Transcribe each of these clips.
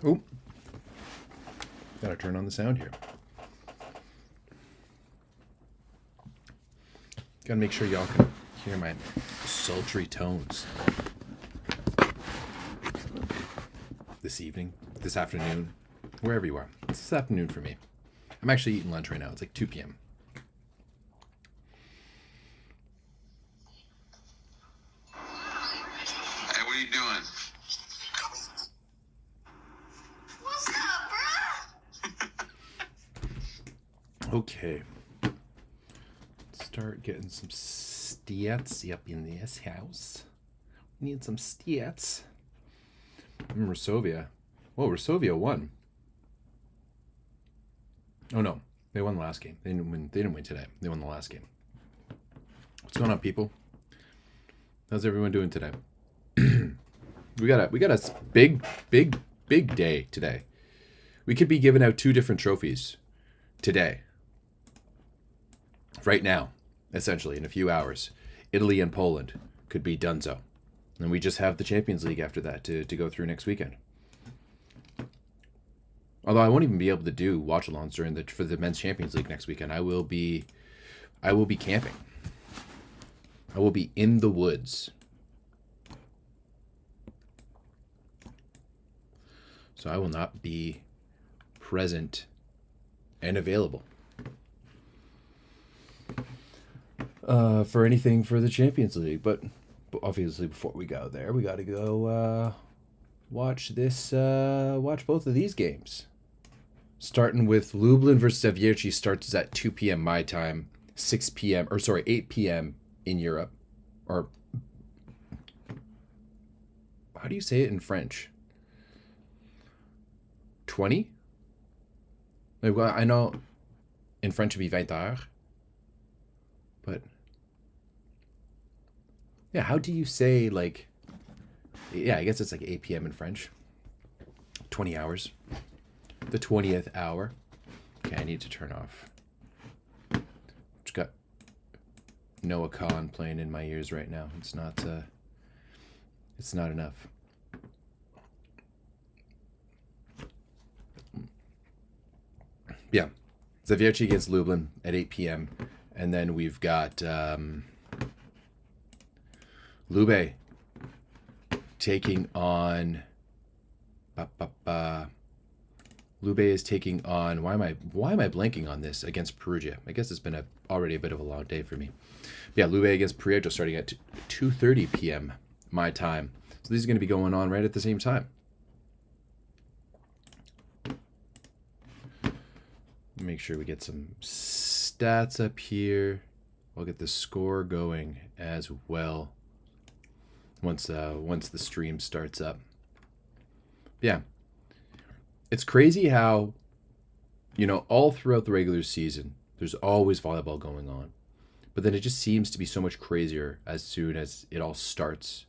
Oh, gotta turn on the sound here. Gotta make sure y'all can hear my sultry tones. This evening, this afternoon, wherever you are. It's this afternoon for me. I'm actually eating lunch right now. It's like 2 p.m. Hey, what are you doing? What's up, bruh? Okay. Start getting some stats up in this house. We need some stats. Resovia. Whoa, Resovia won. Oh no, they won the last game. They didn't win. They didn't win today. They won the last game. What's going on, people? How's everyone doing today? we got a big day today. We could be giving out 2 different trophies today. Right now, essentially, in a few hours. Italy and Poland could be donezo. And we just have the Champions League after that to go through next weekend. Although I won't even be able to do watch-alongs for the Men's Champions League next weekend. I will be camping. I will be in the woods. So I will not be present and available for anything for the Champions League. But obviously, before we go there, we got to go watch both of these games. Starting with Lublin versus Zawiercie starts at 2 p.m. my time, 8 p.m. in Europe. Or how do you say it in French? 20? Like, well, I know in French it'd be 20 heures. But yeah, how do you say, like, yeah, I guess it's like 8 p.m. in French. 20 hours. The 20th hour. Okay, I need to turn off. Just got Noah Khan playing in my ears right now. It's not enough. Yeah. Zawiercie against Lublin at 8 p.m. And then we've got Lube taking on Lube is taking on why am I blanking on this, against Perugia. I guess it's been already a bit of a long day for me. But yeah, Lube against Perugia starting at 2:30 p.m. my time. So these are going to be going on right at the same time. Make sure we get some stats up here. I'll get the score going as well once the stream starts up. Yeah. It's crazy how, all throughout the regular season, there's always volleyball going on. But then it just seems to be so much crazier as soon as it all starts,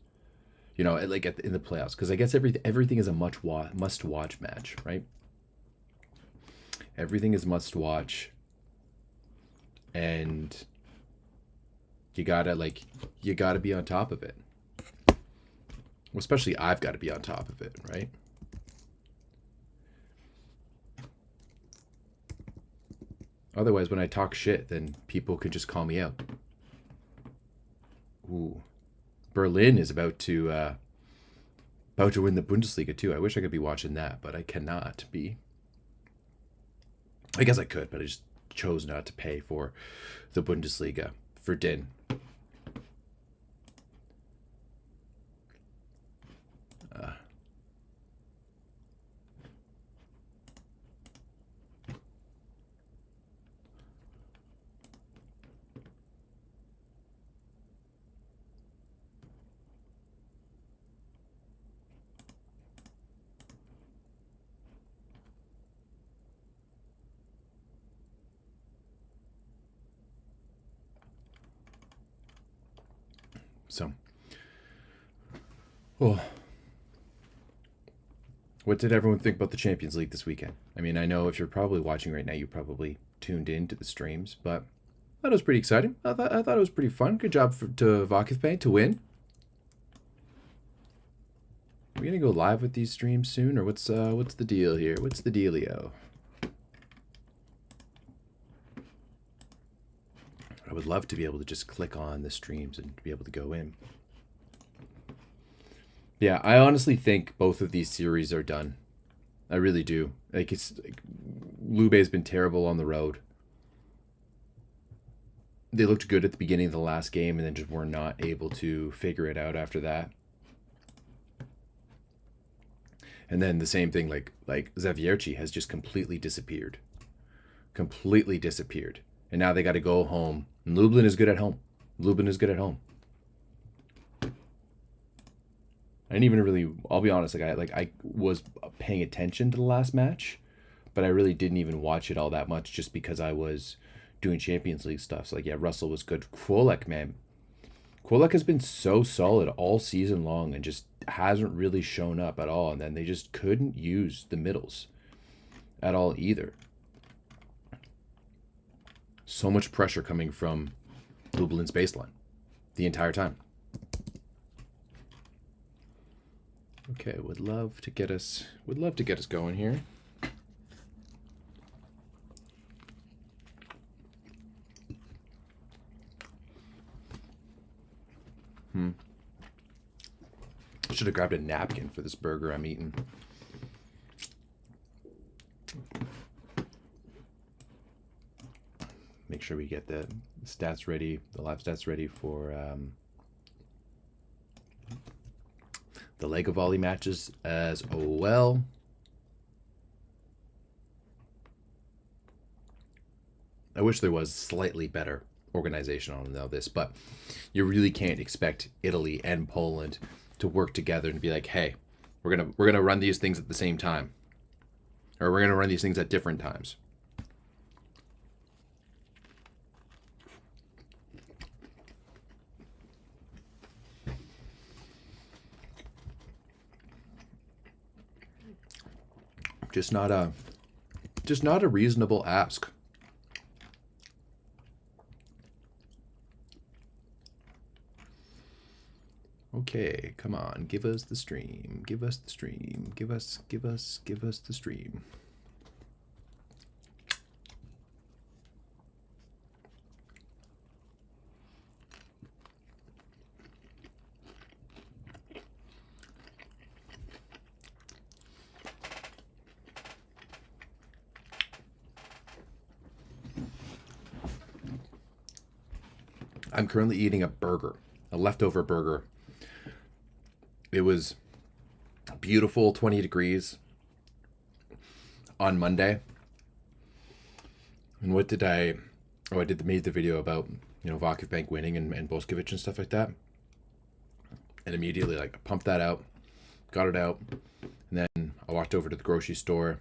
in the playoffs. Because I guess everything is a must-watch match, right? Everything is must-watch. And you gotta be on top of it. Well, especially I've got to be on top of it, right? Otherwise, when I talk shit, then people could just call me out. Ooh. Berlin is about to win the Bundesliga too. I wish I could be watching that, but I cannot be. I guess I could, but I just chose not to pay for the Bundesliga for DIN. So, well, what did everyone think about the Champions League this weekend? I mean, I know if you're probably watching right now, you probably tuned in to the streams, but I thought it was pretty exciting. I thought it was pretty fun. Good job to Vakithpay to win. we gonna go live with these streams soon, or what's the deal here? What's the dealio? I would love to be able to just click on the streams and be able to go in. Yeah, I honestly think both of these series are done. I really do. Like, it's like, Lube has been terrible on the road. They looked good at the beginning of the last game and then just were not able to figure it out after that. And then the same thing, like Zawiercie has just completely disappeared. Completely disappeared. And now they got to go home. And Lublin is good at home. Lublin is good at home. I didn't even really, I'll be honest, I was paying attention to the last match, but I really didn't even watch it all that much just because I was doing Champions League stuff. So, like, yeah, Russell was good. Kwolek, man. Kwolek has been so solid all season long and just hasn't really shown up at all. And then they just couldn't use the middles at all either. So much pressure coming from Lublin's baseline the entire time. Okay, would love to get us going here. I should have grabbed a napkin for this burger I'm eating. Make sure we get the stats ready, the live stats ready for the Lego volley matches as well. I wish there was slightly better organization on all this, but you really can't expect Italy and Poland to work together and be like, hey, we're gonna run these things at the same time, or we're gonna run these things at different times. Just not a reasonable ask. Okay, come on, give us the stream. Give us the stream. Give us the stream. I'm currently eating a burger, a leftover burger. It was beautiful, 20 degrees on Monday. And what did I made the video about, Vakiv Bank winning and Boskovic and stuff like that. And immediately, I pumped that out, got it out. And then I walked over to the grocery store.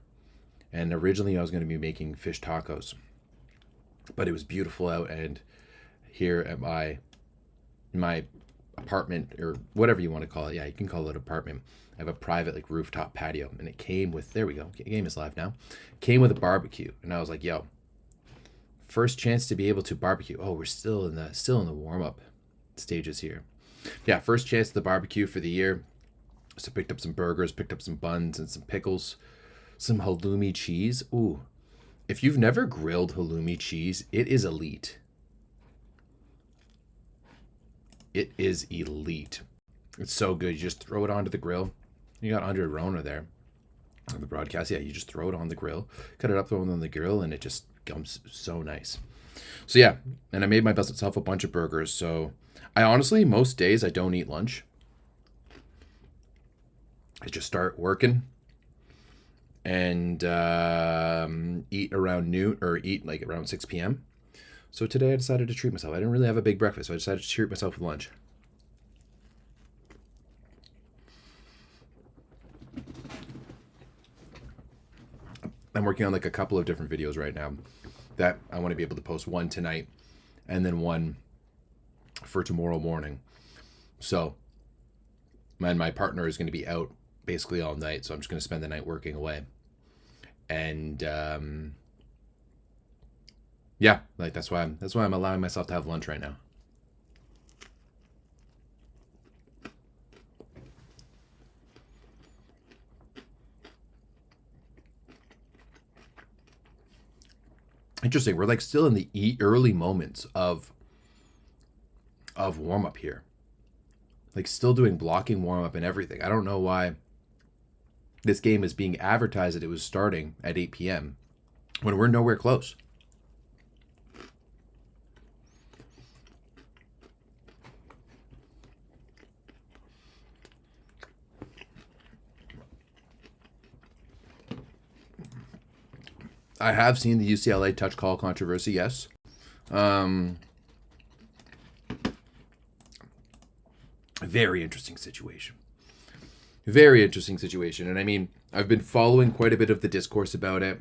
And originally I was going to be making fish tacos. But it was beautiful out, and here at my apartment, or whatever you want to call it. Yeah, you can call it apartment. I have a private rooftop patio, and it came with, there we go, game is live now. Came with a barbecue, and I was like, yo, first chance to be able to barbecue. Oh, we're still in the warm-up stages here. Yeah, first chance to the barbecue for the year. So picked up some burgers, picked up some buns and some pickles, some halloumi cheese. Ooh, if you've never grilled halloumi cheese, it is elite. It is elite. It's so good. You just throw it onto the grill. You got Andre Rona there on the broadcast. Yeah, you just throw it on the grill, cut it up, throw it on the grill, and it just comes so nice. So yeah, and I made myself a bunch of burgers. So I honestly, most days I don't eat lunch. I just start working and eat around noon, or eat around 6 p.m. So today I decided to treat myself. I didn't really have a big breakfast, so I decided to treat myself with lunch. I'm working on a couple of different videos right now that I want to be able to post, one tonight and then one for tomorrow morning. So my partner is going to be out basically all night, so I'm just going to spend the night working away. And yeah, that's why I'm allowing myself to have lunch right now. Interesting. We're like still in the early moments of warm up here. Like still doing blocking warm up and everything. I don't know why this game is being advertised that it was starting at 8 p.m. when we're nowhere close. I have seen the UCLA touch call controversy, yes. Very interesting situation. Very interesting situation. And I mean, I've been following quite a bit of the discourse about it.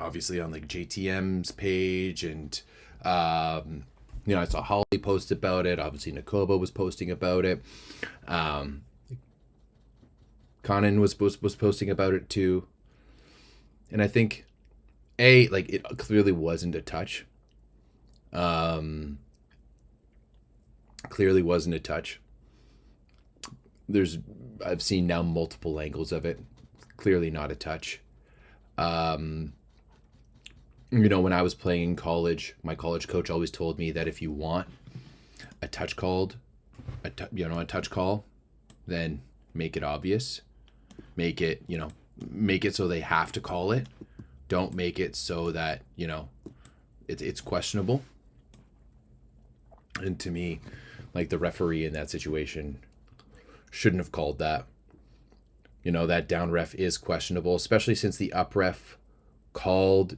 Obviously on like JTM's page and, I saw Holly post about it. Obviously Nakoba was posting about it. Conan was posting about it too. And I think, it clearly wasn't a touch. Clearly wasn't a touch. I've seen now multiple angles of it. Clearly not a touch. When I was playing in college, my college coach always told me that if you want a touch called, a touch call, then make it obvious. Make it so they have to call it. Don't make it so that, it's questionable. And to me, like the referee in that situation shouldn't have called that. That down ref is questionable, especially since the up ref called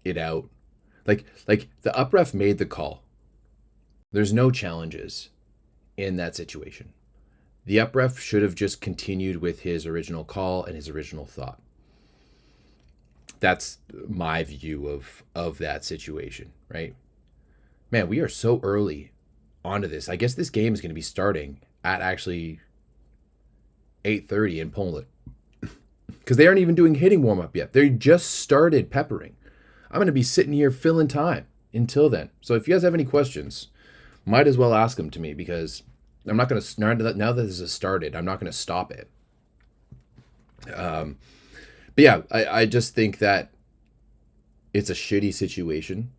it out. Like the up ref made the call. There's no challenges in that situation. The up ref should have just continued with his original call and his original thought. That's my view of that situation, right? Man, we are so early onto this. I guess this game is going to be starting at actually 8:30 in Poland. Because they aren't even doing hitting warm-up yet. They just started peppering. I'm going to be sitting here filling time until then. So if you guys have any questions, might as well ask them to me, because I'm not going to, now that this has started, I'm not going to stop it. But yeah, I just think that it's a shitty situation.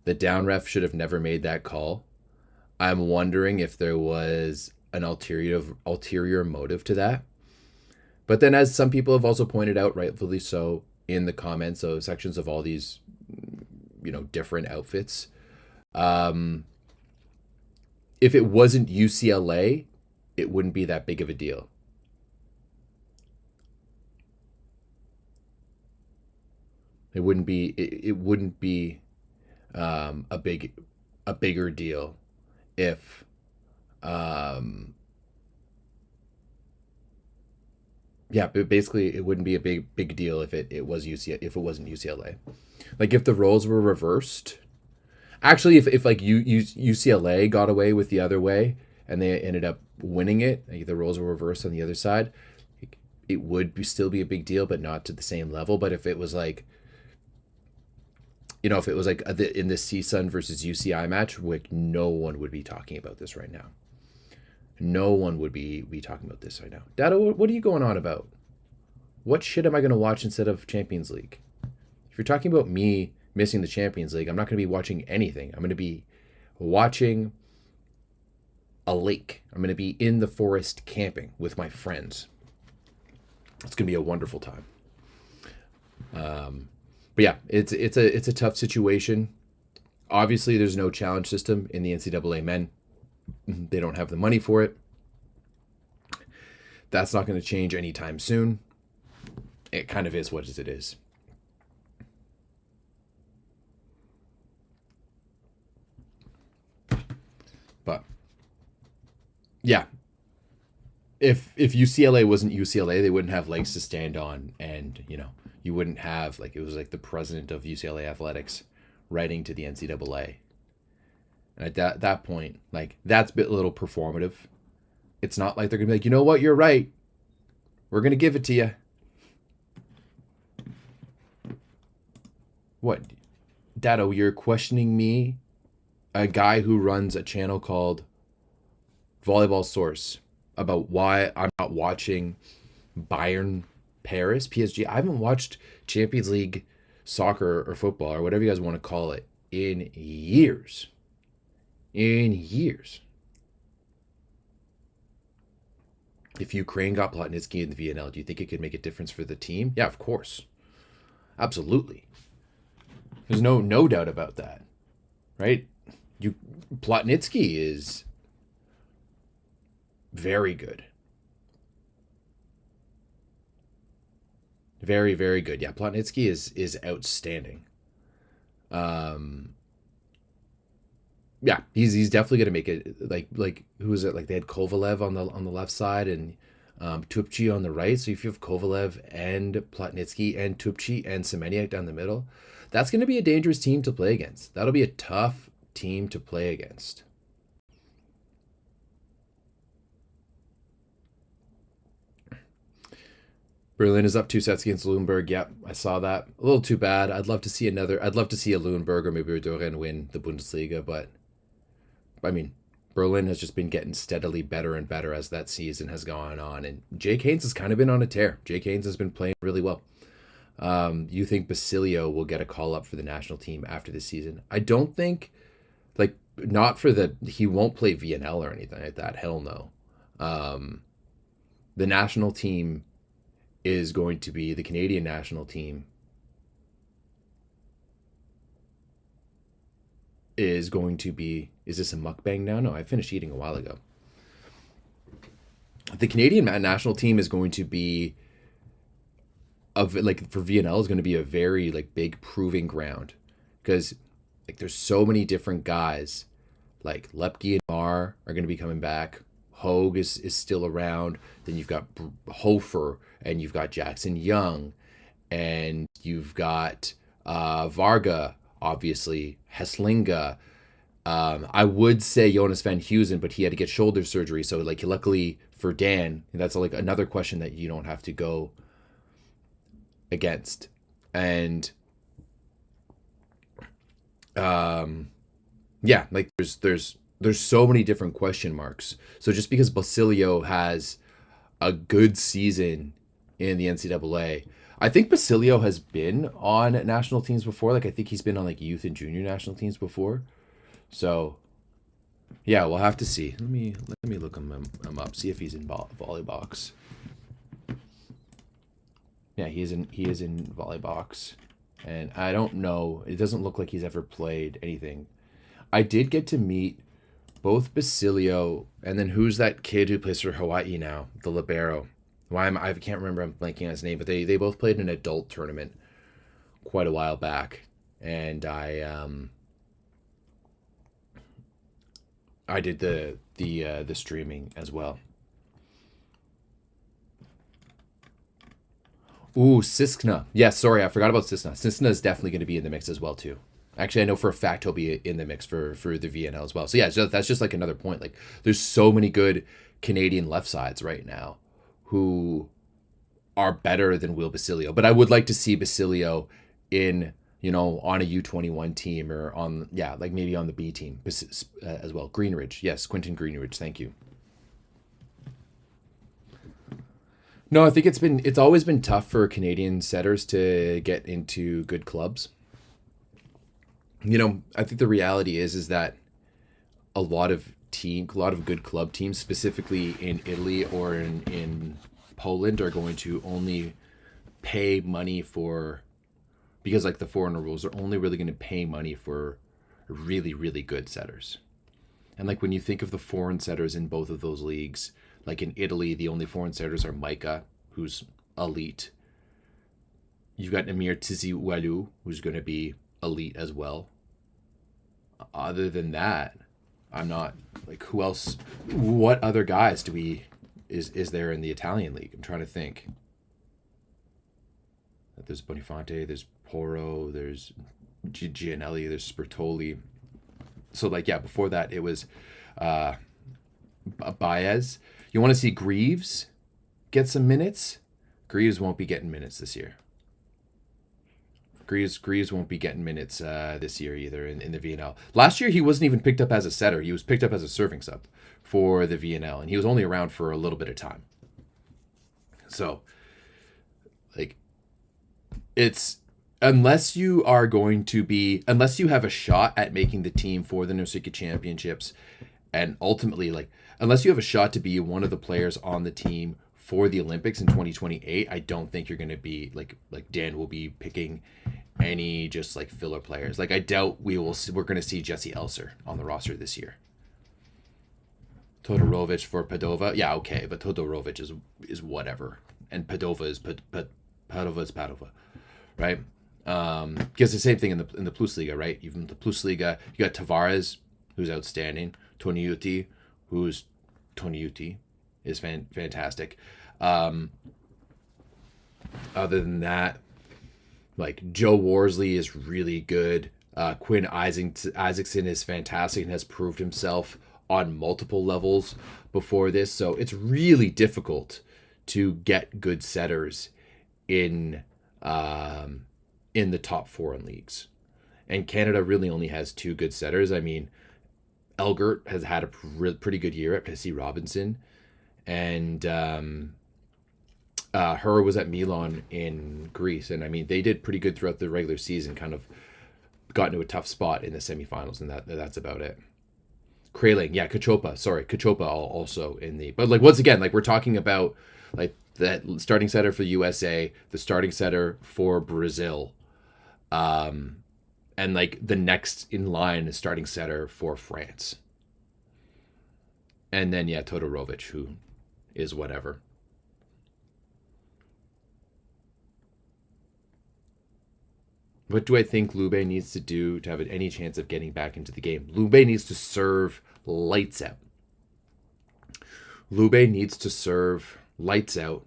The down ref should have never made that call. I'm wondering if there was an ulterior motive to that. But then, as some people have also pointed out, rightfully so, in the comments, so sections of all these, different outfits, if it wasn't UCLA, it wouldn't be that big of a deal. It wouldn't be a bigger deal if but basically it wouldn't be a big deal if it wasn't UCLA. Like if the roles were reversed. Actually, if UCLA got away with the other way and they ended up winning it, like the roles were reversed on the other side, it would still be a big deal, but not to the same level. But if it was like, in this CSUN versus UCI match, like no one would be talking about this right now. No one would be talking about this right now. Dado, what are you going on about? What shit am I going to watch instead of Champions League? If you're talking about me missing the Champions League, I'm not going to be watching anything. I'm going to be watching a lake. I'm going to be in the forest camping with my friends. It's going to be a wonderful time. But yeah, it's a tough situation. Obviously, there's no challenge system in the NCAA men. They don't have the money for it. That's not going to change anytime soon. It kind of is what it is. But yeah, if UCLA wasn't UCLA, they wouldn't have legs to stand on, and you wouldn't have it was like the president of UCLA athletics writing to the NCAA. And at that point, that's a little performative. It's not like they're gonna be like, you know what, you're right, we're gonna give it to you. What, Dado? You're questioning me, a guy who runs a channel called Volleyball Source, about why I'm not watching Bayern Paris, PSG. I haven't watched Champions League soccer or football or whatever you guys want to call it in years. In years. If Ukraine got Plotnitsky in the VNL, do you think it could make a difference for the team? Yeah, of course. Absolutely. There's no doubt about that. Right? Plotnitsky is very good. Very, very good. Yeah, Plotnitsky is outstanding. Yeah, he's definitely gonna make it. Like who is it? Like they had Kovalev on the left side and Tupci on the right. So if you have Kovalev and Plotnitsky and Tupci and Semeniuk down the middle, that's gonna be a dangerous team to play against. That'll be a tough team to play against. Berlin is up 2 sets against Lundberg. Yep, I saw that. A little too bad. I'd love to see a Lundberg or maybe Doreen win the Bundesliga, but I mean, Berlin has just been getting steadily better and better as that season has gone on, and Jake Haynes has kind of been on a tear. Jake Haynes has been playing really well. You think Basilio will get a call up for the national team after this season? I don't think, not for he won't play VNL or anything like that. Hell no. The national team is going to be the Canadian national team is this a mukbang now? No, I finished eating a while ago. The Canadian national team is going to be for VNL is going to be a very big proving ground, because there's so many different guys. Like Lepke and Marr are going to be coming back. Hogue is still around. Then you've got Hofer, and you've got Jackson Young, and you've got Varga, obviously, Heslinga. I would say Jonas Van Heusen, but he had to get shoulder surgery. So luckily for Dan, that's another question that you don't have to go against. And yeah, there's so many different question marks. So just because Basilio has a good season in the NCAA, I think Basilio has been on national teams before. I think he's been on youth and junior national teams before. So yeah, we'll have to see. Let me look him up, see if he's in Volleybox. Yeah, he is in Volleybox, and I don't know. It doesn't look like he's ever played anything. I did get to meet both Basilio and then who's that kid who plays for Hawaii now, the libero. I can't remember. I'm blanking on his name, but they both played in an adult tournament quite a while back, and I did the streaming as well. Ooh, Siskna. Yeah, sorry, I forgot about Siskna. Siskna is definitely going to be in the mix as well too. Actually, I know for a fact he'll be in the mix for the VNL as well. So yeah, that's just another point. There's so many good Canadian left sides right now who are better than Will Basilio. But I would like to see Basilio in, on a U21 team or on, maybe on the B team as well. Greenridge. Yes, Quentin Greenridge. Thank you. No, I think it's always been tough for Canadian setters to get into good clubs. I think the reality is that a lot of good club teams, specifically in Italy or in Poland, are going to only pay money because the foreigner rules are only really going to pay money for really, really good setters. And when you think of the foreign setters in both of those leagues, in Italy, the only foreign setters are Micah, who's elite. You've got Emir Tiziuelu, who's going to be elite as well. Other than that, I'm not who else? What other guys is there in the Italian league? I'm trying to think. There's Boniface, there's Porro, there's Gianelli, there's Spertoli. So before that it was Baez. You want to see Greaves get some minutes? Greaves won't be getting minutes this year. Greaves won't be getting minutes this year either in the VNL. Last year he wasn't even picked up as a setter. He was picked up as a serving sub for the VNL, and he was only around for a little bit of time. So, it's unless you have a shot at making the team for the No Circuit Championships, and ultimately, like, unless you have a shot to be one of the players on the team for the Olympics in 2028, I don't think you're going to be like Dan will be picking any just like filler players. Like, I doubt we're going to see Jesse Elser on the roster this year. Todorovic for Padova, yeah, okay, but Todorovic is whatever, and Padova is Padova, right? Because the same thing in the Plus Liga, right? Even the Plus Liga, you got Tavares, who's outstanding. Toniutti is fantastic. Other than that, like, Joe Worsley is really good. Quinn Isaacson is fantastic and has proved himself on multiple levels before this. So it's really difficult to get good setters in the top foreign leagues. And Canada really only has 2 good setters. I mean, Elgert has had a pretty good year at PC Robinson. And her was at Milan in Greece. And I mean, they did pretty good throughout the regular season, kind of got into a tough spot in the semifinals, and that's about it. Kraling, yeah, Kachopa also in the, but like, once again, like, we're talking about like that starting setter for USA, the starting setter for Brazil, and like the next in line is starting setter for France. And then, yeah, Todorovic, who is whatever. What do I think Lube needs to do to have any chance of getting back into the game? Lube needs to serve lights out. Lube needs to serve lights out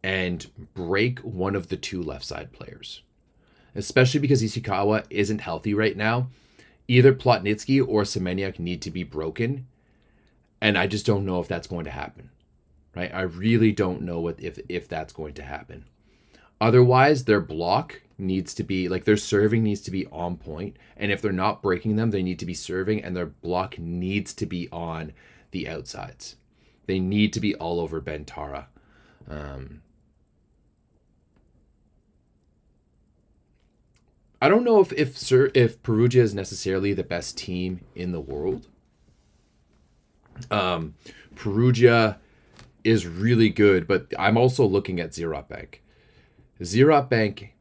and break one of the 2 left side players. Especially because Ishikawa isn't healthy right now. Either Plotnitsky or Semeniuk need to be broken. And I just don't know if that's going to happen. Right? I really don't know if that's going to happen. Otherwise, their block needs to be, like, their serving needs to be on point. And if they're not breaking them, they need to be serving, and their block needs to be on the outsides. They need to be all over Bentara. I don't know if Perugia is necessarily the best team in the world. Perugia is really good, but I'm also looking at Zerot Bank. Zerot Bank,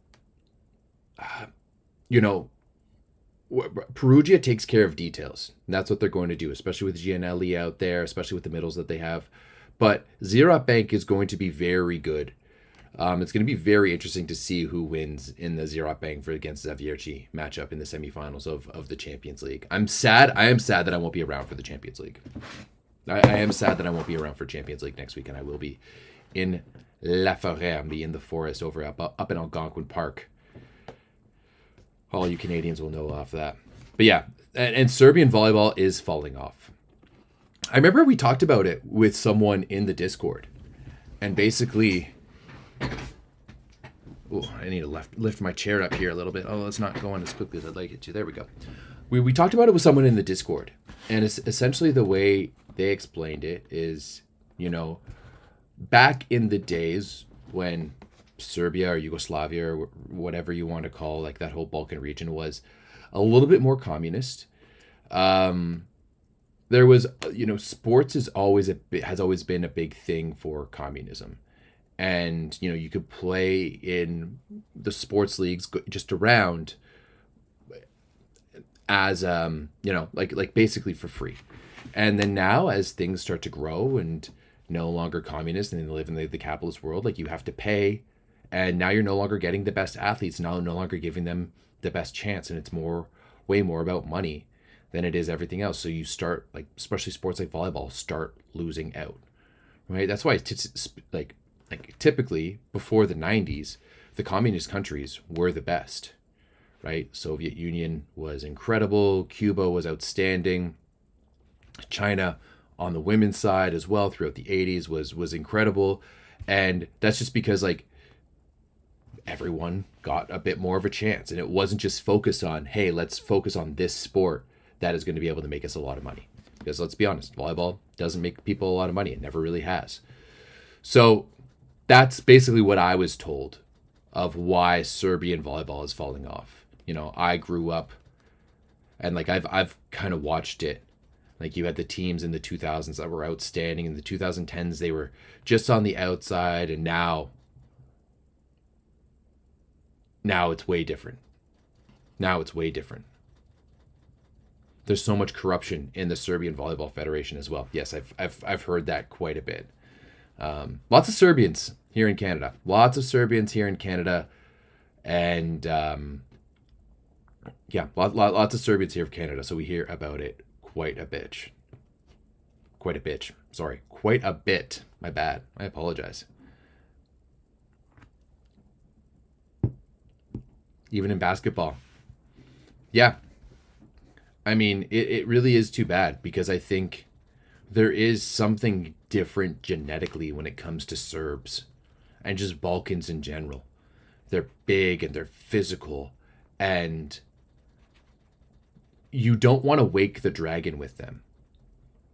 Perugia takes care of details. And that's what they're going to do, especially with Gianelli out there, especially with the middles that they have. But Zerot Bank is going to be very good. It's going to be very interesting to see who wins in the Zerot Bank against Zawiercie matchup in the semifinals of the Champions League. I am sad that I won't be around for the Champions League. I am sad that I won't be around for Champions League next week, and I will be in La Forêt. I'll be in the forest over up in Algonquin Park. All you Canadians will know off that. But yeah, and Serbian volleyball is falling off. I remember we talked about it with someone in the Discord, and basically, I need to lift my chair up here a little bit. Oh, it's not going as quickly as I'd like it to. There we go. We talked about it with someone in the Discord, and it's essentially the way they explained it is, back in the days when Serbia or Yugoslavia or whatever you want to call, like, that whole Balkan region was a little bit more communist. There was, sports has always been a big thing for communism. And, you could play in the sports leagues just around as, like basically for free. And then now, as things start to grow and no longer communist and they live in the capitalist world, like, you have to pay. And now you're no longer getting the best athletes, no longer giving them the best chance. And it's way more about money than it is everything else. So you start, like, especially sports like volleyball, start losing out, right? That's why like typically before the 90s, the communist countries were the best, right? Soviet Union was incredible. Cuba was outstanding. China on the women's side as well throughout the 80s was incredible. And that's just because, like, everyone got a bit more of a chance. And it wasn't just focused on, hey, let's focus on this sport that is going to be able to make us a lot of money. Because let's be honest, volleyball doesn't make people a lot of money. It never really has. So that's basically what I was told of why Serbian volleyball is falling off. You know, I grew up and like I've kind of watched it. Like you had the teams in the 2000s that were outstanding. In the 2010s, they were just on the outside, and now it's way different. Now it's way different. There's so much corruption in the Serbian Volleyball Federation as well. Yes, I've heard that quite a bit. Lots of Serbians here in Canada. Lots of Serbians here in Canada, and yeah, lots of Serbians here in Canada. So we hear about it quite a bit. Sorry, quite a bit. My bad. I apologize. Even in basketball. Yeah. I mean, it really is too bad because I think there is something different genetically when it comes to Serbs and just Balkans in general. They're big and they're physical, and you don't want to wake the dragon with them,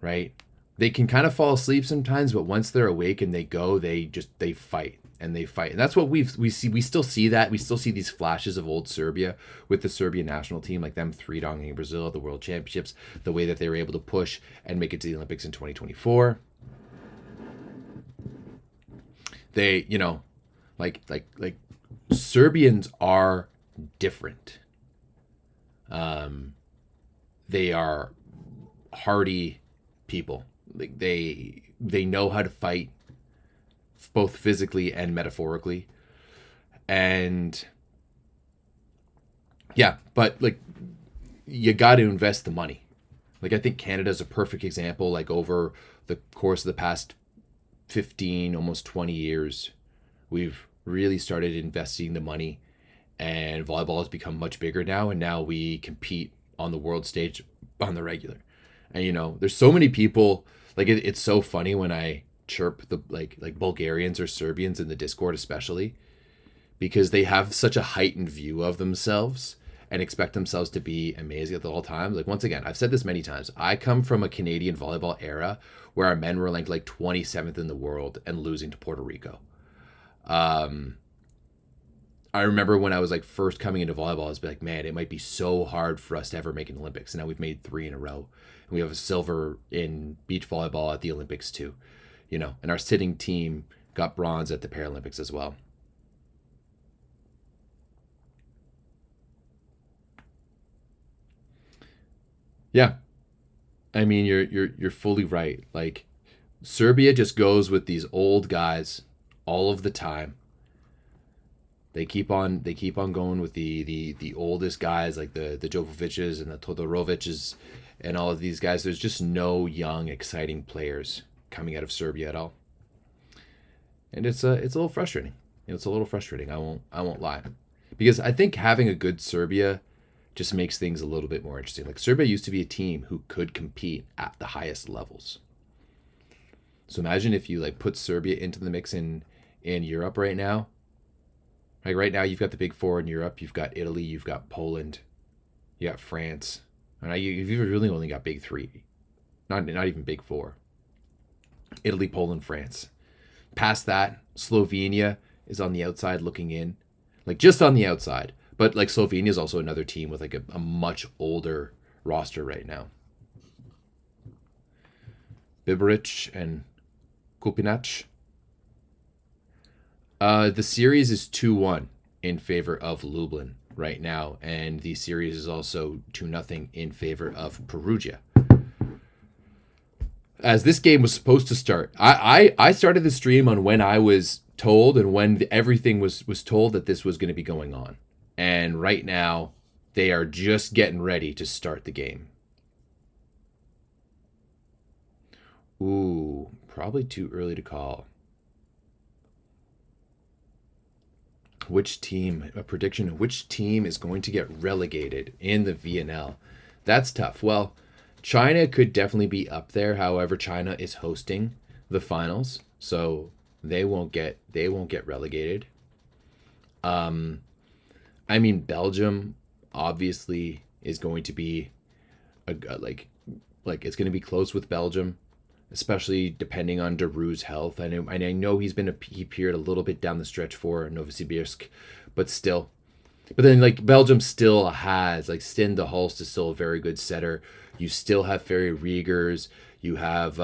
right? They can kind of fall asleep sometimes, but once they're awake and they go, they fight and they fight. And that's what we still see that. We still see these flashes of old Serbia with the Serbian national team, like them 3-donging Brazil at the World Championships, the way that they were able to push and make it to the Olympics in 2024. They, you know, like Serbians are different. They are hardy people. Like they know how to fight, both physically and metaphorically. And yeah, but like you got to invest the money. Like I think Canada's a perfect example. Like over the course of the past 15, almost 20 years, we've really started investing the money, and volleyball has become much bigger now. And now we compete on the world stage on the regular. And you know, there's so many people, like it's so funny when I chirp the like Bulgarians or Serbians in the Discord, especially because they have such a heightened view of themselves and expect themselves to be amazing at all times. Like once again, I've said this many times, I come from a Canadian volleyball era where our men were ranked like 27th in the world and losing to Puerto Rico. I remember when I was like first coming into volleyball, I was like, man, it might be so hard for us to ever make an Olympics. And now we've made 3 in a row. And we have a silver in beach volleyball at the Olympics too, you know, and our sitting team got bronze at the Paralympics as well. Yeah. I mean, you're fully right. Like Serbia just goes with these old guys all of the time. They keep on going with the oldest guys, like the Djokovic's and the Todorovich's and all of these guys. There's just no young, exciting players coming out of Serbia at all. And it's a little frustrating. It's a little frustrating. I won't lie. Because I think having a good Serbia just makes things a little bit more interesting. Like Serbia used to be a team who could compete at the highest levels. So imagine if you like put Serbia into the mix in Europe right now. Like right now, you've got the big 4 in Europe. You've got Italy. You've got Poland. You got France. And you've really only got big 3, not even big 4. Italy, Poland, France. Past that, Slovenia is on the outside looking in, like just on the outside. But like Slovenia is also another team with like a much older roster right now. Biberic and Kupinac. The series is 2-1 in favor of Lublin right now, and the series is also 2-0 in favor of Perugia. As this game was supposed to start, I started the stream on when I was told and when everything was told that this was going to be going on. And right now, they are just getting ready to start the game. Ooh, probably too early to call. A prediction of which team is going to get relegated in the VNL. That's tough. Well, China could definitely be up there. However, China is hosting the finals, so they won't get relegated. I mean, Belgium obviously is going to be like it's going to be close with Belgium. especially depending on Daru's health. I know he appeared a little bit down the stretch for Novosibirsk, but still. But then like Belgium still has like Stijn de Hulst is still a very good setter. You still have Ferry Riegers. You have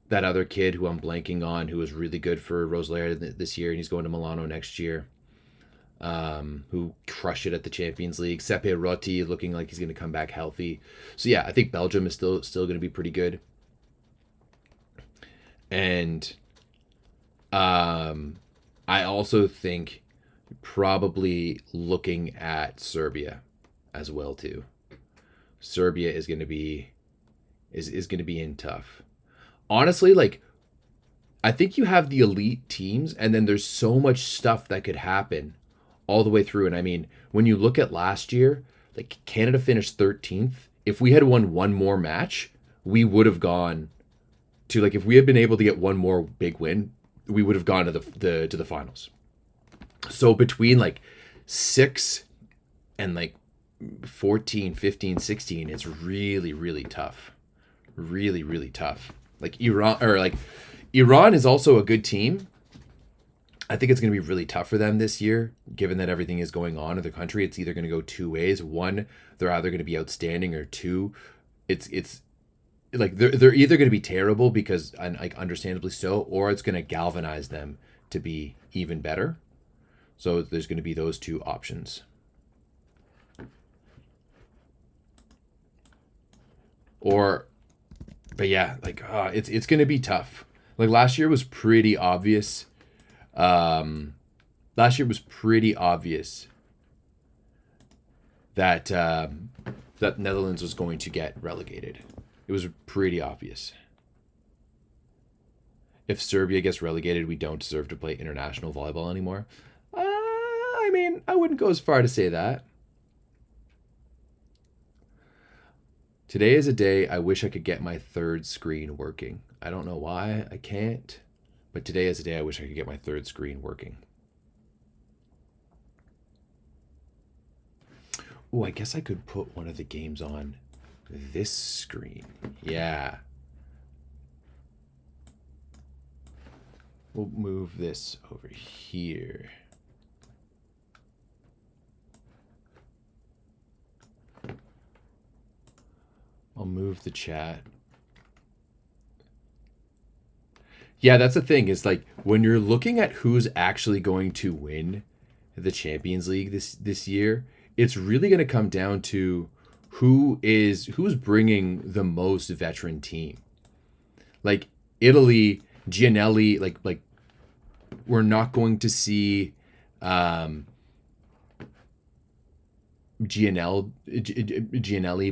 that other kid who I'm blanking on who was really good for Roselaire this year, and he's going to Milano next year. Who crushed it at the Champions League. Sepe Rotti looking like he's going to come back healthy. So yeah, I think Belgium is still going to be pretty good. And I also think probably looking at Serbia as well too. Serbia is going to be going to be in tough. Honestly, like I think you have the elite teams, and then there's so much stuff that could happen all the way through. And I mean, when you look at last year, like Canada finished 13th. If we had won one more match, we would have gone to like if we had been able to get one more big win, we would have gone to the finals. So between like 6 and like 14, 15, 16, it's really, really tough. Really, really tough. Like Iran is also a good team. I think it's going to be really tough for them this year, given that everything is going on in the country. It's either going to go two ways. One, they're either going to be outstanding, or two, it's like they're either going to be terrible because, and like understandably so, or it's going to galvanize them to be even better. So there's going to be those two options. But yeah, like it's going to be tough. Like last year was pretty obvious. Last year was pretty obvious that that Netherlands was going to get relegated. It was pretty obvious. If Serbia gets relegated, we don't deserve to play international volleyball anymore. I mean, I wouldn't go as far to say that. Today is a day I wish I could get my third screen working. I don't know why I can't, but today is a day I wish I could get my third screen working. Oh, I guess I could put one of the games on this screen. Yeah. We'll move this over here. I'll move the chat. Yeah, that's the thing, is like when you're looking at who's actually going to win the Champions League this year, it's really going to come down to who's bringing the most veteran team. Like Italy, Gianelli, like we're not going to see Gianelli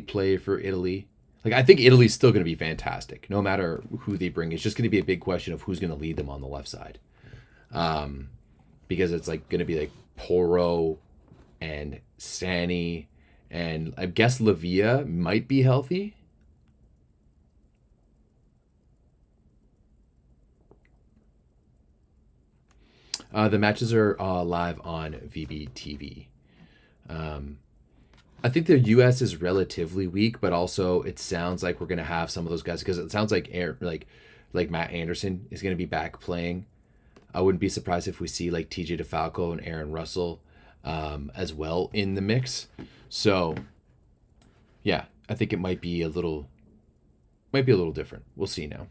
play for Italy. Like I think Italy's still going to be fantastic, no matter who they bring. It's just going to be a big question of who's going to lead them on the left side, because it's like going to be like Porro and Sani, and I guess Lavia might be healthy. The matches are live on VBTV. I think the U.S. is relatively weak, but also it sounds like we're going to have some of those guys, because it sounds like Matt Anderson is going to be back playing. I wouldn't be surprised if we see like TJ DeFalco and Aaron Russell as well in the mix. So yeah, I think it might be a little different. We'll see now.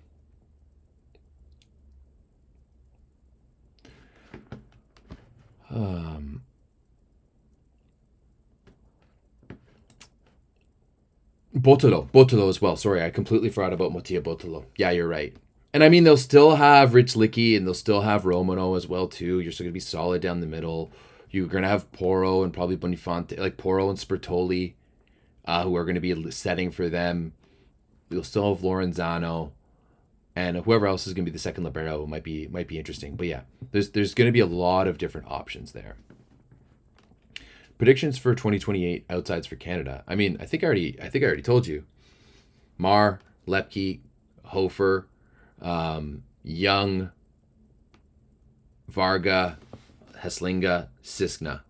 Botolo as well. Sorry, I completely forgot about Mattia Botolo. Yeah, you're right. And I mean, they'll still have Rich Licky, and they'll still have Romano as well too. You're still gonna be solid down the middle. You're gonna have Porro and probably Bonifanti, like Porro and Spertoli, who are gonna be setting for them. You'll still have Lorenzano, and whoever else is gonna be the second libero might be interesting. But yeah, there's gonna be a lot of different options there. Predictions for 2028 outsides for Canada. I mean, I think I already told you. Mar, Lepke, Hofer, Young, Varga, Heslinga, Siskna.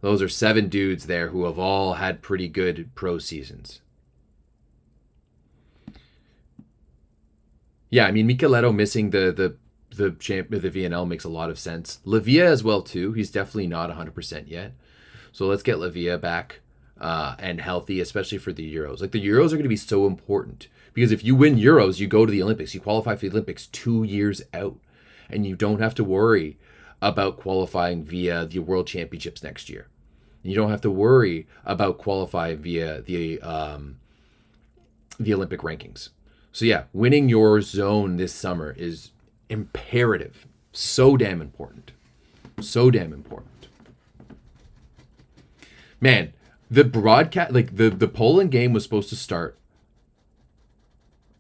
Those are 7 dudes there who have all had pretty good pro seasons. Yeah, I mean, Micheletto missing the VNL makes a lot of sense. Lavia as well too. He's definitely not 100% yet. So let's get Lavia back and healthy, especially for the Euros. Like the Euros are going to be so important because if you win Euros, you go to the Olympics. You qualify for the Olympics 2 years out, and you don't have to worry about qualifying via the World Championships next year. You don't have to worry about qualifying via the Olympic rankings. So yeah, winning your zone this summer is imperative. So damn important. So damn important. Man, the broadcast, like the Poland game was supposed to start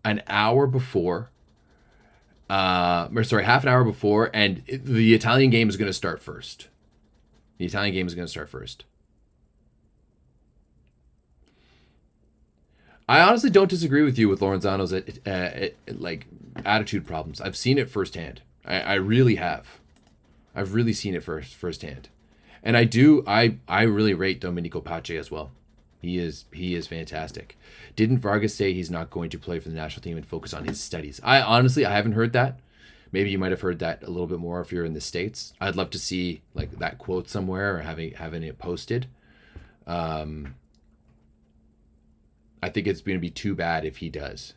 an hour before, or sorry, half an hour before, and the Italian game is going to start first. The Italian game is going to start first. I honestly don't disagree with you with Lorenzano's like attitude problems. I've seen it firsthand. I really have. I've really seen it firsthand. And I really rate Domenico Pace as well. He is fantastic. Didn't Vargas say he's not going to play for the national team and focus on his studies? I haven't heard that. Maybe you might have heard that a little bit more if you're in the States. I'd love to see like that quote somewhere or having it posted. I think it's going to be too bad if he does.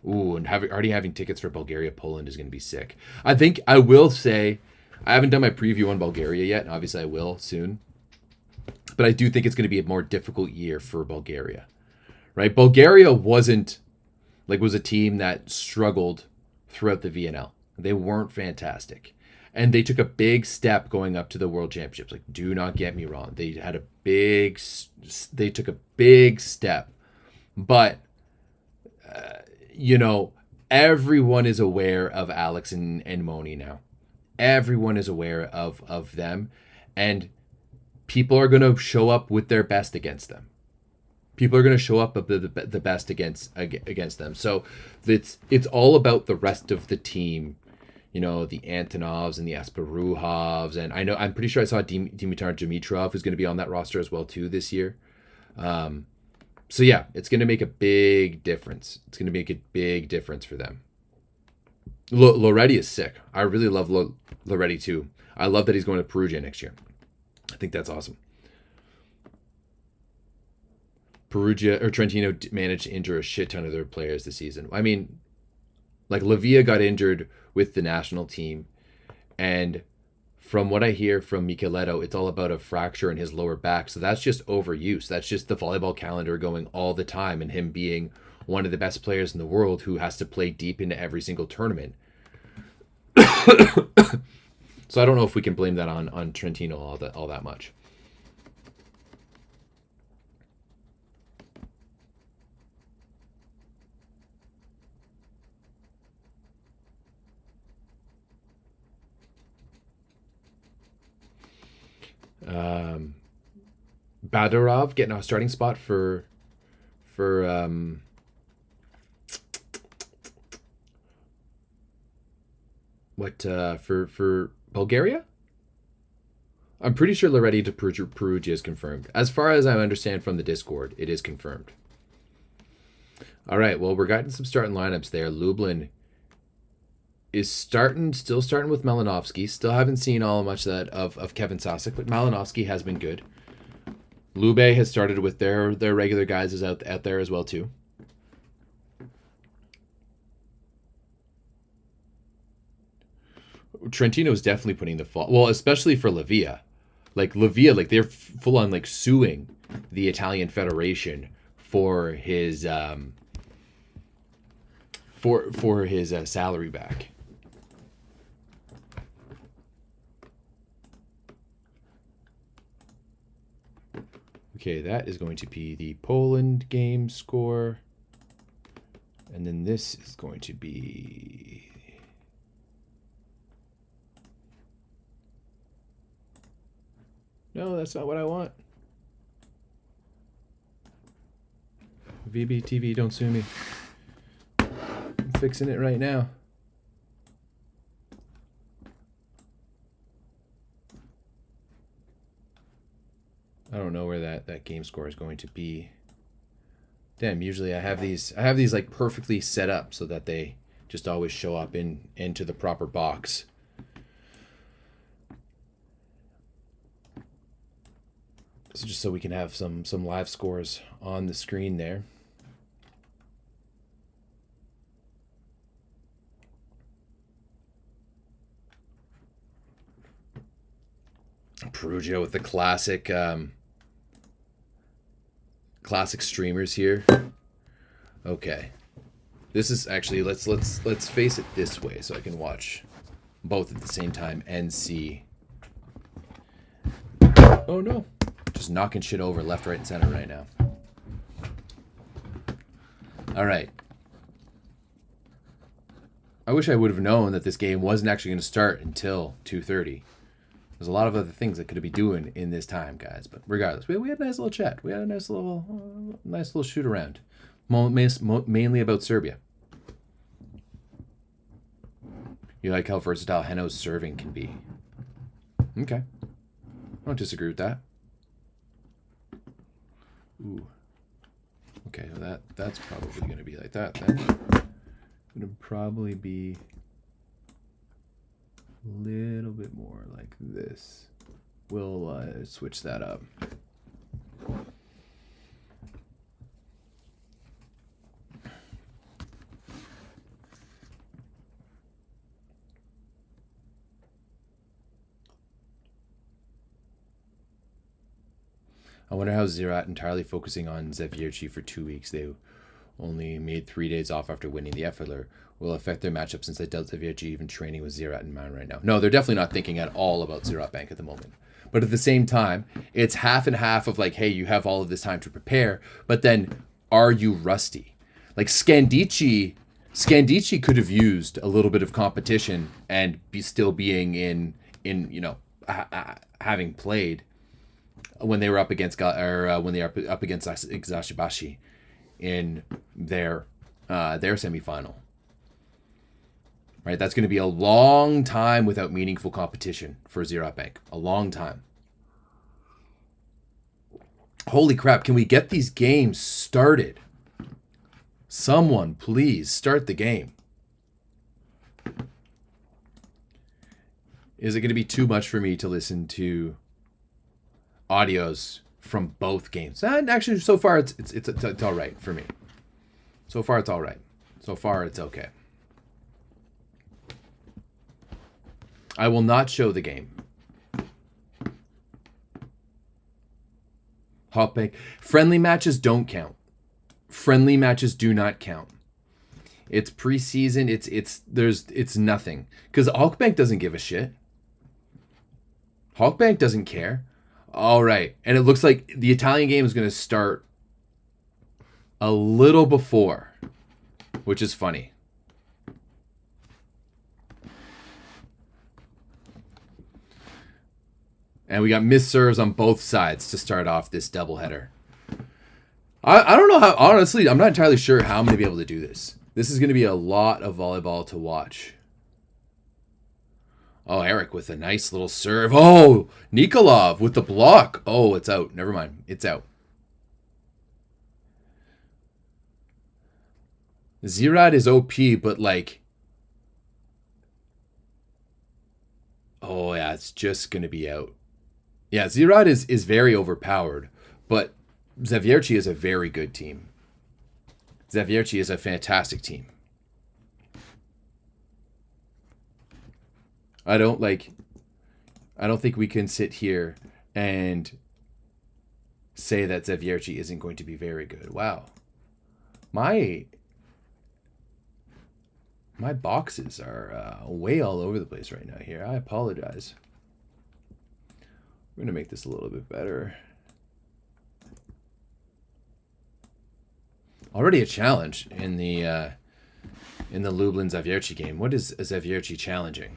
Ooh, and already having tickets for Bulgaria, Poland is going to be sick. I think I will say, I haven't done my preview on Bulgaria yet. Obviously, I will soon. But I do think it's going to be a more difficult year for Bulgaria. Right? Bulgaria was a team that struggled throughout the VNL. They weren't fantastic. And they took a big step going up to the World Championships. Like, do not get me wrong. They took a big step. But, everyone is aware of Alex and Moni now. Everyone is aware of them. And people are going to show up with their best against them. People are going to show up with the best against them. So it's all about the rest of the team. The Antonovs and the Asparuhovs. And I'm pretty sure I saw Dimitar Dimitrov, who's going to be on that roster as well, too, this year. So, yeah, it's going to make a big difference. It's going to make a big difference for them. Loretti is sick. I really love Loretti, too. I love that he's going to Perugia next year. I think that's awesome. Trentino managed to injure a shit ton of their players this season. I mean, like Lavia got injured with the national team, and from what I hear from Micheletto, it's all about a fracture in his lower back. So that's just overuse. That's just the volleyball calendar going all the time, and him being one of the best players in the world who has to play deep into every single tournament. So I don't know if we can blame that on Trentino all that much. Badarov getting a starting spot for Bulgaria? I'm pretty sure Loretti to Perugia is confirmed. As far as I understand from the Discord, it is confirmed. All right, well, we're getting some starting lineups there. Lublin is still starting with Malinovsky. Still haven't seen all much of Kevin Sasek, but Malinovsky has been good. Lube has started with their regular guys is out there as well too. Trentino is definitely putting the fault. Well, especially for Lavia. Like Lavia, they're full on suing the Italian Federation for his for his salary back. Okay, that is going to be the Poland game score. And then this is going to be... No, that's not what I want. VBTV, don't sue me. I'm fixing it right now. I don't know where that game score is going to be. Damn, usually I have these like perfectly set up so that they just always show up into the proper box. So just so we can have some live scores on the screen there. Perugia with the classic classic streamers here. Okay. This is actually let's face it this way so I can watch both at the same time and see. Oh no. Just knocking shit over left, right, and center right now. All right. I wish I would have known that this game wasn't actually going to start until 2:30. There's a lot of other things I could be doing in this time, guys. But regardless, we had a nice little chat. We had a nice little shoot around, mainly about Serbia. You like how versatile Heno's serving can be. Okay, I don't disagree with that. Ooh. Okay, well that's probably going to be like that then. Going to probably be a little bit more like this. We'll switch that up. I wonder how Zerat entirely focusing on Zawiercie for 2 weeks. They only made 3 days off after winning the Effeler. Will affect their matchup since they dealt Zawiercie even training with Zerat in mind right now. No, they're definitely not thinking at all about Zerat Bank at the moment. But at the same time, it's half and half of like, hey, you have all of this time to prepare, but then are you rusty? Like Scandici could have used a little bit of competition and be still being in you know, having played when they were up against when they were up against Zashibashi in their semifinal. Right, that's going to be a long time without meaningful competition for Zerat Bank. A long time. Holy crap, can we get these games started? Someone, please, start the game. Is it going to be too much for me to listen to audios from both games? And actually, so far, it's all right for me. So far, it's all right. So far, it's okay. I will not show the game. Hopbank. Friendly matches don't count. Friendly matches do not count. It's preseason. It's nothing. Because Hawkbank doesn't give a shit. Hawkbank doesn't care. All right. And it looks like the Italian game is going to start a little before, which is funny. And we got missed serves on both sides to start off this doubleheader. I don't know how, honestly, I'm not entirely sure how I'm going to be able to do this. This is going to be a lot of volleyball to watch. Oh, Eric with a nice little serve. Oh, Nikolov with the block. Oh, it's out. Never mind. It's out. Zerat is OP, but like... Oh, yeah, it's just going to be out. Yeah, Zerat is very overpowered, but Zawiercie is a very good team. Zawiercie is a fantastic team. I don't think we can sit here and say that Zawiercie isn't going to be very good. Wow. My boxes are way all over the place right now here. I apologize. We're going to make this a little bit better. Already a challenge in the Lublin Zawiercie game. What is Zawiercie challenging?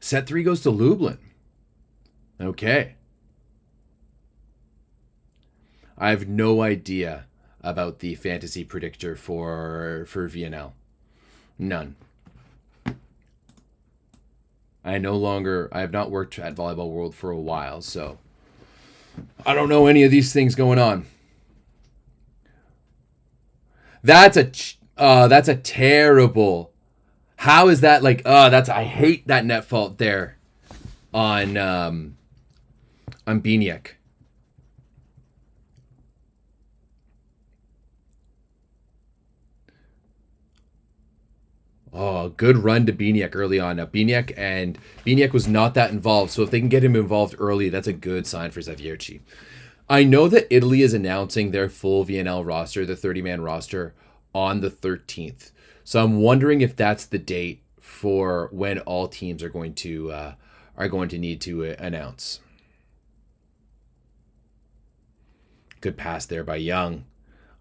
Set 3 goes to Lublin. Okay. I have no idea about the fantasy predictor for VNL. None. I have not worked at Volleyball World for a while, so I don't know any of these things going on. That's a terrible. How is that like? I hate that net fault there on Biniak. Oh, good run to Biniak early on. Now Biniak was not that involved, so if they can get him involved early, that's a good sign for Zawiercie. I know that Italy is announcing their full VNL roster, the 30-man roster, on the 13th. So I'm wondering if that's the date for when all teams are going to need to announce. Good pass there by Young.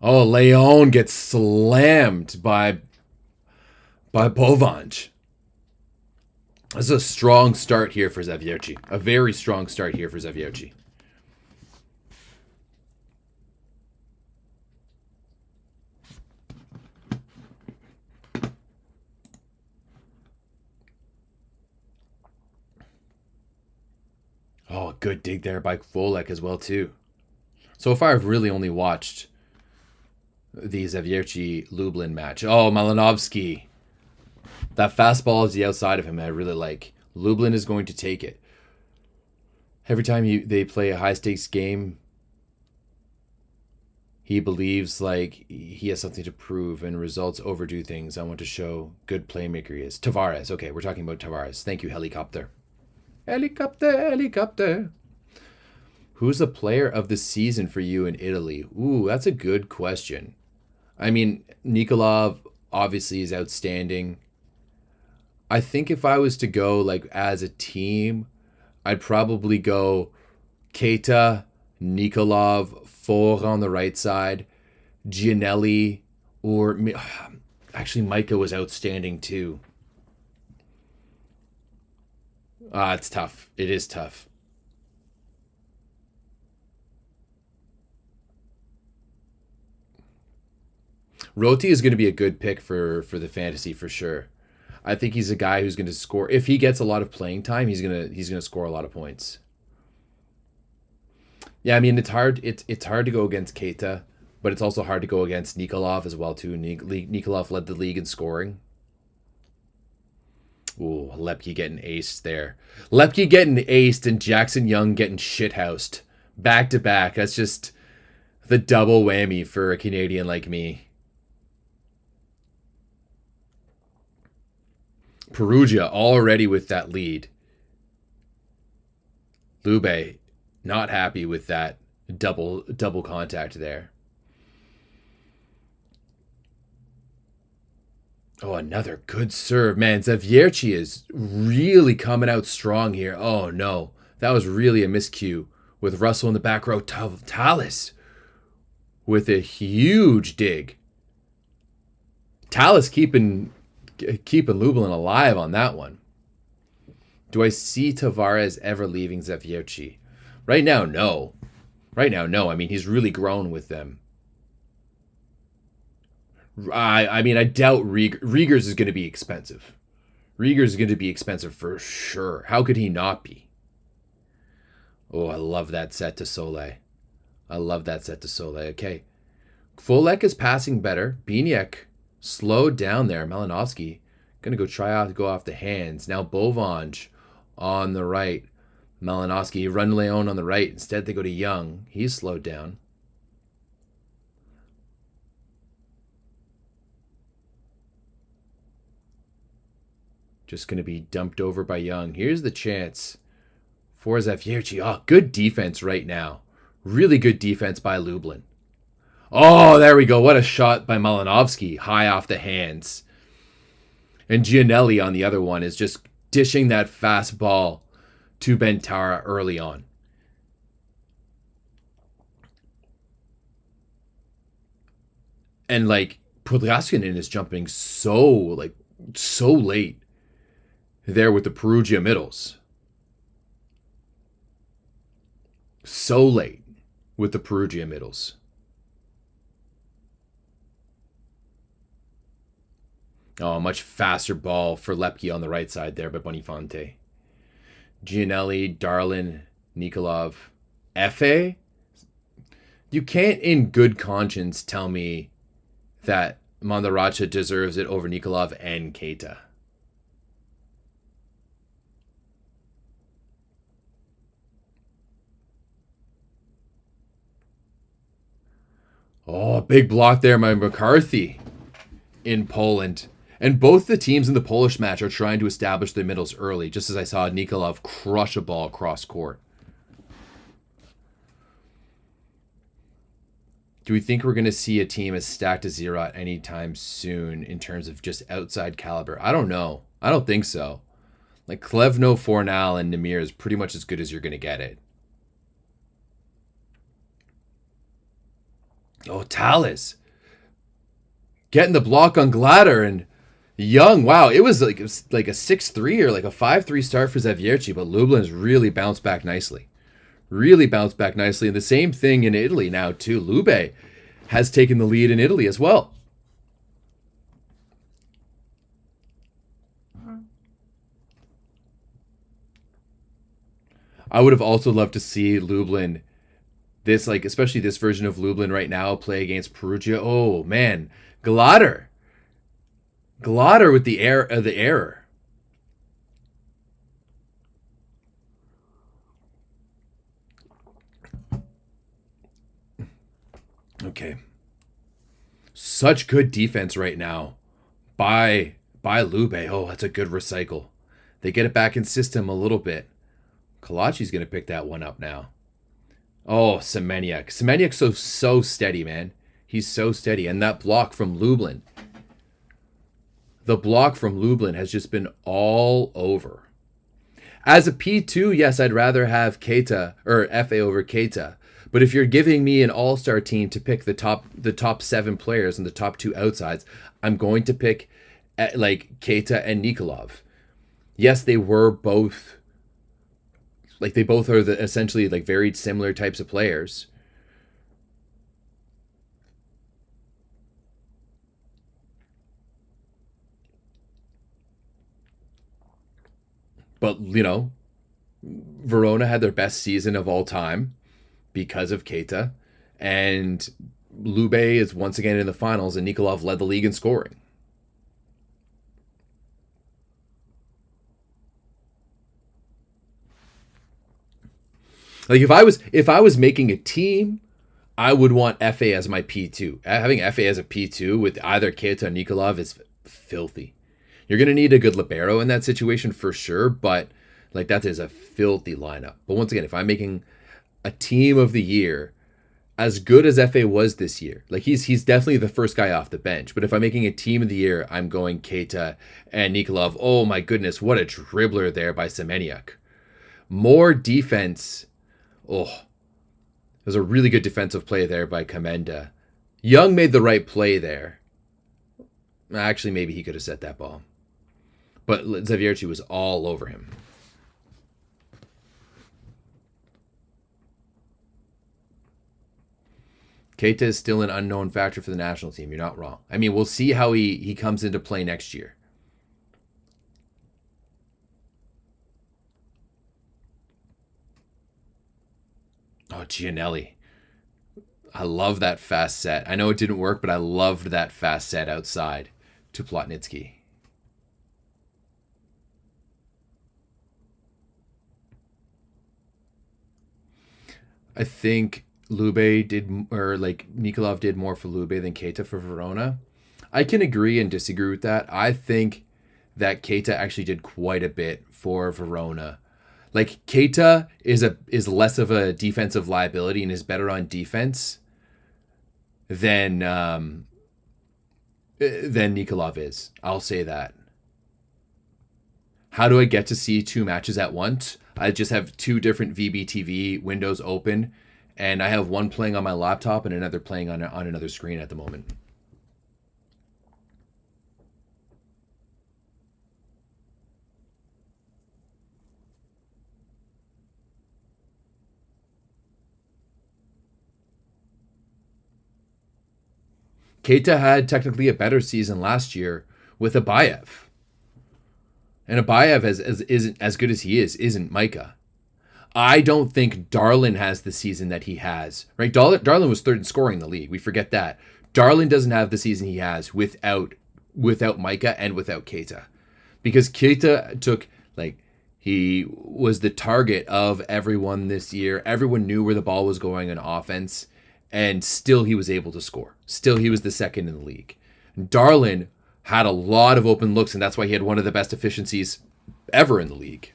Oh, Leon gets slammed by Bovanj. This is a strong start here for Zawiercie. A very strong start here for Zawiercie. Oh, good dig there by Volek as well, too. So far, I've really only watched the Zawiercie Lublin match. Oh, Malinovsky. That fastball is the outside of him I really like. Lublin is going to take it. Every time they play a high-stakes game, he believes like he has something to prove and results overdo things. I want to show good playmaker he is. Tavares. Okay, we're talking about Tavares. Thank you, Helicopter. Helicopter. Who's the player of the season for you in Italy? Ooh, that's a good question. I mean, Nikolov obviously is outstanding. I think if I was to go like as a team, I'd probably go Keita, Nikolov, Four on the right side, Gianelli, or actually Micah was outstanding too. It's tough. It is tough. Roti is going to be a good pick for the fantasy for sure. I think he's a guy who's going to score. If he gets a lot of playing time, he's gonna score a lot of points. Yeah, I mean it's hard. It's hard to go against Keita, but it's also hard to go against Nikolov as well too. Nikolov led the league in scoring. Ooh, Lepke getting aced there. Lepke getting aced and Jackson Young getting shithoused. Back to back. That's just the double whammy for a Canadian like me. Perugia already with that lead. Lube not happy with that double contact there. Oh, another good serve. Man, Zawiercie is really coming out strong here. Oh, no. That was really a miscue with Russell in the back row. Tallis with a huge dig. Tallis keeping Lublin alive on that one. Do I see Tavares ever leaving Zawiercie? Right now, no. Right now, no. I mean, he's really grown with them. I mean, I doubt Riegers is going to be expensive. Riegers is going to be expensive for sure. How could he not be? Oh, I love that set to Soleil. Okay. Volek is passing better. Biniak slowed down there. Malinovsky going to go off the hands. Now Bovanj on the right. Malinovsky run Leon on the right. Instead, they go to Young. He's slowed down. Just going to be dumped over by Young. Here's the chance for Zawiercie. Oh, good defense right now. Really good defense by Lublin. Oh, there we go. What a shot by Malinovsky. High off the hands. And Gianelli on the other one is just dishing that fast ball to Bentara early on. And like Podlaskinen is jumping so late there with the Perugia middles. So late with the Perugia middles. Oh, much faster ball for Lepke on the right side there by Bonifonte. Gianelli, Darlin, Nikolov, Efe. You can't in good conscience tell me that Mandaracha deserves it over Nikolov and Keita. Oh, big block there by McCarthy in Poland. And both the teams in the Polish match are trying to establish their middles early, just as I saw Nikolov crush a ball across court. Do we think we're going to see a team as stacked as Zerot anytime soon in terms of just outside caliber? I don't know. I don't think so. Like Klevno, Fornal, and Nemir is pretty much as good as you're going to get it. Oh, Tallis. Getting the block on Glatter and Young. Wow, it was like a 6-3 or like a 5-3 start for Zawiercie, but Lublin has really bounced back nicely. Really bounced back nicely. And the same thing in Italy now, too. Lube has taken the lead in Italy as well. I would have also loved to see Lublin, this, like, especially this version of Lublin right now, play against Perugia. Oh, man. Glatter with the error. Okay. Such good defense right now by Lube. Oh, that's a good recycle. They get it back in system a little bit. Kalachi's going to pick that one up now. Oh, Semeniuk. Semeniuk's so steady, man. He's so steady. And that block from Lublin. The block from Lublin has just been all over. As a P2, yes, I'd rather have Keita or FA over Keita. But if you're giving me an all-star team to pick the top 7 players and the top 2 outsides, I'm going to pick like Keita and Nikolov. Yes, they were both, like, they both are essentially like very similar types of players. But, you know, Verona had their best season of all time because of Keita. And Lube is once again in the finals, and Nikolov led the league in scoring. Like, if I was making a team, I would want FA as my P2. Having FA as a P2 with either Keita or Nikolov is filthy. You're going to need a good libero in that situation for sure, but like that is a filthy lineup. But once again, if I'm making a team of the year, as good as FA was this year, like he's definitely the first guy off the bench. But if I'm making a team of the year, I'm going Keita and Nikolov. Oh my goodness, what a dribbler there by Semeniuk. More defense. Oh, there's a really good defensive play there by Kamenda. Young made the right play there. Actually, maybe he could have set that ball. But Zawiercie was all over him. Keita is still an unknown factor for the national team. You're not wrong. I mean, we'll see how he comes into play next year. Oh, Gianelli. I love that fast set. I know it didn't work, but I loved that fast set outside to Plotnitsky. I think Lube did, or like Nikolov did more for Lube than Keita for Verona. I can agree and disagree with that. I think that Keita actually did quite a bit for Verona. Like, Keita is less of a defensive liability and is better on defense than Nikolov is. I'll say that. How do I get to see 2 matches at once? I just have 2 different VBTV windows open, and I have one playing on my laptop and another playing on another screen at the moment. Keita had technically a better season last year with Abayev. And Abayev isn't as good as he isn't Micah. I don't think Darlin has the season that he has. Right? Darlin was 3rd in scoring in the league. We forget that. Darlin doesn't have the season he has without Micah and without Keita. Because Keita took, like, he was the target of everyone this year. Everyone knew where the ball was going on offense, and still he was able to score. Still he was the second in the league. Darlin had a lot of open looks, and that's why he had one of the best efficiencies ever in the league.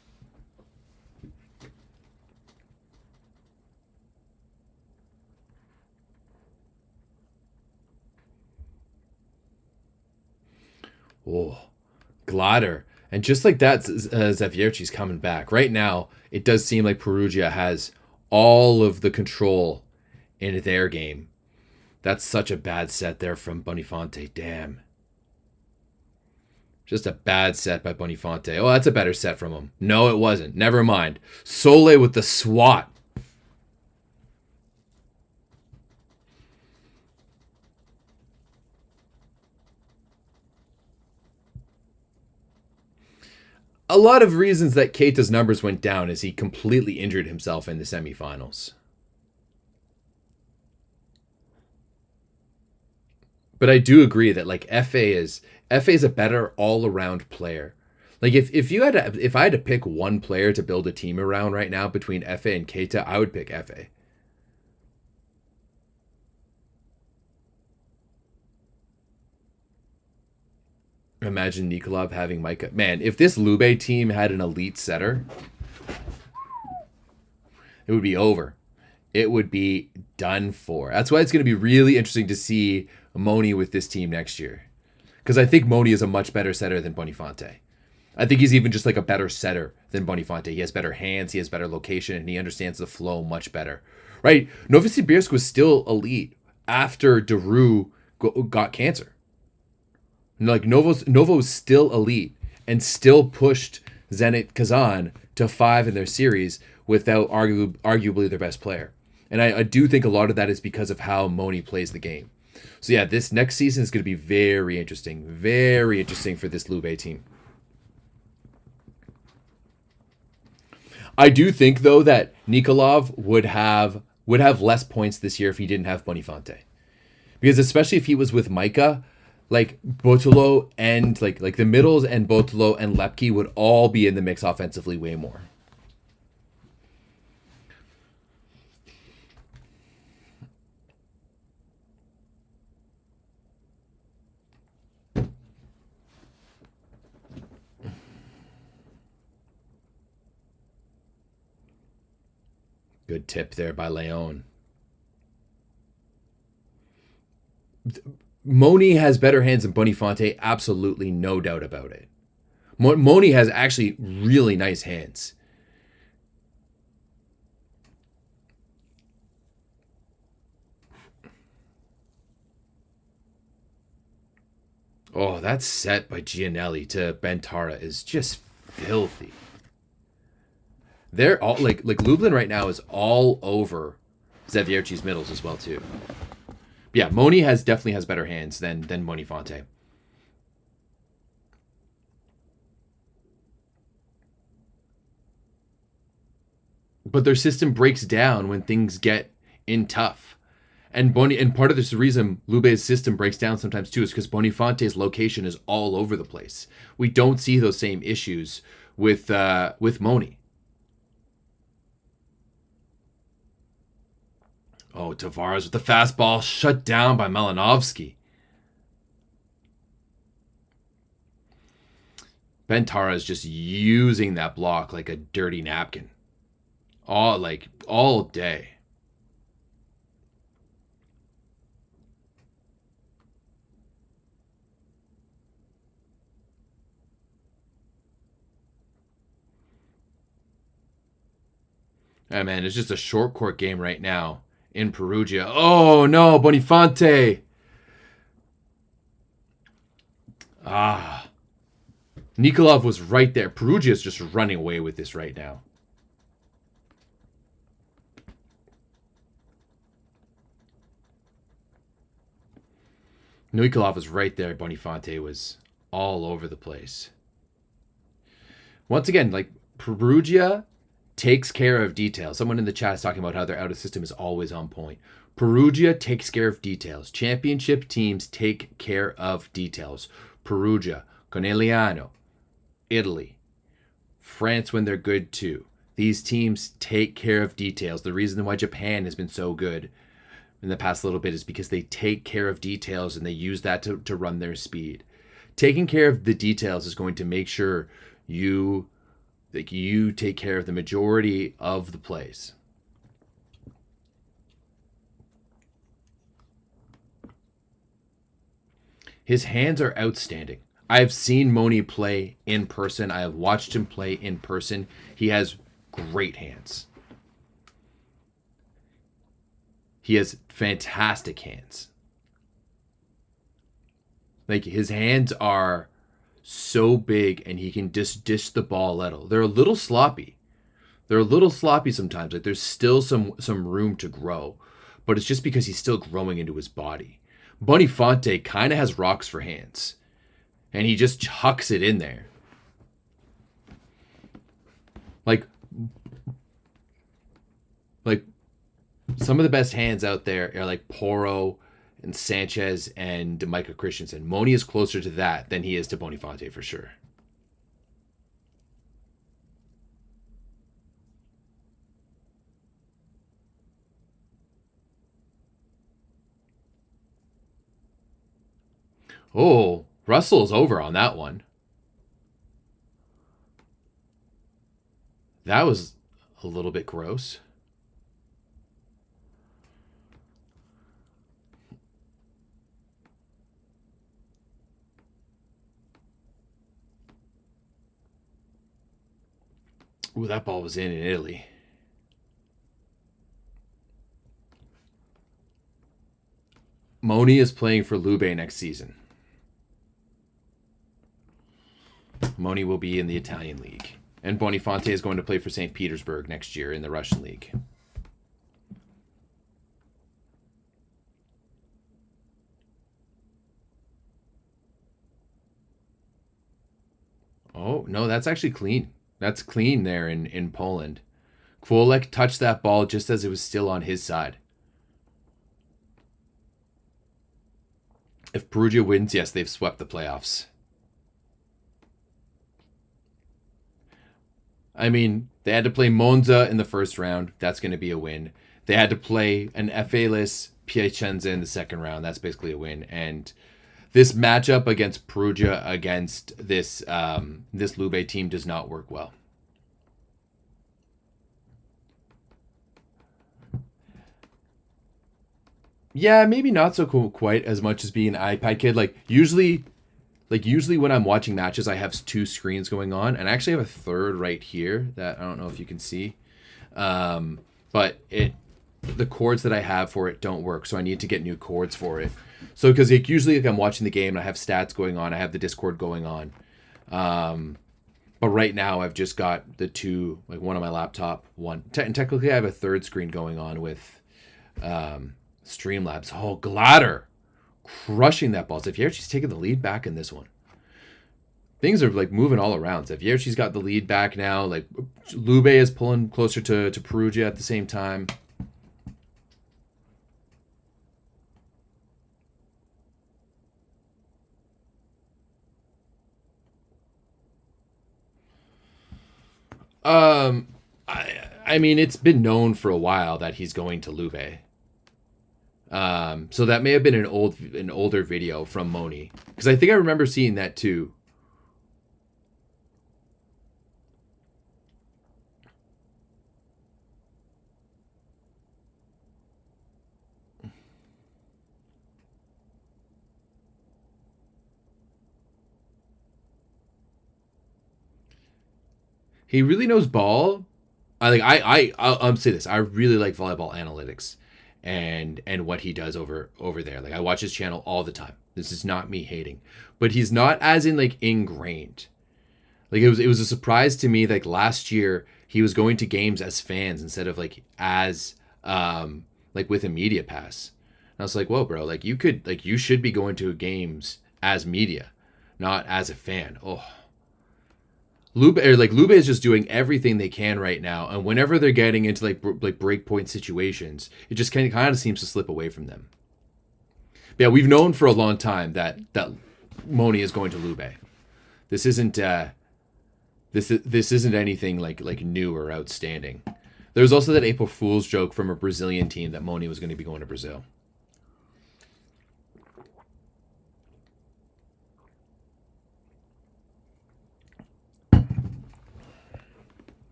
Oh, Glader. And just like that, Zawiercie's coming back. Right now, it does seem like Perugia has all of the control in their game. That's such a bad set there from Bonifonte. Damn. Just a bad set by Bonifonte. Oh, that's a better set from him. No, it wasn't. Never mind. Sole with the swat. A lot of reasons that Keita's numbers went down is he completely injured himself in the semifinals. But I do agree that like FA is a better all-around player. Like if I had to pick one player to build a team around right now between FA and Keita, I would pick FA. Imagine Nikolov having Micah. Man, if this Lube team had an elite setter, it would be over. It would be done for. That's why it's going to be really interesting to see Moni with this team next year. Because I think Moni is a much better setter than Bonifonte. I think he's even just like a better setter than Bonifonte. He has better hands, he has better location, and he understands the flow much better. Right? Novosibirsk was still elite after Daru got cancer. Like Novo was still elite and still pushed Zenit Kazan to 5 in their series without arguably their best player. And I do think a lot of that is because of how Moni plays the game. So yeah, this next season is going to be very interesting for this Lube team. I do think though that Nikolov would have less points this year if he didn't have Bonifonte, because especially if he was with Micah. Like Botulo and like the middles and Botulo and Lepke would all be in the mix offensively way more. Good tip there by Leon. Moni has better hands than Bonifonte, absolutely no doubt about it. Moni has actually really nice hands. Oh, that set by Gianelli to Bentara is just filthy. They're all like Lublin right now is all over Zawiercie's middles as well too. Yeah, Moni definitely has better hands than Bonifonte. But their system breaks down when things get in tough. And part of this reason Lube's system breaks down sometimes too is because Bonifonte's location is all over the place. We don't see those same issues with Moni. Oh, Tavares with the fastball shut down by Malinovsky. Bentara is just using that block like a dirty napkin. All day. Ah, man, it's just a short court game right now in Perugia. Oh, no, Bonifonte. Nikolov was right there. Perugia is just running away with this right now. Nikolov was right there. Bonifonte was all over the place. Once again, like Perugia takes care of details. Someone in the chat is talking about how their out of system is always on point. Perugia takes care of details. Championship teams take care of details. Perugia, Conegliano, Italy, France when they're good too. These teams take care of details. The reason why Japan has been so good in the past little bit is because they take care of details and they use that to run their speed. Taking care of the details is going to make sure you take care of the majority of the plays. His hands are outstanding. I have seen Moni play in person. I have watched him play in person. He has great hands. He has fantastic hands. Like, his hands are so big and he can dish the ball little. They're a little sloppy. Sometimes. Like, there's still some room to grow. But it's just because he's still growing into his body. Bonifonte kind of has rocks for hands. And he just chucks it in there. Like some of the best hands out there are like Porro and Sanchez and Micah Christensen. Moni is closer to that than he is to Bonifonte for sure. Oh, Russell's over on that one. That was a little bit gross. Ooh, that ball was in Italy. Moni is playing for Lube next season. Moni will be in the Italian league. And Bonifonte is going to play for St. Petersburg next year in the Russian league. Oh, no, that's actually clean. That's clean there in Poland. Kwolek touched that ball just as it was still on his side. If Perugia wins, yes, they've swept the playoffs. I mean, they had to play Monza in the first round. That's going to be a win. They had to play an FA-less Piacenza in the second round. That's basically a win. And this matchup against Perugia against this Lube team does not work well. Yeah, maybe not so cool quite as much as being an iPad kid. Usually when I'm watching matches, I have two screens going on, and I actually have a third right here that I don't know if you can see. But the cords that I have for it don't work, so I need to get new cords for it. So because usually I'm watching the game and I have stats going on, I have the Discord going on. But right now I've just got the two, like one on my laptop, one. And technically I have a third screen going on with Streamlabs. Oh, Glatter crushing that ball. Zawiercie's taking the lead back in this one. Things are like moving all around. Zawiercie's got the lead back now. Like Lube is pulling closer to Perugia at the same time. I mean, it's been known for a while that he's going to Lube. So that may have been an older video from Moni, because I think I remember seeing that too. He really knows ball. I'll say this. I really like volleyball analytics and what he does over there. Like I watch his channel all the time. This is not me hating, but he's not as in like ingrained. Like it was a surprise to me. Like last year he was going to games as fans instead of like as like with a media pass. And I was like, whoa, bro, like you should be going to games as media, not as a fan. Oh. Lube is just doing everything they can right now, and whenever they're getting into like break point situations, it just kind of seems to slip away from them. But yeah, we've known for a long time that Moni is going to Lube. This isn't this isn't anything like new or outstanding. There was also that April Fool's joke from a Brazilian team that Moni was going to be going to Brazil.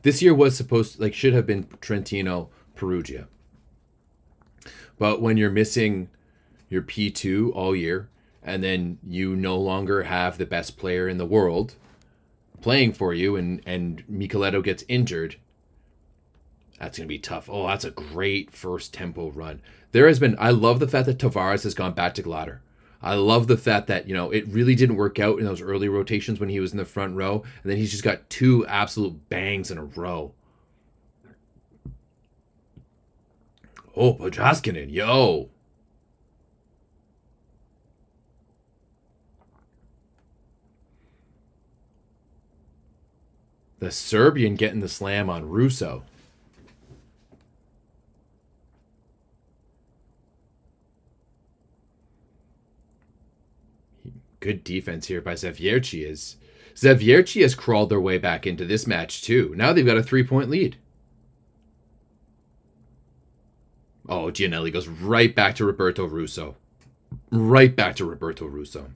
This year was should have been Trentino, Perugia. But when you're missing your P2 all year, and then you no longer have the best player in the world playing for you, and Micheletto gets injured, that's going to be tough. Oh, that's a great first tempo run. I love the fact that Tavares has gone back to Glatter. I love the fact that, it really didn't work out in those early rotations when he was in the front row, and then he's just got 2 absolute bangs in a row. Oh, Pojaskinen, yo! The Serbian getting the slam on Russo. Good defense here by Zawiercie. Zawiercie has crawled their way back into this match too. Now they've got a 3-point lead. Oh, Gianelli goes right back to Roberto Russo. Right back to Roberto Russo.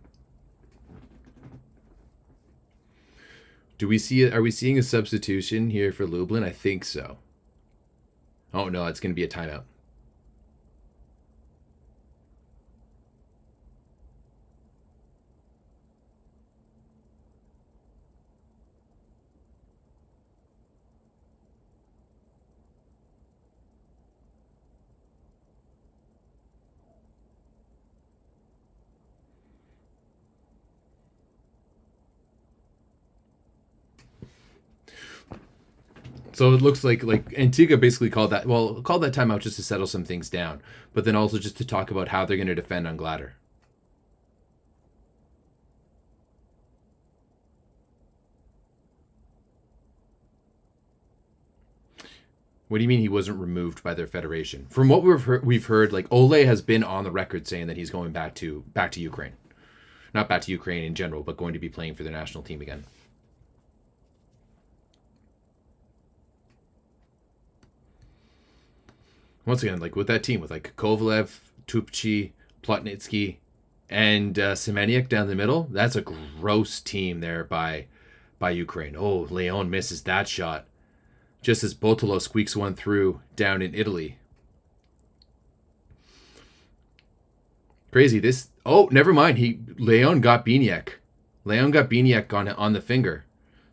Are we seeing a substitution here for Lublin? I think so. Oh no, it's going to be a timeout. So it looks like Antigua basically called that timeout just to settle some things down, but then also just to talk about how they're going to defend on Glatter. What do you mean he wasn't removed by their federation? From what we've heard, like Ole has been on the record saying that he's going back to Ukraine. Not back to Ukraine in general, but going to be playing for the national team again. Once again, like with that team, with like Kovalev, Tupci, Plotnitsky, and Semeniuk down the middle, that's a gross team there by Ukraine. Oh, Leon misses that shot. Just as Botolo squeaks one through down in Italy. Crazy. Never mind. Leon got Biniak. Leon got Biniak on the finger.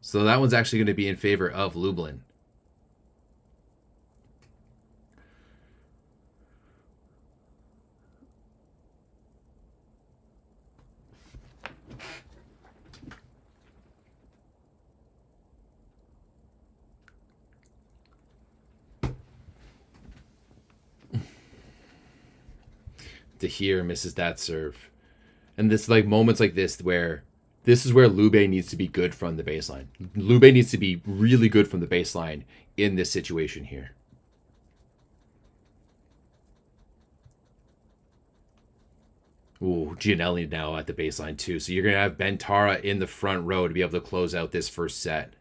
So that one's actually going to be in favor of Lublin. Tahir misses that serve. And this moments like this where this is where Lube needs to be good from the baseline. Lube needs to be really good from the baseline in this situation here. Ooh, Gianelli now at the baseline too. So you're going to have Bentara in the front row to be able to close out this first set.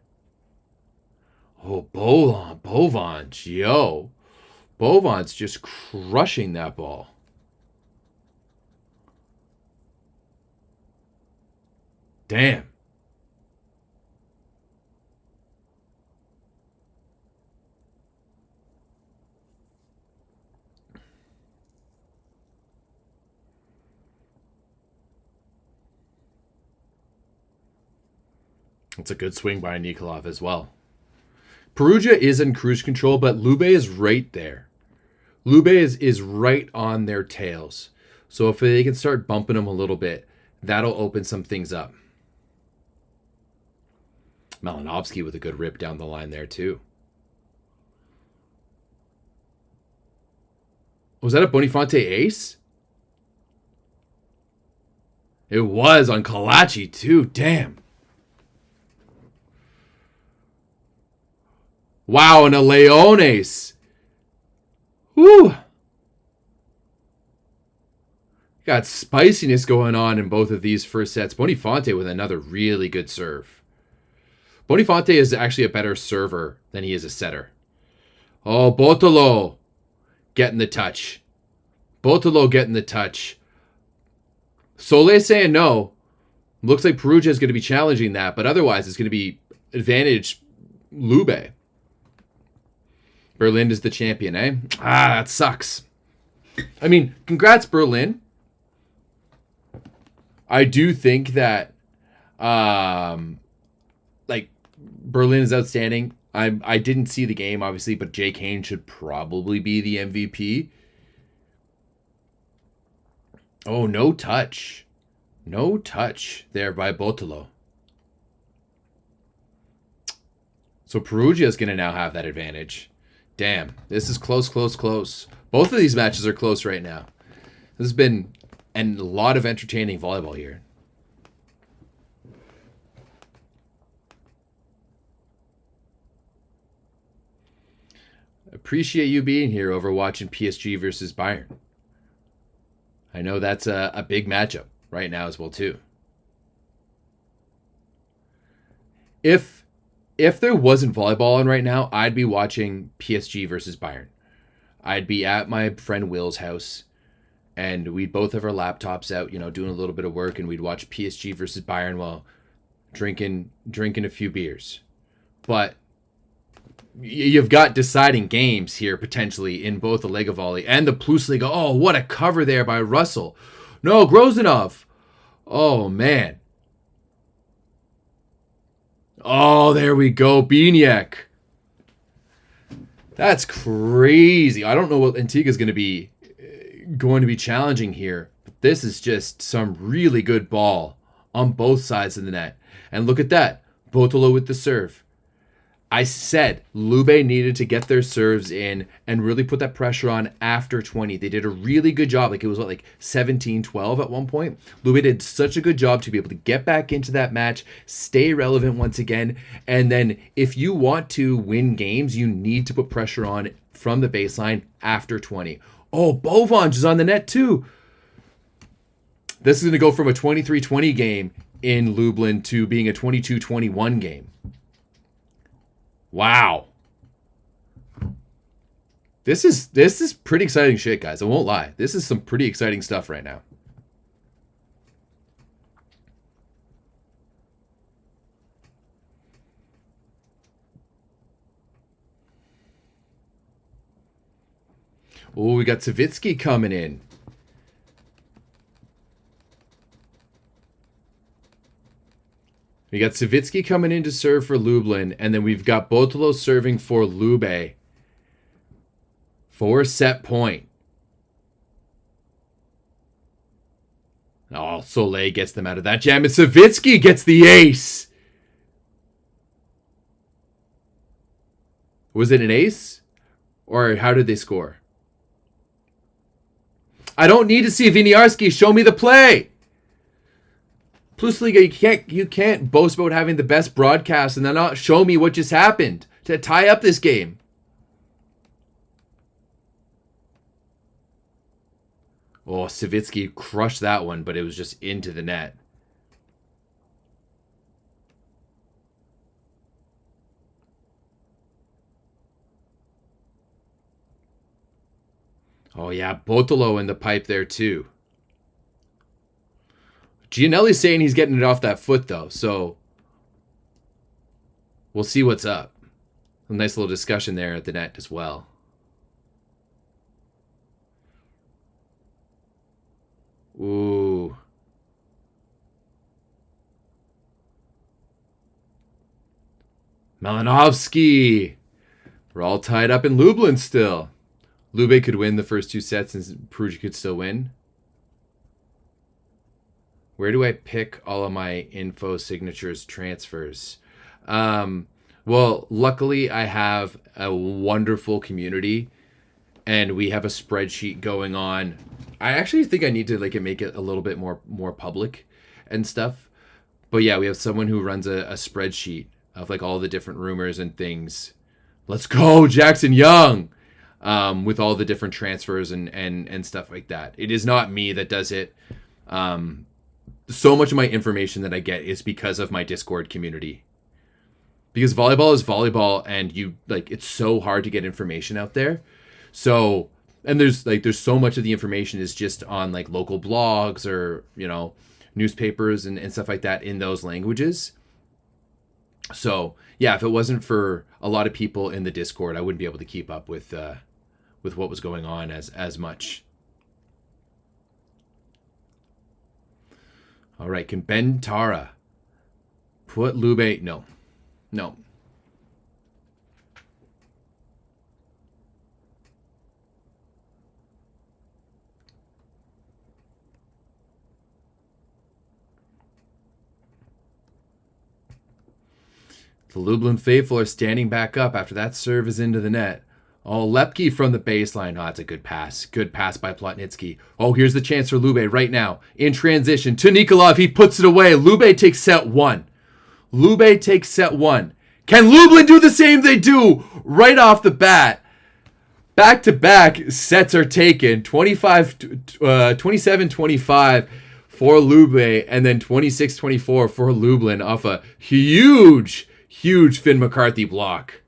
Oh, Bovan, yo. Bovan's just crushing that ball. Damn. It's a good swing by Nikolov as well. Perugia is in cruise control, but Lube is right there. Lube is right on their tails. So if they can start bumping them a little bit, that'll open some things up. Malinovsky with a good rip down the line there too. Was that a Boniface ace? It was on Kalachi too. Damn. Wow, and a Leones. Woo! Got spiciness going on in both of these first sets. Bonifonte with another really good serve. Bonifonte is actually a better server than he is a setter. Oh, Botolo getting the touch. Botolo getting the touch. Sole saying no. Looks like Perugia is going to be challenging that, but otherwise it's going to be advantage Lube. Berlin is the champion, eh? Ah, that sucks. I mean, congrats, Berlin. I do think that, Berlin is outstanding. I didn't see the game, obviously, but Jay Kane should probably be the MVP. Oh, no touch. No touch there by Botolo. So Perugia is going to now have that advantage. Damn, this is close, close, close. Both of these matches are close right now. This has been a lot of entertaining volleyball here. Appreciate you being here over watching PSG versus Bayern. I know that's a big matchup right now as well too. If there wasn't volleyball on right now, I'd be watching PSG versus Bayern. I'd be at my friend Will's house, and we'd both have our laptops out, doing a little bit of work, and we'd watch PSG versus Bayern while drinking a few beers. But you've got deciding games here potentially in both the Lega Volley and the Plus Liga. Oh, what a cover there by Russell. No, Grozanov. Oh, man. Oh, there we go. Biniak. That's crazy. I don't know what Antigua's going to be challenging here. But this is just some really good ball on both sides of the net. And look at that. Botolo with the serve. I said Lube needed to get their serves in and really put that pressure on after 20. They did a really good job. It was 17-12 at one point. Lube did such a good job to be able to get back into that match, stay relevant once again. And then if you want to win games, you need to put pressure on from the baseline after 20. Oh, Bovanj is on the net too. This is going to go from a 23-20 game in Lublin to being a 22-21 game. Wow. This is pretty exciting shit, guys. I won't lie. This is some pretty exciting stuff right now. Oh, we got Zawiercie coming in. We got Civitanova coming in to serve for Lublin, and then we've got Botolo serving for Lube. 4-set point. Oh, Soleil gets them out of that jam, and Civitanova gets the ace. Was it an ace? Or how did they score? I don't need to see Winiarski. Show me the play. Plus Liga, you can't boast about having the best broadcast and then not show me what just happened to tie up this game. Oh, Civitanova crushed that one, but it was just into the net. Oh yeah, Botolo in the pipe there too. Gianelli's saying he's getting it off that foot, though, so we'll see what's up. A nice little discussion there at the net as well. Ooh. Malinovsky. We're all tied up in Lublin still. Lube could win the first two sets and Perugia could still win. Where do I pick all of my info, signatures, transfers? Well, luckily I have a wonderful community and we have a spreadsheet going on. I actually think I need to make it a little bit more public and stuff. But yeah, we have someone who runs a spreadsheet of all the different rumors and things Let's go, Jackson Young. With all the different transfers and stuff like that. It is not me that does it. So much of my information that I get is because of my Discord community. Because volleyball is volleyball, and it's so hard to get information out there. So, and there's so much of the information is just on like local blogs or, newspapers and stuff like that in those languages. So yeah, if it wasn't for a lot of people in the Discord, I wouldn't be able to keep up with what was going on as much. All right, can Ben Tara put Lube? No. The Lublin faithful are standing back up after that serve is into the net. Oh, Lepke from the baseline. Oh, that's a good pass. Good pass by Plotnitsky. Oh, here's the chance for Lube right now. In transition to Nikolov. He puts it away. Lube takes set 1. Can Lublin do the same they do right off the bat? Back-to-back sets are taken. 27-25 for Lube, and then 26-24 for Lublin off a huge Finn McCarthy block.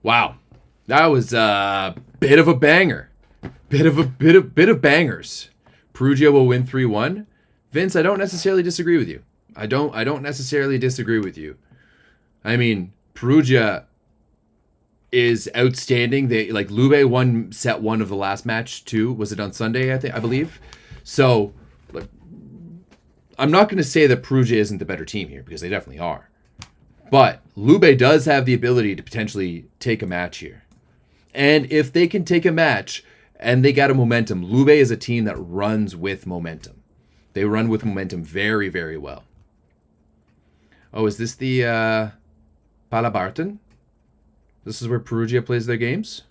Wow, that was a bit of a banger. Bit of bangers. Perugia will win 3-1. Vince, I don't necessarily disagree with you. I don't necessarily disagree with you. I mean, Perugia is outstanding. They Lube won set 1 of the last match too. Was it on Sunday? I believe. So, I'm not going to say that Perugia isn't the better team here, because they definitely are. But Lube does have the ability to potentially take a match here. And if they can take a match and they got a momentum, Lube is a team that runs with momentum. They run with momentum very, very well. Oh, is this the Palabarton? This is where Perugia plays their games?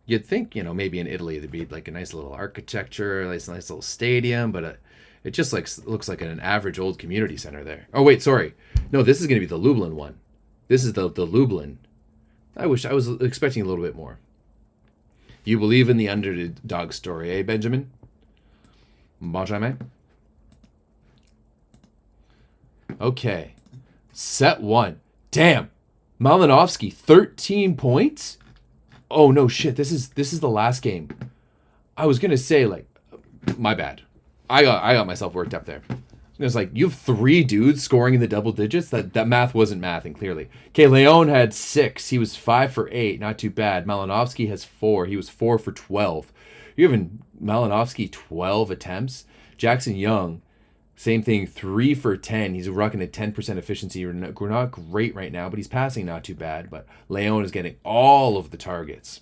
You'd think, maybe in Italy there'd be like a nice little architecture, a nice little stadium, but it just looks like an average old community center there. Oh, wait, sorry. No, this is going to be the Lublin one. This is the Lublin. I wish I was expecting a little bit more. You believe in the underdog story, eh, Benjamin? Benjamin? Okay. Set 1. Damn. Malinovsky, 13 points? Oh, no, shit. This is the last game. I was going to say, my bad. I got myself worked up there. It was you have 3 dudes scoring in the double digits? That math wasn't mathing, clearly. Okay, Leon had 6. He was 5 for 8. Not too bad. Malinovsky has 4. He was 4 for 12. You're giving Malinovsky 12 attempts? Jackson Young, same thing, 3 for 10. He's rocking a 10% efficiency. We're not great right now, but he's passing not too bad. But Leon is getting all of the targets.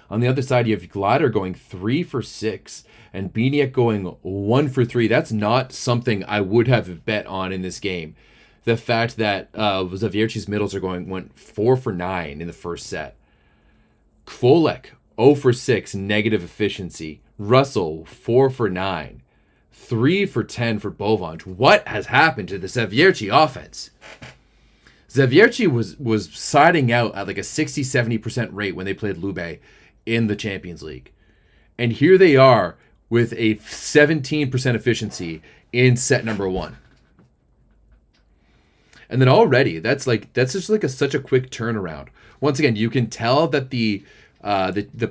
On the other side, you have Glader going 3 for 6 and Beniak going 1 for 3. That's not something I would have bet on in this game. The fact that Zawiercie's middles went 4 for 9 in the first set. Kvolek, 0 for 6, negative efficiency. Russell, 4 for 9. 3 for 10 for Bovanc. What has happened to the Zawiercie offense? Zawiercie was siding out at a 60-70% rate when they played Lube in the Champions League. And here they are with a 17% efficiency in set number 1. And then already, that's just such a quick turnaround. Once again, you can tell that the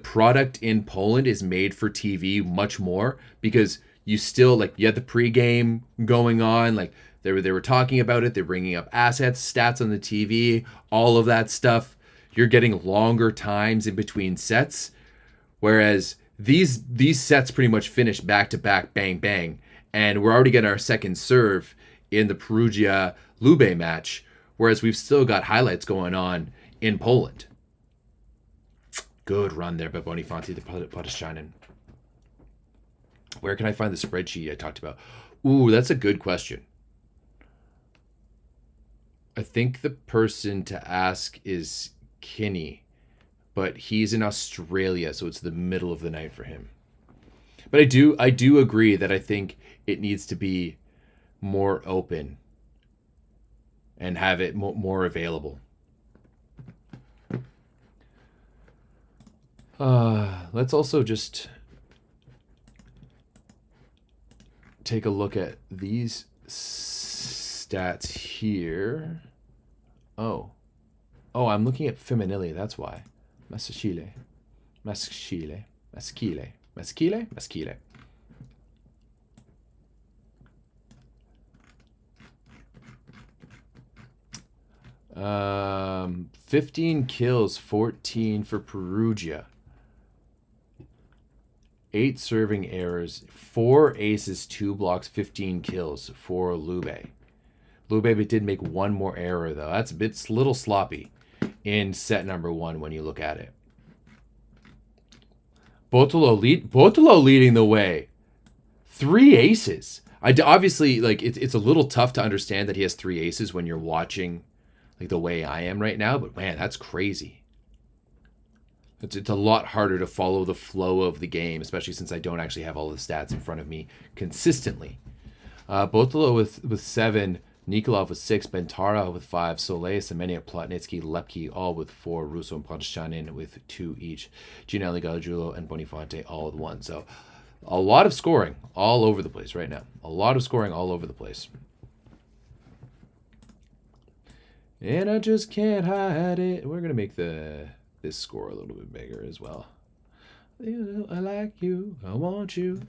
product in Poland is made for TV much more, because you still you had the pregame going on, they were talking about it, they're bringing up assets, stats on the TV, all of that stuff. You're getting longer times in between sets, whereas these sets pretty much finish back to back, bang bang, and we're already getting our second serve in the Perugia Lube match, whereas we've still got highlights going on in Poland. Good run there by Bonifanti the Podashinen. Where can I find the spreadsheet I talked about? Ooh, that's a good question. I think the person to ask is Kinney, but he's in Australia, so it's the middle of the night for him. But I do agree that I think it needs to be more open and have it more available. Let's also just take a look at these stats here. Oh, I'm looking at Feminili. That's why. Maschile. 15 kills, 14 for Perugia. 8 serving errors, 4 aces, 2 blocks, 15 kills for Lube. Lube did make one more error, though. That's a little sloppy in set number 1 when you look at it. Botolo leading the way. 3 aces. Obviously, like, it's a little tough to understand that he has 3 aces when you're watching, like, the way I am right now. But, man, that's crazy. It's a lot harder to follow the flow of the game, especially since I don't actually have all the stats in front of me consistently. Botolo with 7, Nikolov with 6, Bentara with 5, Soleil, Semenya, Plotnitsky, Lepke all with 4, Russo and Ponchanin with 2 each, Ginelli, Galagiulo, and Boniface all with 1. So a lot of scoring all over the place right now. A lot of scoring all over the place. And I just can't hide it. We're going to make this score a little bit bigger as well. I like you. I want you.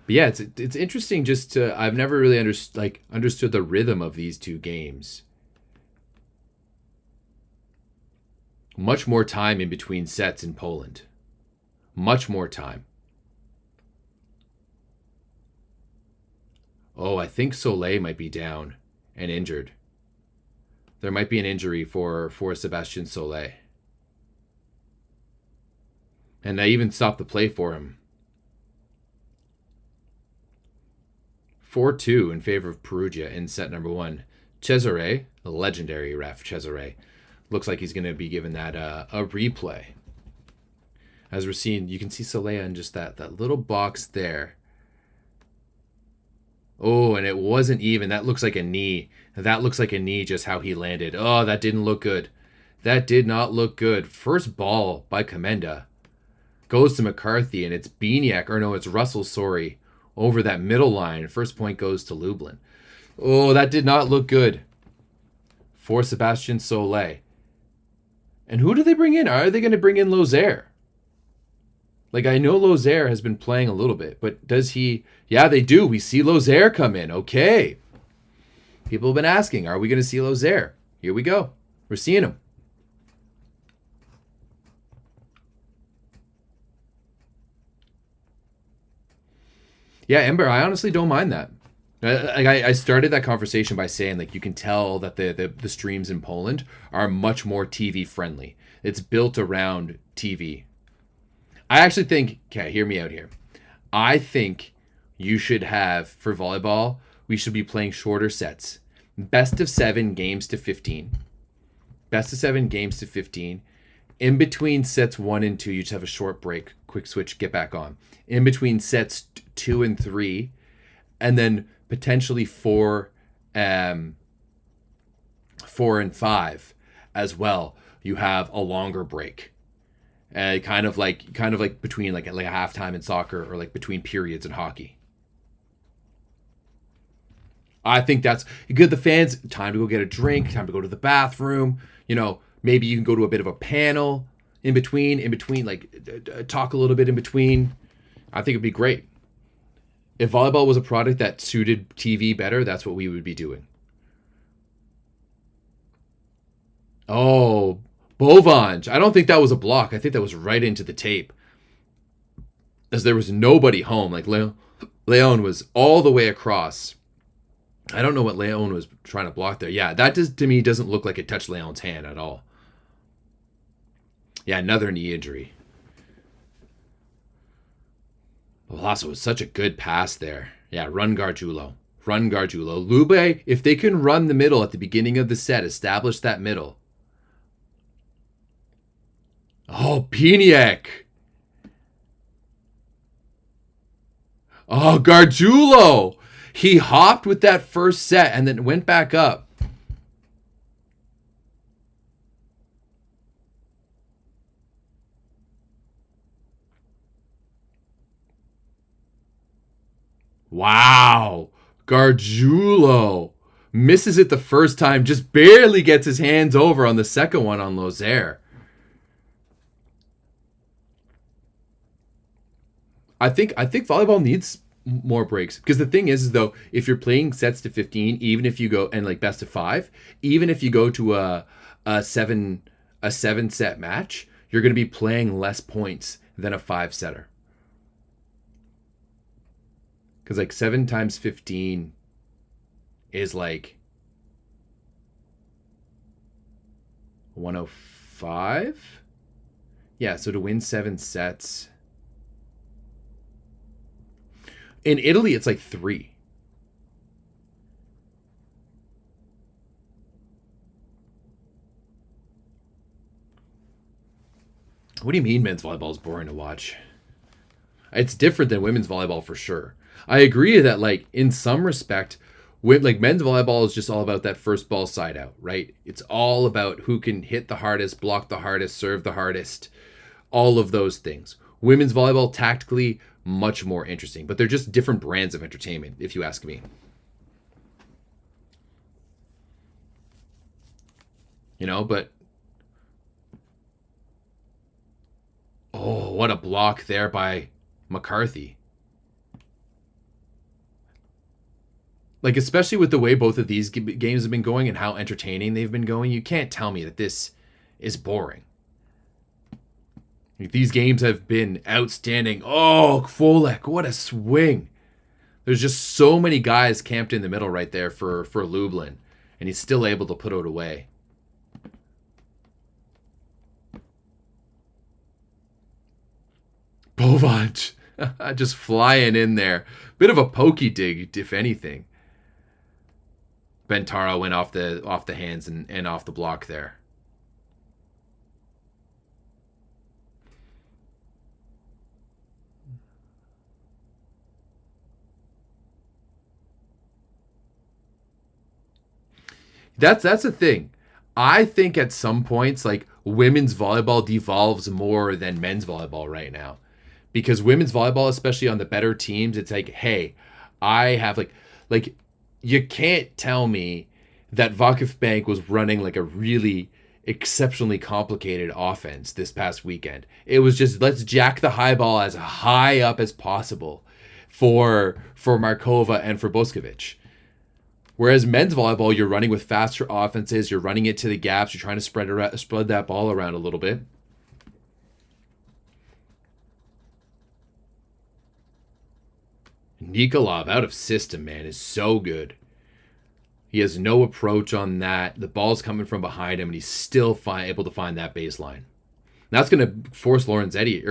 But yeah, it's interesting just to... I've never really understood the rhythm of these two games. Much more time in between sets in Poland. Much more time. Oh, I think Soleil might be down and injured. There might be an injury for Sebastian Soleil. And I even stopped the play for him. 4-2 in favor of Perugia in set number 1. Cesare, the legendary ref Cesare, looks like he's going to be given that a replay. As we're seeing, you can see Soleil in just that little box there. Oh, and it wasn't even. That looks like a knee. That looks like a knee, just how he landed. Oh, that didn't look good. That did not look good. First ball by Komenda goes to McCarthy, and it's it's Russell, sorry, over that middle line. First point goes to Lublin. Oh, that did not look good for Sebastian Soleil. And who do they bring in? Are they going to bring in Lozère? Like, I know Lozère has been playing a little bit, but does he... Yeah, they do. We see Lozère come in. Okay. People have been asking, are we going to see Lozère? Here we go. We're seeing him. Yeah, Ember, I honestly don't mind that. I started that conversation by saying, like, you can tell that the streams in Poland are much more TV friendly. It's built around TV. I actually think, okay, hear me out here. I think you should have, for volleyball, we should be playing shorter sets. Best of 7 games to 15. Best of 7 games to 15. In between sets 1 and 2, you just have a short break, quick switch, get back on. In between sets 2 and 3, and then potentially 4 and 5 as well. You have a longer break. Kind of like between like a halftime in soccer, or like between periods in hockey. I think that's good. The fans, time to go get a drink, time to go to the bathroom. You know, maybe you can go to a bit of a panel in between, like talk a little bit in between. I think it'd be great. If volleyball was a product that suited TV better, that's what we would be doing. Oh, Bovanj. I don't think that was a block. I think that was right into the tape. As there was nobody home. Like, Leon was all the way across. I don't know what Leon was trying to block there. Yeah, that to me doesn't look like it touched Leon's hand at all. Yeah, another knee injury. Lasso was such a good pass there. Yeah, run Gargiulo. Run Gargiulo. Lube, if they can run the middle at the beginning of the set, establish that middle. Oh, Piniak. Oh, Gargiulo. He hopped with that first set and then went back up. Wow. Gargiulo misses it the first time, just barely gets his hands over on the second one on Lozère. I think volleyball needs more breaks, because the thing is though, if you're playing sets to 15, even if you go and like best of 5, even if you go to a 7 set match, you're going to be playing less points than a 5 setter. Because like 7 times 15 is like 105. Yeah, so to win 7 sets. In Italy, it's like 3. What do you mean men's volleyball is boring to watch? It's different than women's volleyball for sure. I agree that like in some respect, with like men's volleyball is just all about that first ball side out, right? It's all about who can hit the hardest, block the hardest, serve the hardest, all of those things. Women's volleyball tactically much more interesting, but they're just different brands of entertainment, if you ask me. You know, but oh, what a block there by McCarthy. Like, especially with the way both of these games have been going and how entertaining they've been going, you can't tell me that this is boring. Like, these games have been outstanding. Oh, Kvolek, what a swing. There's just so many guys camped in the middle right there for Lublin, and he's still able to put it away. Bovac just flying in there. Bit of a pokey dig, if anything. Bentaro went off the hands and off the block there. That's the thing. I think at some points, like, women's volleyball devolves more than men's volleyball right now. Because women's volleyball, especially on the better teams, it's like, hey, I have like you can't tell me that Vakif Bank was running like a really exceptionally complicated offense this past weekend. It was just, let's jack the high ball as high up as possible for Markova and for Boskovic. Whereas men's volleyball, you're running with faster offenses, you're running it to the gaps, you're trying to spread that ball around a little bit. Nikolov out of system, man, is so good. He has no approach on that. The ball's coming from behind him, and he's still able to find that baseline. That's going to force Lorenzetti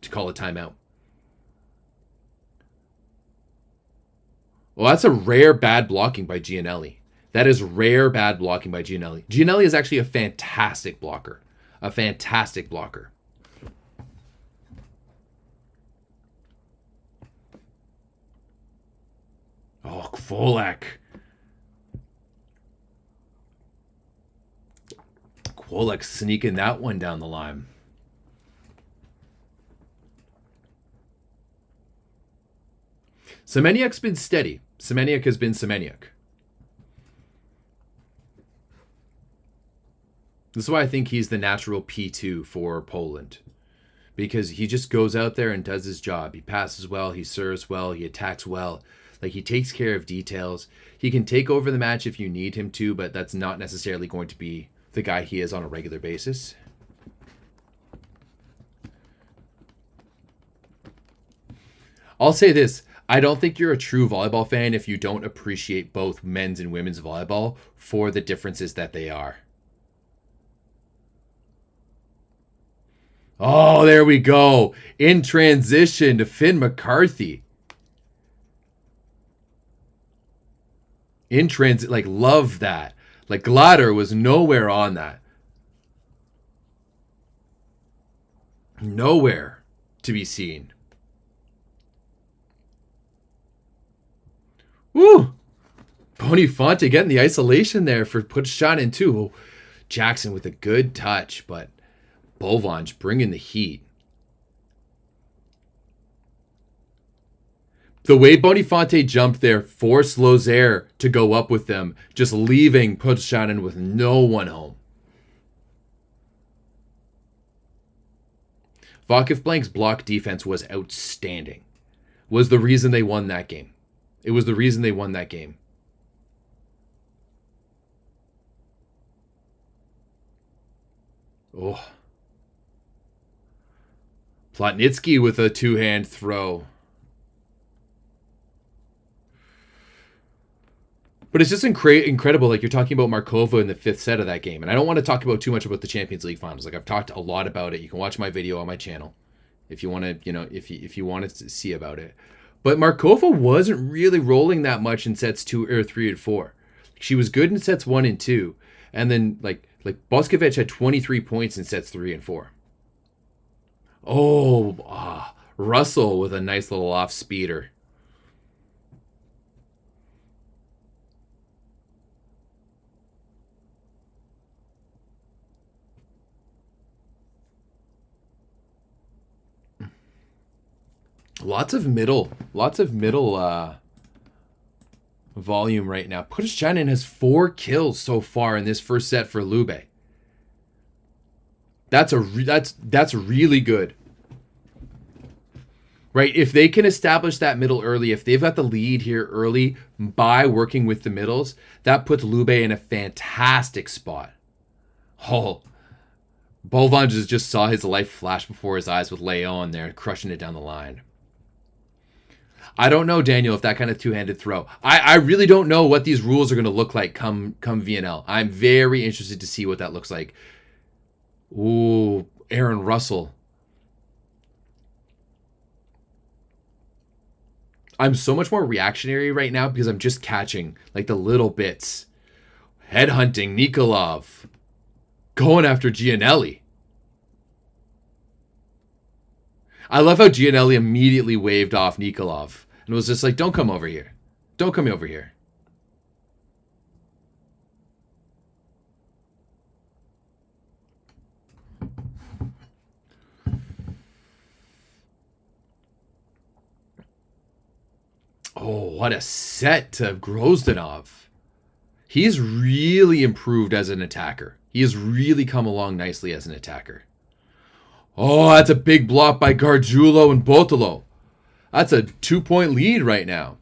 to call a timeout. Well, that's a rare bad blocking by Gianelli. That is rare bad blocking by Gianelli. Gianelli is actually a fantastic blocker. A fantastic blocker. Oh, Kvolek. Kvolek sneaking that one down the line. Semeniuk's been steady. Semeniuk has been Semeniuk. This is why I think he's the natural P2 for Poland. Because he just goes out there and does his job. He passes well, he serves well, he attacks well. Like, he takes care of details. He can take over the match if you need him to, but that's not necessarily going to be the guy he is on a regular basis. I'll say this. I don't think you're a true volleyball fan if you don't appreciate both men's and women's volleyball for the differences that they are. Oh, there we go. In transition to Finn McCarthy. In transit, like, love that. Like, Glader was nowhere on that. Nowhere to be seen. Woo! Bonifonte getting the isolation there for put shot in too. Oh, Jackson with a good touch, but Bovanj bringing the heat. The way Bonifonte jumped there forced Lozère to go up with them, just leaving Putschanin with no one home. Vakif Blank's block defense was outstanding. Was the reason they won that game. It was the reason they won that game. Oh. Plotnitsky with a two-hand throw. But it's just incredible. Like, you're talking about Markova in the fifth set of that game. And I don't want to talk about too much about the Champions League finals. Like, I've talked a lot about it. You can watch my video on my channel if you want to, if you want to see about it. But Markova wasn't really rolling that much in sets 2 or 3 and 4. She was good in sets 1 and 2. And then, like Boskovic had 23 points in sets 3 and 4. Oh, Russell with a nice little off speeder. Lots of middle volume right now. Pushchanin has 4 kills so far in this first set for Lube. That's really good. Right? If they can establish that middle early, if they've got the lead here early by working with the middles, that puts Lube in a fantastic spot. Oh, Bovan just saw his life flash before his eyes with Leon there, crushing it down the line. I don't know, Daniel, if that kind of two-handed throw. I really don't know what these rules are going to look like come VNL. I'm very interested to see what that looks like. Ooh, Aaron Russell. I'm so much more reactionary right now because I'm just catching like the little bits. Headhunting Nikolov. Going after Gianelli. I love how Gianelli immediately waved off Nikolov. And was just like, don't come over here. Don't come over here. Oh, what a set to Grozdanov. He's really improved as an attacker. He has really come along nicely as an attacker. Oh, that's a big block by Gargiulo and Botolo. That's a 2-point lead right now.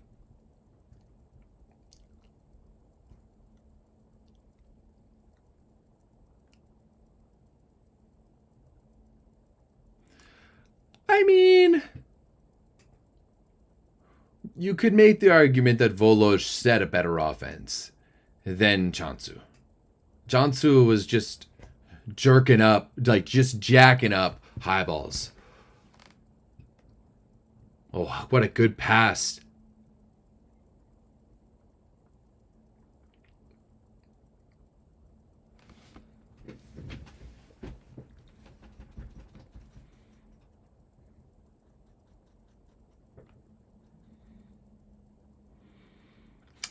I mean, you could make the argument that Voloj set a better offense than Cansu. Cansu was just jerking up, like just jacking up high balls. Oh, what a good pass.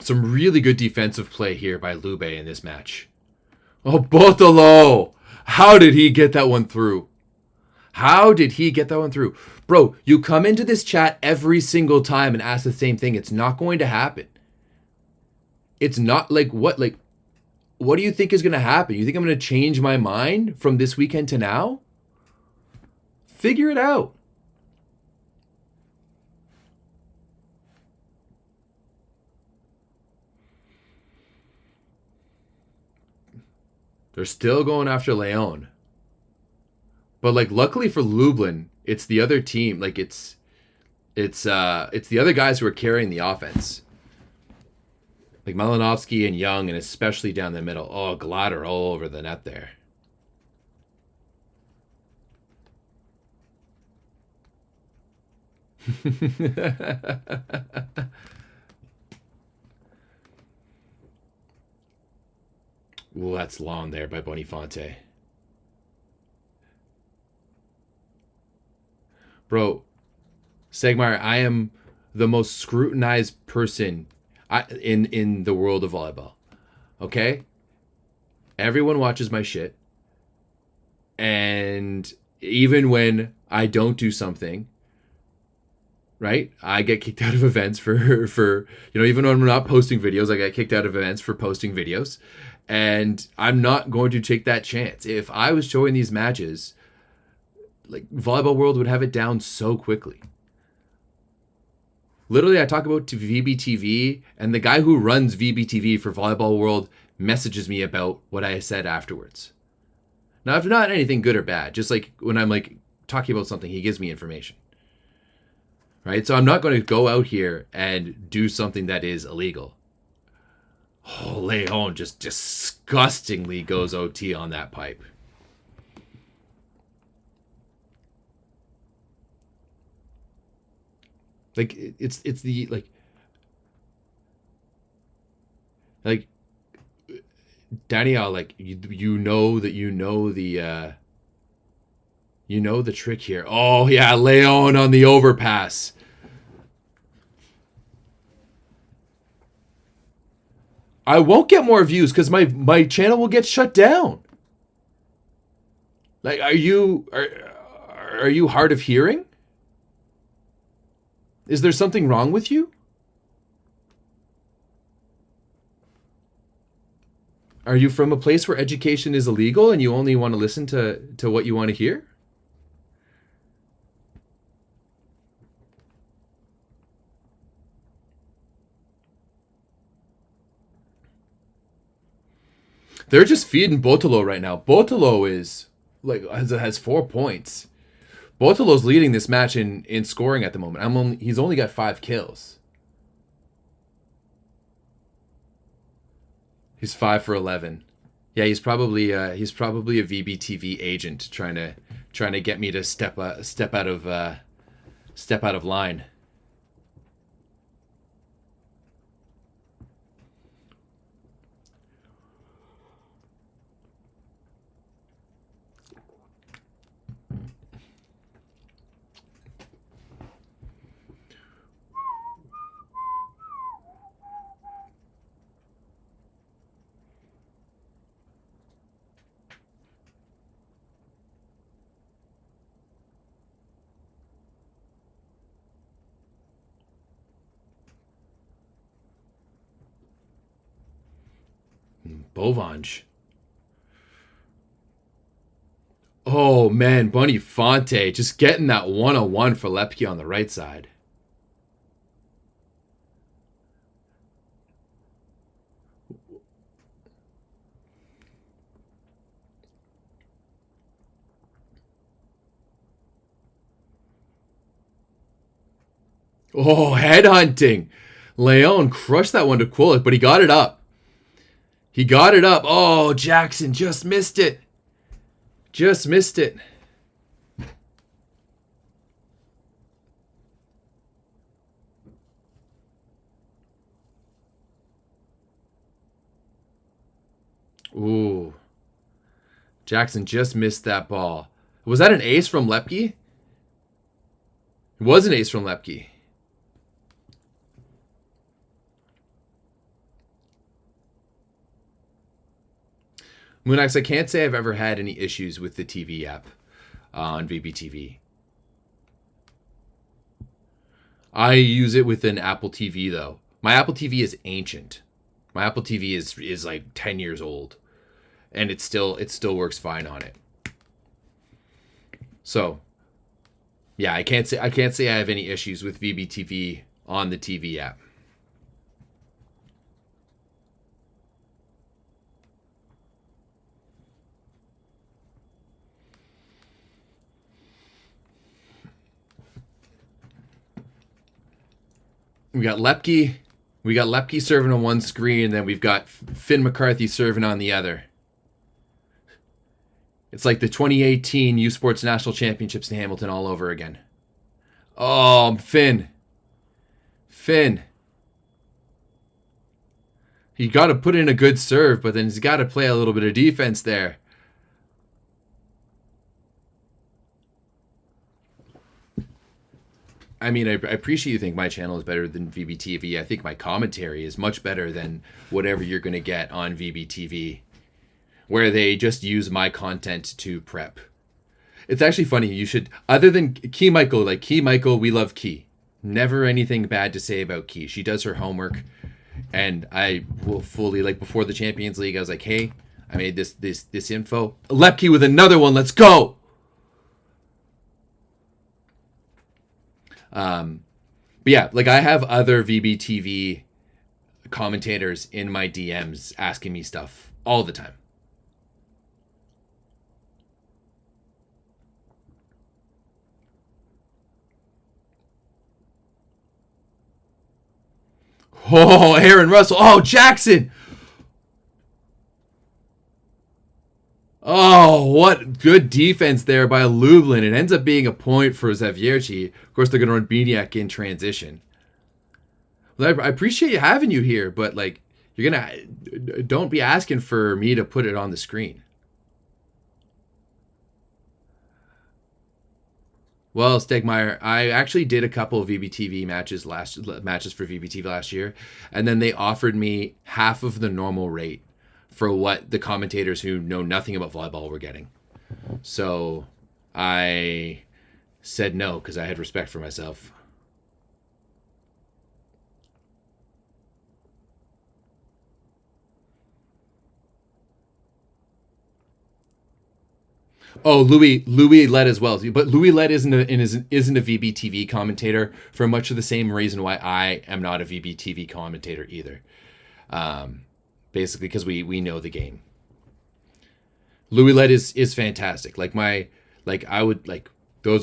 Some really good defensive play here by Lube in this match. Oh, Botolo! How did he get that one through? How did he get that one through? Bro, you come into this chat every single time and ask the same thing. It's not going to happen. It's not like what do you think is going to happen? You think I'm going to change my mind from this weekend to now? Figure it out. They're still going after Leon. But like luckily for Lublin, it's the other team. Like it's the other guys who are carrying the offense. Like Malinovsky and Young, and especially down the middle. Oh, Glader all over the net there. Ooh, that's long there by Bonifonte. Bro, Segmar, I am the most scrutinized person in the world of volleyball. Okay? Everyone watches my shit. And even when I don't do something, right? I get kicked out of events for even when I'm not posting videos, I get kicked out of events for posting videos. And I'm not going to take that chance. If I was showing these matches, like, Volleyball World would have it down so quickly. Literally, I talk about VBTV, and the guy who runs VBTV for Volleyball World messages me about what I said afterwards. Now, if not anything good or bad, just like when I'm like talking about something, he gives me information. Right? So I'm not going to go out here and do something that is illegal. Oh, Leon just disgustingly goes OT on that pipe. Like, it's the like Danielle, like, you know the trick here. Oh yeah, Leon on the overpass. I won't get more views because my channel will get shut down. Like, are you hard of hearing? Is there something wrong with you? Are you from a place where education is illegal and you only want to listen to what you want to hear? They're just feeding Botolo right now. Botolo is like has 4 points. Botolo's leading this match in scoring at the moment. He's only got 5 kills. He's 5 for 11. Yeah, he's probably a VBTV agent trying to get me to step out of line. Bovange. Oh man, Bonifonte just getting that 1-on-1 for Lepke on the right side. Oh, headhunting. Leon crushed that one to Kulik, but he got it up. He got it up. Oh, Jackson just missed it. Just missed it. Ooh. Jackson just missed that ball. Was that an ace from Lepke? It was an ace from Lepke. Moonax, I can't say I've ever had any issues with the TV app on VBTV. I use it with an Apple TV, though. My Apple TV is ancient. My Apple TV is like 10 years old. And it still works fine on it. So, yeah, I can't say I have any issues with VBTV on the TV app. We got Lepke serving on one screen, and then we've got Finn McCarthy serving on the other. It's like the 2018 U Sports National Championships in Hamilton all over again. Oh, Finn. You got to put in a good serve, but then he's got to play a little bit of defense there. I mean, I appreciate you think my channel is better than VBTV. I think my commentary is much better than whatever you're going to get on VBTV, where they just use my content to prep. It's actually funny. You should, other than Key Michael, like Key Michael, we love Key. Never anything bad to say about Key. She does her homework, and I will fully, like before the Champions League, I was like, hey, I made this info. Lepke with another one. Let's go. But yeah, like I have other VBTV commentators in my DMs asking me stuff all the time. Oh, Aaron Russell. Oh, Jackson. Oh, what good defense there by Lublin. It ends up being a point for Zawiercie. Of course, they're going to run Biniak in transition. Well, I appreciate you having you here, but like, you're going to, don't be asking for me to put it on the screen. Well, Stegmeyer, I actually did a couple of VBTV matches for VBTV last year, and then they offered me half of the normal rate for what the commentators who know nothing about volleyball were getting. So I said no because I had respect for myself. Oh, Louis led as well, but Louis led isn't a VBTV commentator for much of the same reason why I am not a VBTV commentator either. Basically, because we know the game. Louis led is fantastic. Those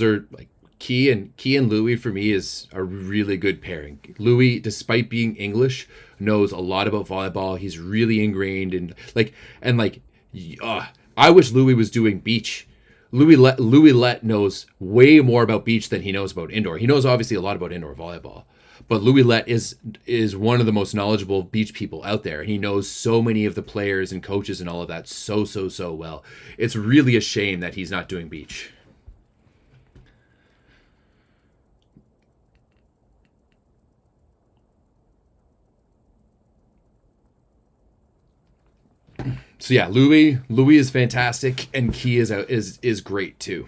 are like Key and Louis for me is a really good pairing. Louis, despite being English, knows a lot about volleyball. He's really ingrained in I wish Louis was doing beach. Louis Let knows way more about beach than he knows about indoor. He knows obviously a lot about indoor volleyball, but Louis Let is one of the most knowledgeable beach people out there. He knows so many of the players and coaches and all of that so well. It's really a shame that he's not doing beach. So yeah, Louis is fantastic, and Key is great too.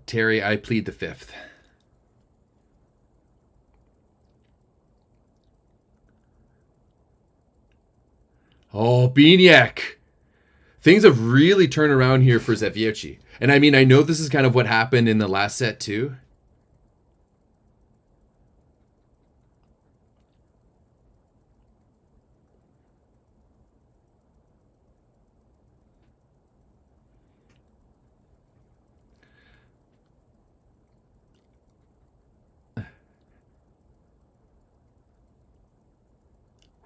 Terry, I plead the fifth. Oh, Biniak. Things have really turned around here for Zawiercie. And I mean, I know this is kind of what happened in the last set too.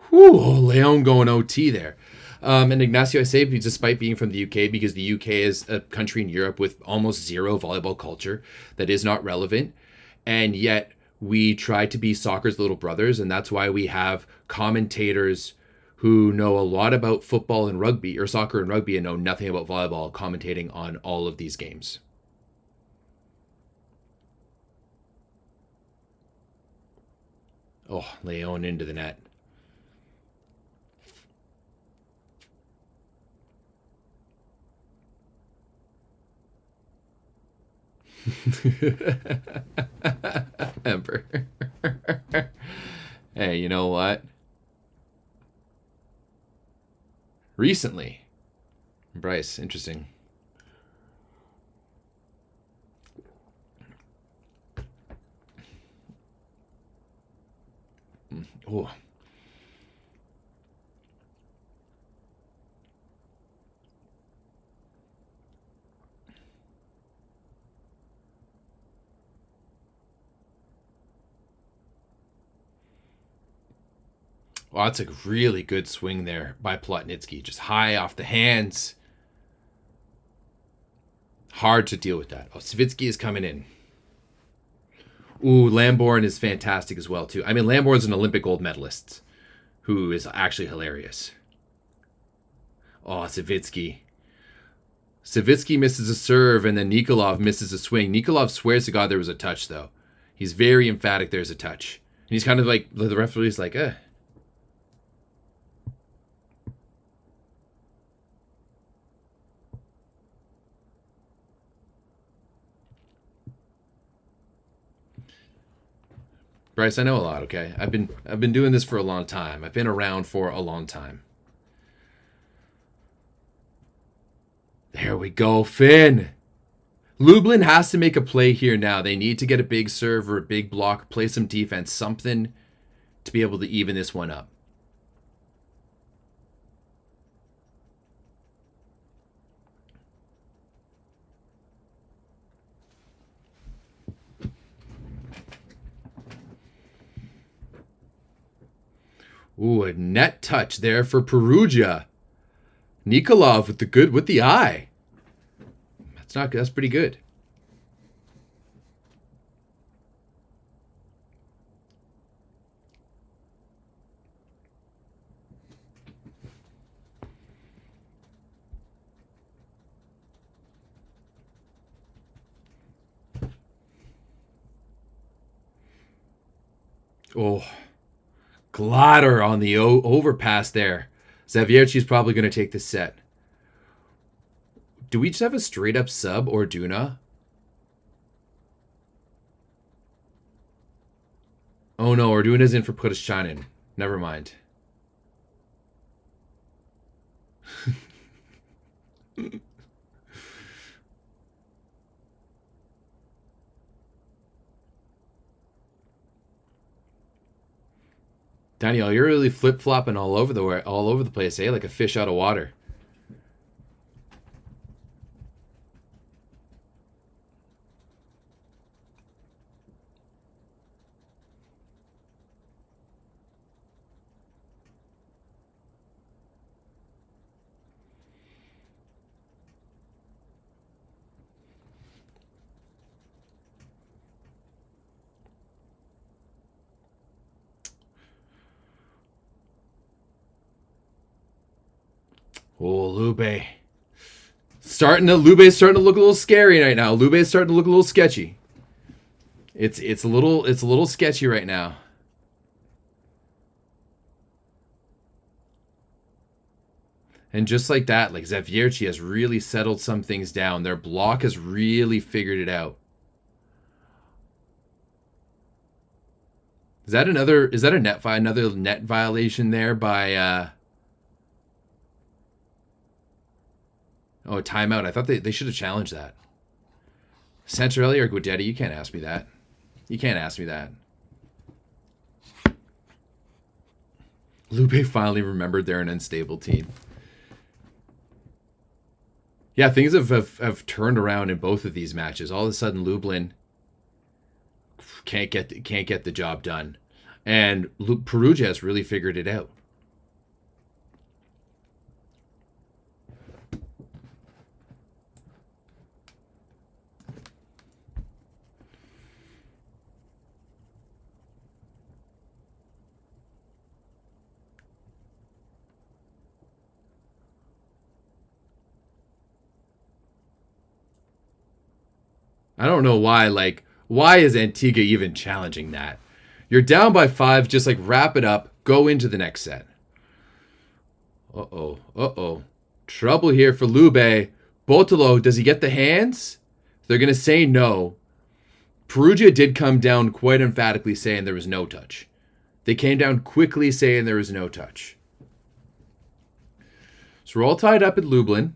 Whew, Leon going OT there. And Ignacio, I say despite being from the UK, because the UK is a country in Europe with almost zero volleyball culture that is not relevant. And yet we try to be soccer's little brothers. And that's why we have commentators who know a lot about football and rugby, or soccer and rugby, and know nothing about volleyball, commentating on all of these games. Oh, Leon into the net. Emperor. Hey, you know what? Recently. Bryce, interesting. Oh. Well, that's a really good swing there by Plotnitsky. Just high off the hands. Hard to deal with that. Oh, Savitsky is coming in. Ooh, Lamborn is fantastic as well, too. I mean, Lamborn's an Olympic gold medalist who is actually hilarious. Oh, Savitsky. Savitsky misses a serve, and then Nikolov misses a swing. Nikolov swears to God there was a touch, though. He's very emphatic there's a touch. And he's kind of like, the referee's like, eh. Bryce, I know a lot, okay? I've been doing this for a long time. I've been around for a long time. There we go, Finn. Lublin has to make a play here now. They need to get a big serve or a big block, play some defense, something to be able to even this one up. Ooh, a net touch there for Perugia. Nikolov with the eye. That's pretty good. Oh, glider on the overpass there. Zawiercie's probably going to take this set. Do we just have a straight up sub or Duna? Oh no, Orduna's in for Putashchanin. Never mind. Daniel, you're really flip-flopping all over the place, eh? Like a fish out of water. Oh, Lube. Lube's starting to look a little scary right now. Lube's starting to look a little sketchy. It's a little sketchy right now. And just like that, like Zawiercie has really settled some things down. Their block has really figured it out. Is that another net violation there by Oh, timeout. I thought they should have challenged that. Santarelli or Guidetti, you can't ask me that. You can't ask me that. Lube finally remembered they're an unstable team. Yeah, things have turned around in both of these matches. All of a sudden, Lublin can't get the job done, and Perugia has really figured it out. I don't know why, why is Antigua even challenging that? You're down by 5, just wrap it up, go into the next set. Uh-oh. Trouble here for Lube. Botolo, does he get the hands? They're going to say no. Perugia did come down quite emphatically saying there was no touch. They came down quickly saying there was no touch. So we're all tied up at Lublin.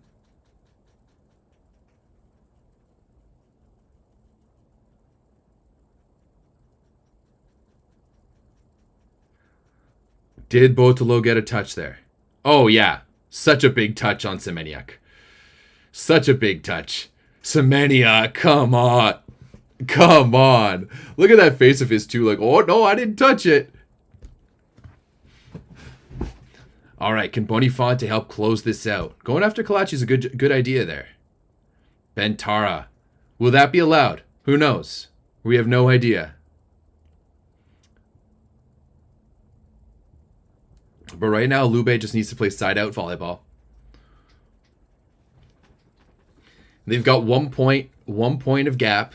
Did Botolo get a touch there? Oh, yeah. Such a big touch on Semeniuk. Such a big touch. Semeniuk, come on. Come on. Look at that face of his, too. Oh, no, I didn't touch it. All right, can Bonifant to help close this out? Going after Kalachi is a good idea there. Bentara. Will that be allowed? Who knows? We have no idea. But right now, Lube just needs to play side-out volleyball. They've got 1 point of gap.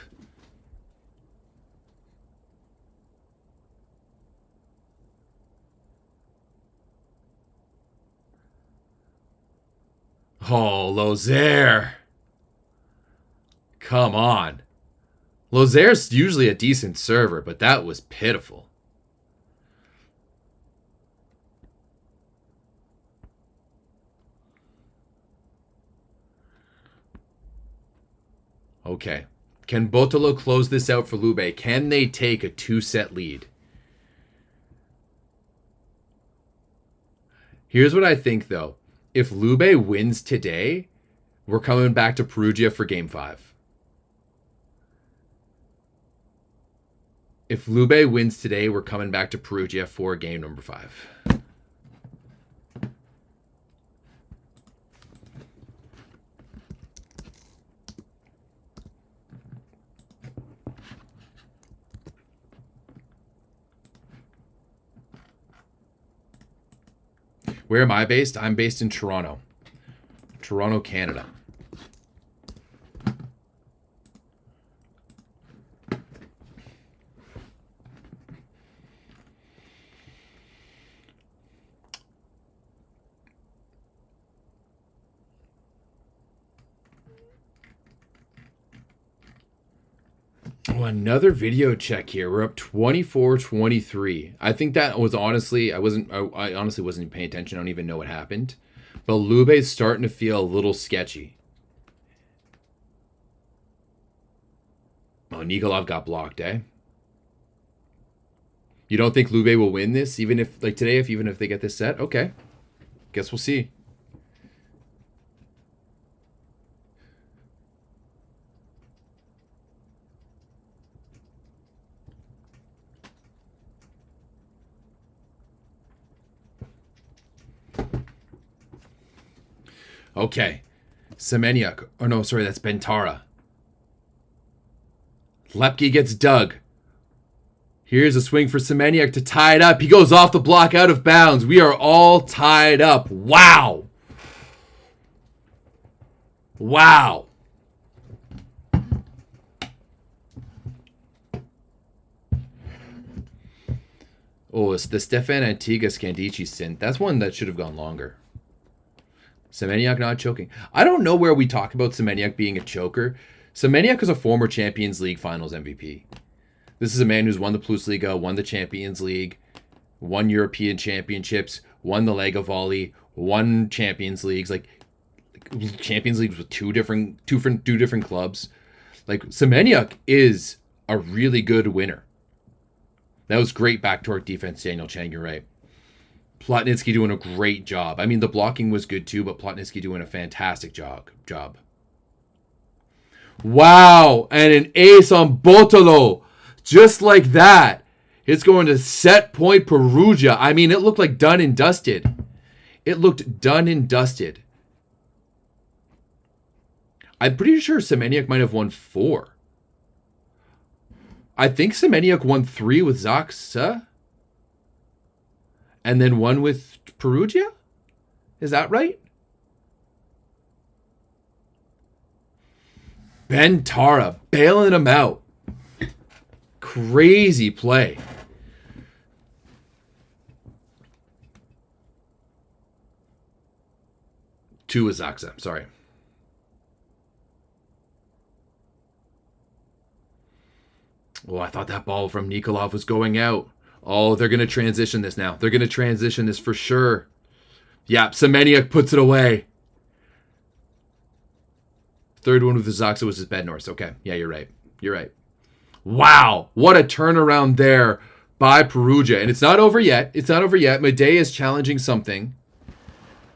Oh, Lozère. Come on. Lozère's usually a decent server, but that was pitiful. Okay. Can Botolo close this out for Lube? Can they take a 2-set lead? Here's what I think, though. If Lube wins today, we're coming back to Perugia for Game 5. If Lube wins today, we're coming back to Perugia for game number 5. Where am I based? I'm based in Toronto. Toronto, Canada. Oh, another video check here. We're up 24-23. I think that was honestly, I honestly wasn't even paying attention. I don't even know what happened. But Lube's starting to feel a little sketchy. Oh, Nikolov got blocked, eh? You don't think Lube will win this, even if, like today, even if they get this set? Okay. Guess we'll see. Okay. Semeniuk. Oh, no, sorry, that's Bentara. Lepke gets dug. Here's a swing for Semeniuk to tie it up. He goes off the block out of bounds. We are all tied up. Wow. Wow. Oh, it's the Stefan Antiga Scandici stint. That's one that should have gone longer. Semeniuk not choking. I don't know where we talk about Semeniuk being a choker. Semeniuk is a former Champions League Finals MVP. This is a man who's won the Plus Liga, won the Champions League, won European Championships, won the Lega Volley, won Champions Leagues, like Champions Leagues with two different clubs. Like Semeniuk is a really good winner. That was great backdoor defense, Daniel Chang. You're right. Plotnitsky doing a great job. I mean, the blocking was good too, but Plotnitsky doing a fantastic job. Wow, and an ace on Botolo. Just like that. It's going to set point Perugia. I mean, it looked like done and dusted. It looked done and dusted. I'm pretty sure Semeniuk might have won 4. I think Semeniuk won 3 with Zaksa. And then 1 with Perugia? Is that right? Bentara bailing him out. Crazy play. Two with Zaksa, sorry. Oh, I thought that ball from Nikolov was going out. Oh, they're going to transition this now. They're going to transition this for sure. Yep, Semeniuk puts it away. Third one with the Zaksa was his Bednorse. Okay, yeah, you're right. You're right. Wow, what a turnaround there by Perugia. And it's not over yet. It's not over yet. Medei is challenging something.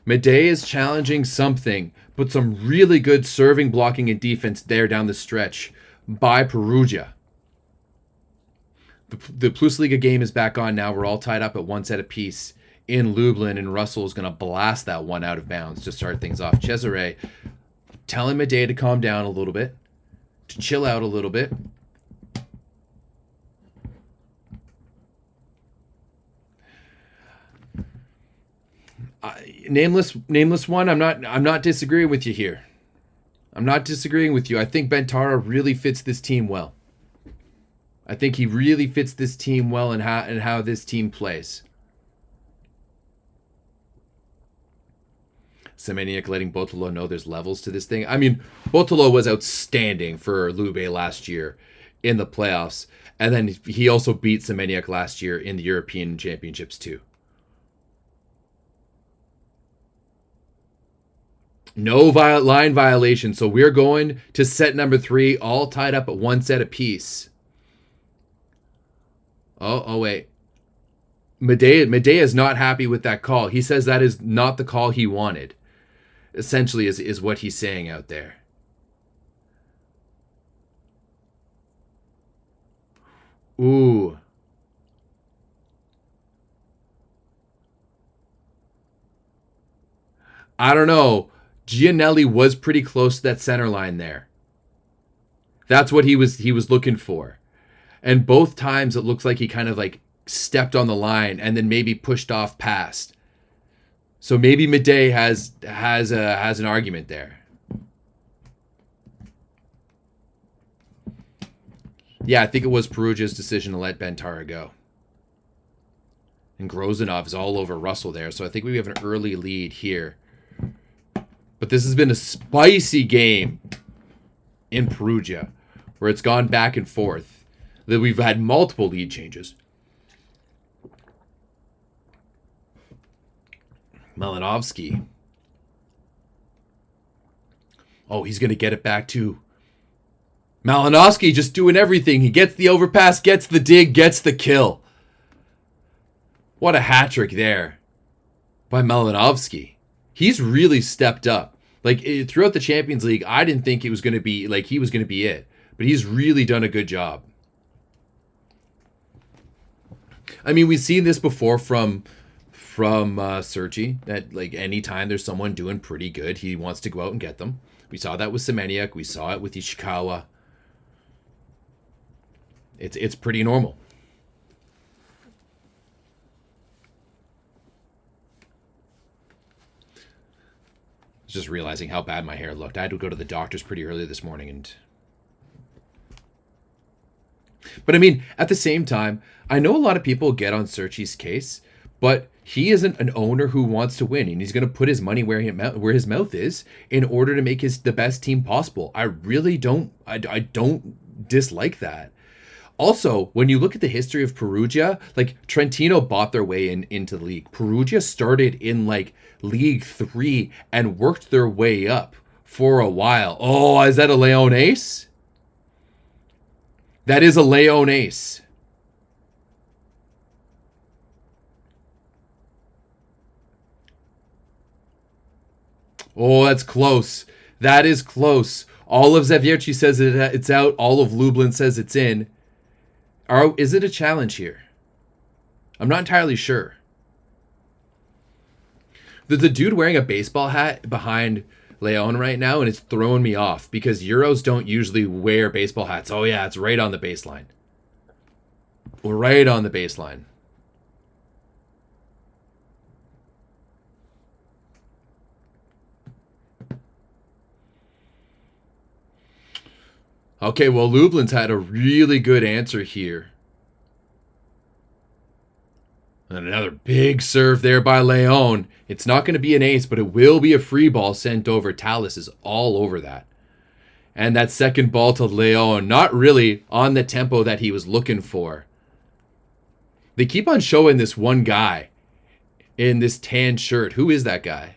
Medei is challenging something. But some really good serving, blocking, and defense there down the stretch by Perugia. The Plus Liga game is back on now. We're all tied up at 1 set apiece in Lublin, and Russell is going to blast that one out of bounds to start things off. Cesare telling Medei to calm down a little bit, to chill out a little bit. Nameless one. I'm not disagreeing with you here. I'm not disagreeing with you. I think Bentara really fits this team well. I think he really fits this team well and how this team plays. Semeniuk letting Botolo know there's levels to this thing. I mean, Botolo was outstanding for Lube last year in the playoffs. And then he also beat Semeniuk last year in the European Championships too. No line violation. So we're going to set number 3, all tied up at 1 set apiece. Oh, wait. Medea is not happy with that call. He says that is not the call he wanted. Essentially is what he's saying out there. Ooh. I don't know. Gianelli was pretty close to that center line there. That's what he was looking for. And both times it looks like he kind of like stepped on the line and then maybe pushed off past. So maybe Medea has an argument there. Yeah, I think it was Perugia's decision to let Bentara go. And Grozanov is all over Russell there, so I think we have an early lead here. But this has been a spicy game in Perugia, where it's gone back and forth. That we've had multiple lead changes. Malinovsky. Oh, he's going to get it back too. Malinovsky just doing everything. He gets the overpass, gets the dig, gets the kill. What a hat trick there by Malinovsky. He's really stepped up. Like throughout the Champions League, I didn't think it was going to be like he was going to be it, but he's really done a good job. I mean, we've seen this before from Sergi, that like anytime there's someone doing pretty good, he wants to go out and get them. We saw that with Semeniuk. We saw it with Ishikawa. It's pretty normal. Just realizing how bad my hair looked. I had to go to the doctor's pretty early this morning, but I mean, at the same time, I know a lot of people get on Sergi's case, but he isn't an owner who wants to win, and he's going to put his money where his mouth is in order to make the best team possible. I really don't. I don't dislike that. Also, when you look at the history of Perugia, like Trentino bought their way into the league. Perugia started in like League 3 and worked their way up for a while. Oh, is that a Leon ace? That is a Leon ace. Oh, that's close. That is close. All of Zawiercie says it's out. All of Lublin says it's in. Is it a challenge here? I'm not entirely sure. There's a dude wearing a baseball hat behind Leon right now, and it's throwing me off because Euros don't usually wear baseball hats. Oh yeah, it's right on the baseline. Right on the baseline. Okay, well, Lublin's had a really good answer here. And another big serve there by Leon. It's not going to be an ace, but it will be a free ball sent over. Tallis is all over that. And that second ball to Leon, not really on the tempo that he was looking for. They keep on showing this one guy in this tan shirt. Who is that guy?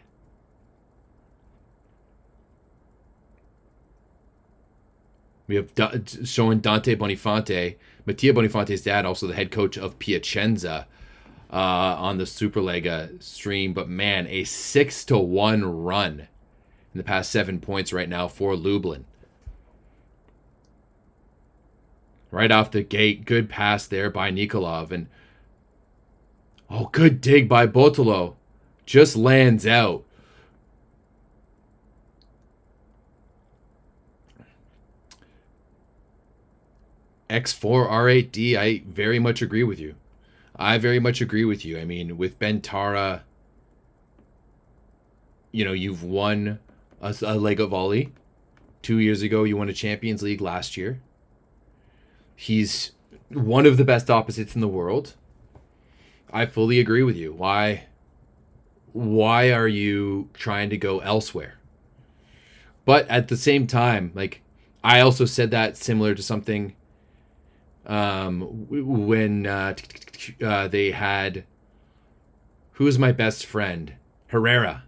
We have showing Dante Bonifante, Mattia Bonifante's dad, also the head coach of Piacenza, on the Superlega stream. But man, a 6-1 run in the past 7 points right now for Lublin. Right off the gate, good pass there by Nikolov, and oh, good dig by Botolo, just lands out. X4 R8D, I very much agree with you. I very much agree with you. I mean, with Bentara, you've won a leg of volley. 2 years ago, you won a Champions League last year. He's one of the best opposites in the world. I fully agree with you. Why are you trying to go elsewhere? But at the same time, like, I also said that similar to something when they had, who's my best friend? Herrera.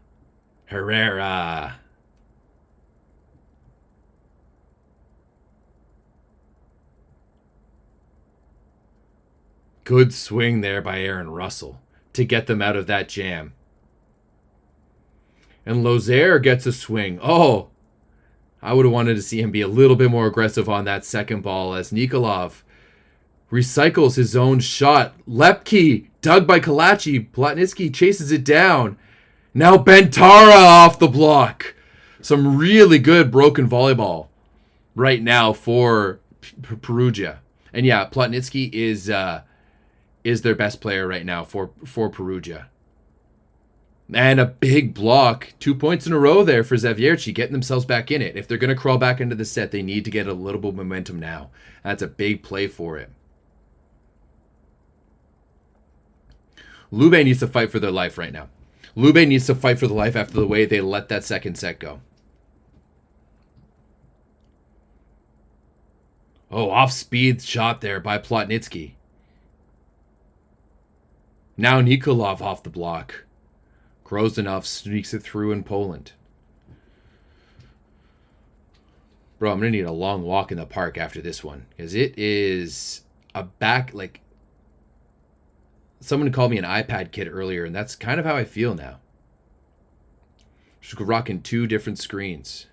Good swing there by Aaron Russell to get them out of that jam. And Lozère gets a swing. Oh, I would have wanted to see him be a little bit more aggressive on that second ball as Nikolov recycles his own shot. Lepke, dug by Kalachi. Plotnitsky chases it down. Now Bentara off the block. Some really good broken volleyball right now for Perugia. And yeah, Plotnitsky is their best player right now for Perugia. And a big block. 2 points in a row there for Zawiercie, getting themselves back in it. If they're going to crawl back into the set, they need to get a little bit of momentum now. That's a big play for it. Lube needs to fight for their life right now. Lube needs to fight for the life after the way they let that second set go. Oh, off-speed shot there by Plotnitsky. Now Nikolov off the block. Grozdanov sneaks it through in Poland. Bro, I'm going to need a long walk in the park after this one. Because it is a back, like, someone called me an iPad kid earlier, and that's kind of how I feel now. Just rocking 2 different screens.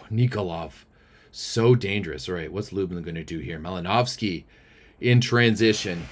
Nikolov, so dangerous. All right, what's Lublin going to do here? Malinovsky in transition.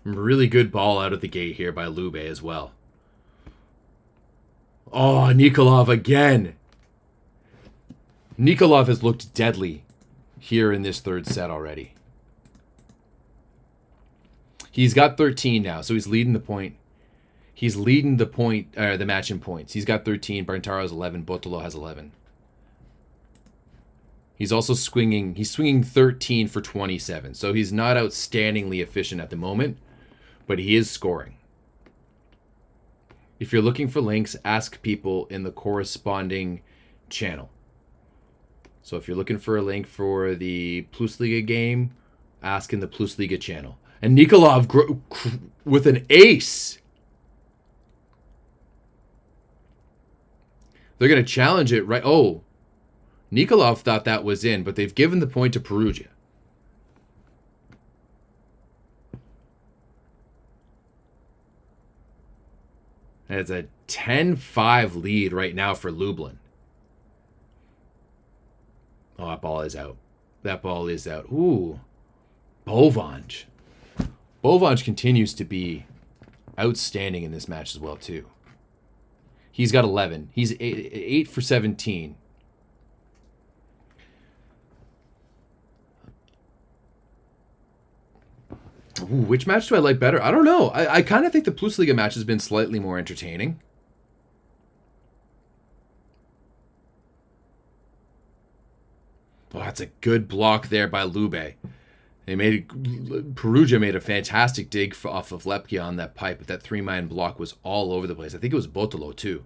Really good ball out of the gate here by Lube as well. Oh, Nikolov again. Nikolov has looked deadly here in this third set already. He's got 13 now, so he's leading the point. He's leading the match in points. He's got 13. Barntaro has 11. Botolo has 11. He's also swinging. He's swinging 13 for 27, so he's not outstandingly efficient at the moment. But he is scoring. If you're looking for links, ask people in the corresponding channel. So if you're looking for a link for the Plusliga game, ask in the Plusliga channel. And Nikolov with an ace. They're going to challenge it right. Oh, Nikolov thought that was in, but they've given the point to Perugia. And it's a 10-5 lead right now for Lublin. Oh, that ball is out. That ball is out. Ooh. Bovanj. Bovanj continues to be outstanding in this match as well, too. He's got 11. He's 8 for 17. Ooh, which match do I like better? I don't know. I kind of think the Plusliga match has been slightly more entertaining. Oh, that's a good block there by Lube. Perugia made a fantastic dig off of Lepke on that pipe, but that 3-man block was all over the place. I think it was Botolo too.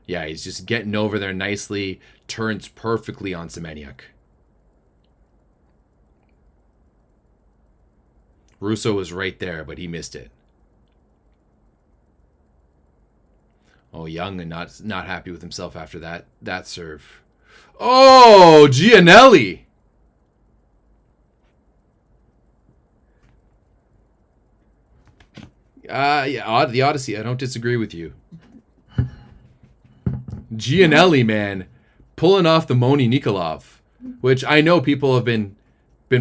Yeah, he's just getting over there nicely. Turns perfectly on Semeniuk. Russo was right there, but he missed it. Oh, Young and not happy with himself after that serve. Oh, Gianelli. Yeah, the Odyssey. I don't disagree with you. Gianelli, man, pulling off the Moni Nikolov, which I know people have been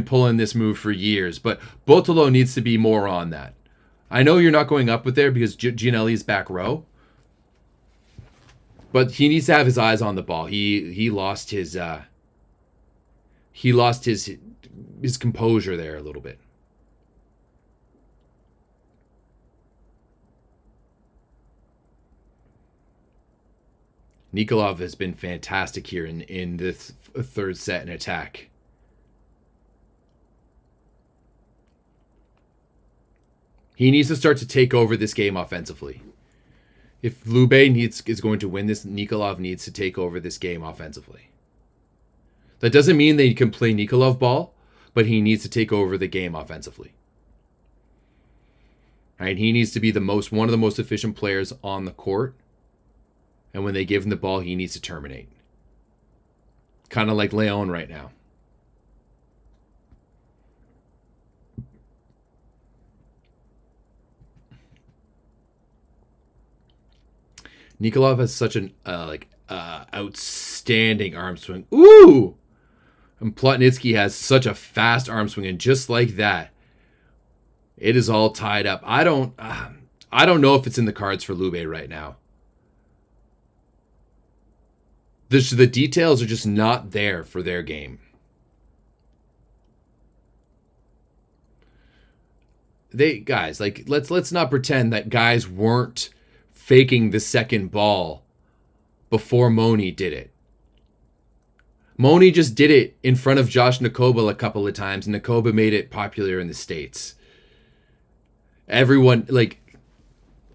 pulling this move for years, but Botolo needs to be more on that. I know you're not going up with there because Gianelli's back row, but he needs to have his eyes on the ball. He lost his composure there a little bit. Nikolov has been fantastic here in the third set in attack. He needs to start to take over this game offensively. If Lube is going to win this, Nikolov needs to take over this game offensively. That doesn't mean that he can play Nikolov ball, but he needs to take over the game offensively. Right? He needs to be one of the most efficient players on the court. And when they give him the ball, he needs to terminate. Kind of like Leon right now. Nikolov has such an outstanding arm swing. Ooh! And Plotnitsky has such a fast arm swing, and just like that, it is all tied up. I don't know if it's in the cards for Lube right now. The details are just not there for their game. Let's not pretend that guys weren't faking the second ball before Moni did it. Moni just did it in front of Josh Nakoba a couple of times, and Nakoba made it popular in the States. Everyone,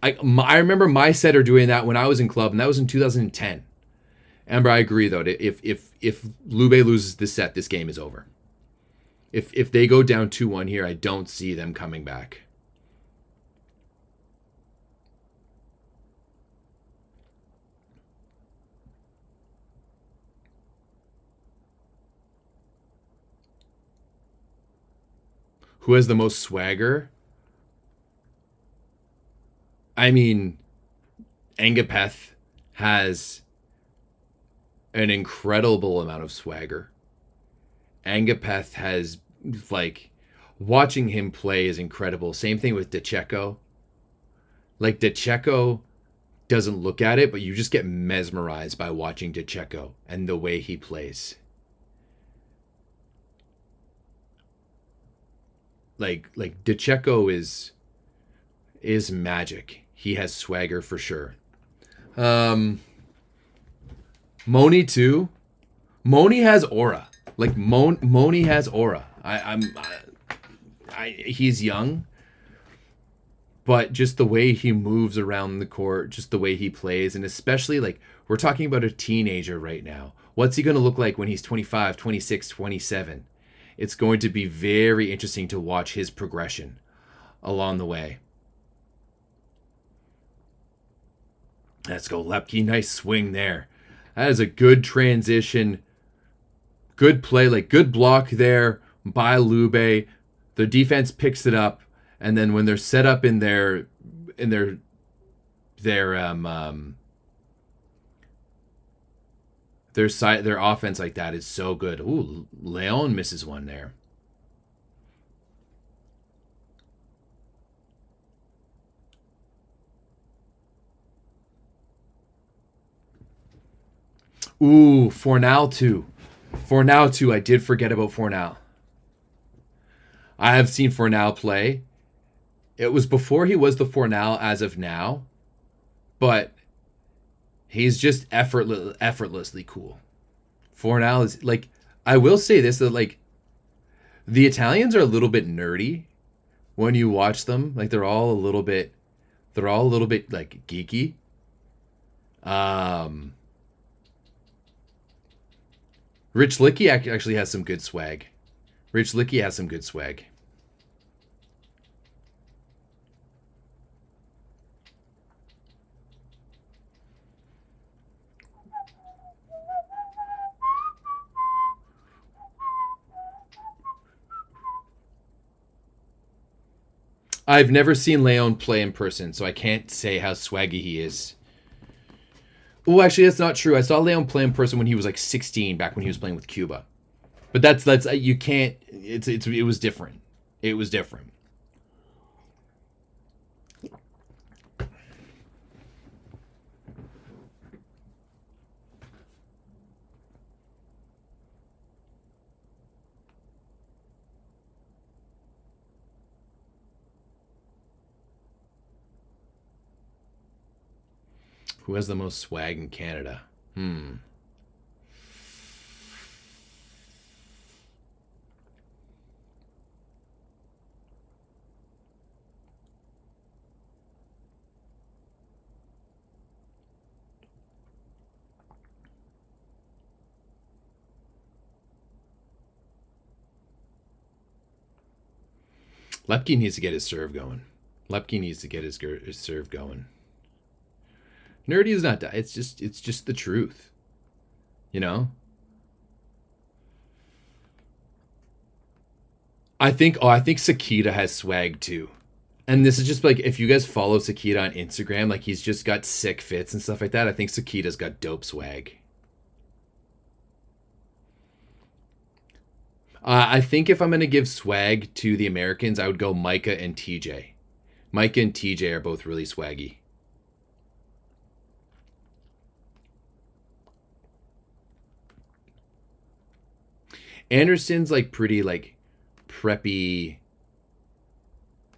I remember my setter doing that when I was in club, and that was in 2010. Amber, I agree, though. If Lube loses this set, this game is over. If they go down 2-1 here, I don't see them coming back. Who has the most swagger? I mean, Engapeth has an incredible amount of swagger. Engapeth has, watching him play is incredible. Same thing with DeCecco. DeCecco doesn't look at it, but you just get mesmerized by watching DeCecco and the way he plays. DeCecco is magic. He has swagger for sure. Moni too. Moni has aura. Moni has aura. He's young, but just the way he moves around the court, just the way he plays, and especially we're talking about a teenager right now. What's he going to look like when he's 25, 26, 27? It's going to be very interesting to watch his progression along the way. Let's go, Lepke. Nice swing there. That is a good transition. Good play, good block there by Lube. The defense picks it up, and then when they're set up in their offense like that is so good. Ooh, Leon misses one there. Ooh, Fornal too. I did forget about Fornal. I have seen Fornal play. It was before he was the Fornal as of now, but he's just effortlessly cool. Fornal is I will say this, that the Italians are a little bit nerdy when you watch them. They're all a little bit geeky. Rich Licky actually has some good swag. I've never seen Leon play in person, so I can't say how swaggy he is. Oh, actually, that's not true. I saw Leon play in person when he was like 16, back when he was playing with Cuba. But that's you can't. It was different. It was different. Who has the most swag in Canada? Lepke needs to get his serve going. Lepke needs to get his serve going. Nerdy is not. It's just the truth. You know. I think Sakita has swag too. And this is just like, if you guys follow Sakita on Instagram, like he's just got sick fits and stuff like that. I think Sakita's got dope swag. I think if I'm going to give swag to the Americans, I would go Micah and TJ. Micah and TJ are both really swaggy. Anderson's like pretty like preppy,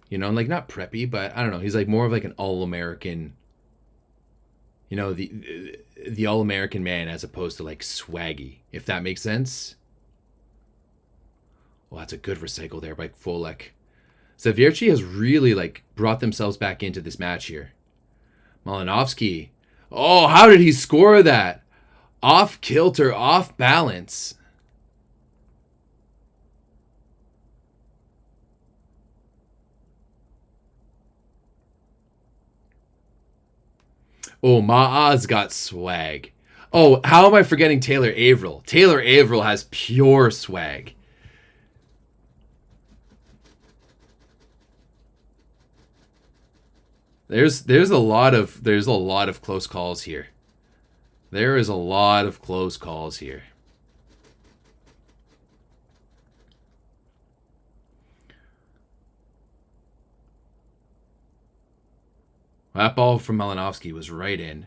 you know, like not preppy, but I don't know. He's like more of like an all-American, you know, the all-American man as opposed to like swaggy, if that makes sense. Well, that's a good recycle there by Folek. Zawiercie has really like brought themselves back into this match here. Malinovsky. Oh, how did he score that? Off kilter, off balance. Oh, Ma'az got swag. Oh, how am I forgetting Taylor Averill? Taylor Averill has pure swag. There's a lot of close calls here. There is a lot of close calls here. That ball from Malinovsky was right in.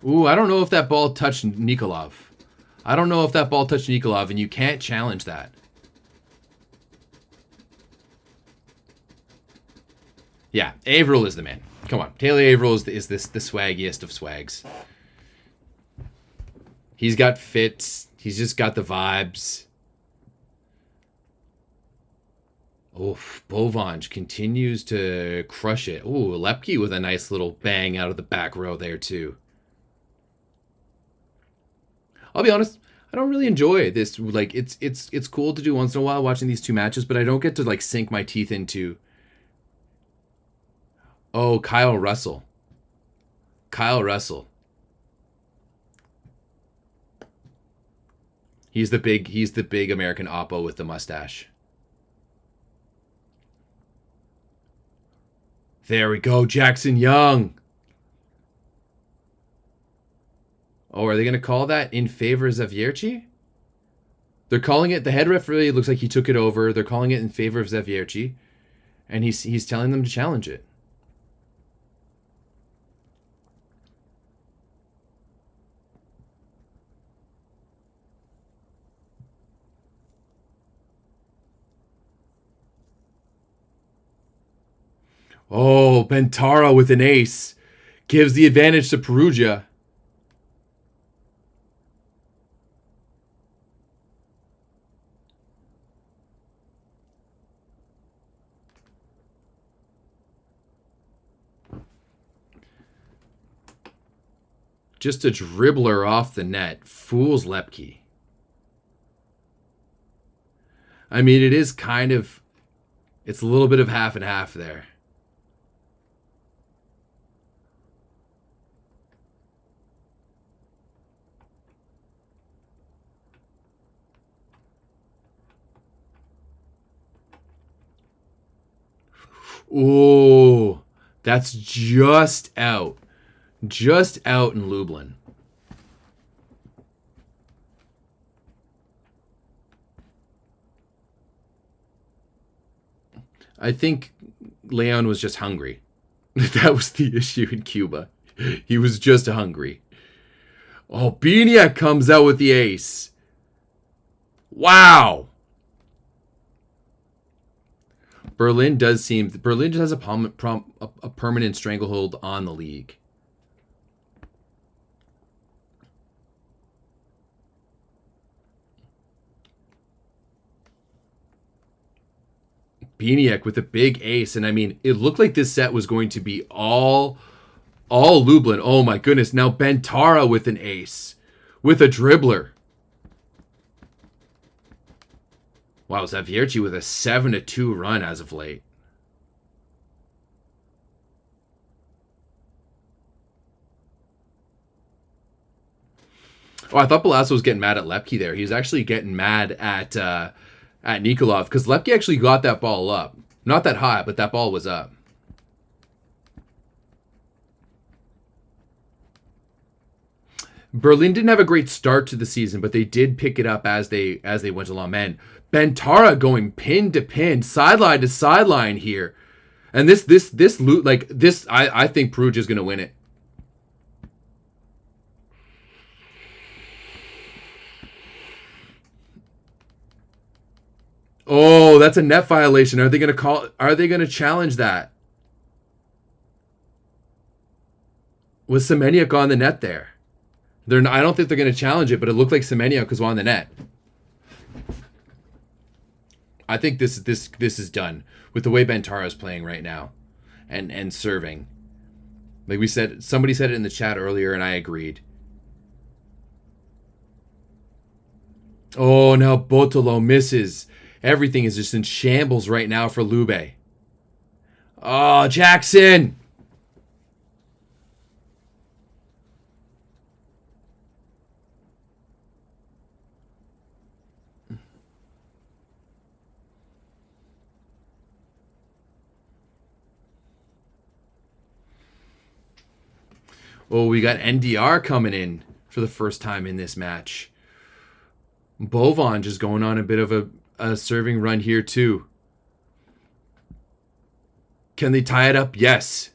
Ooh, I don't know if that ball touched Nikolov. I don't know if that ball touched Nikolov, and you can't challenge that. Yeah, Averill is the man. Come on. Taylor Averill is the swaggiest of swags. He's got fits. He's just got the vibes. Oh, Bovanj continues to crush it. Oh, Lepke with a nice little bang out of the back row there, too. I'll be honest, I don't really enjoy this. Like, it's cool to do once in a while watching these two matches, but I don't get to, like, sink my teeth into... Oh, Kyle Russell. Kyle Russell. He's the big American oppo with the mustache. There we go, Jackson Young. Oh, are they going to call that in favor of Zawiercie? They're calling it, the head referee looks like he took it over. They're calling it in favor of Zawiercie. And he's telling them to challenge it. Oh, Bentara with an ace. Gives the advantage to Perugia. Just a dribbler off the net. Fools Lepke. I mean, it is kind of... It's a little bit of half and half there. Oh, that's just out. Just out in Lublin. I think Leon was just hungry. That was the issue in Cuba. He was just hungry. Oh, Biniak comes out with the ace. Wow. Berlin just has a permanent stranglehold on the league. Biniak with a big ace, and I mean, it looked like this set was going to be all Lublin. Oh my goodness! Now Bentara with an ace, with a dribbler. Wow, Zawiercie with a 7-2 run as of late. Oh, I thought Palazzo was getting mad at Lepke there. He was actually getting mad at Nikolov, because Lepke actually got that ball up. Not that high, but that ball was up. Berlin didn't have a great start to the season, but they did pick it up as they went along. Man, Bentara going pin to pin, sideline to sideline here. And this loot, like this, I think Perugia is going to win it. Oh, that's a net violation. Are they going to challenge that? Was Semeniuk on the net there? I don't think they're going to challenge it, but it looked like Semeniuk was on the net. I think this is done with the way Bentara is playing right now, and serving. Like we said, somebody said it in the chat earlier, and I agreed. Oh, now Botolo misses. Everything is just in shambles right now for Lube. Oh, Jackson! Oh, we got NDR coming in for the first time in this match. Bovan just going on a bit of a serving run here too. Can they tie it up? Yes.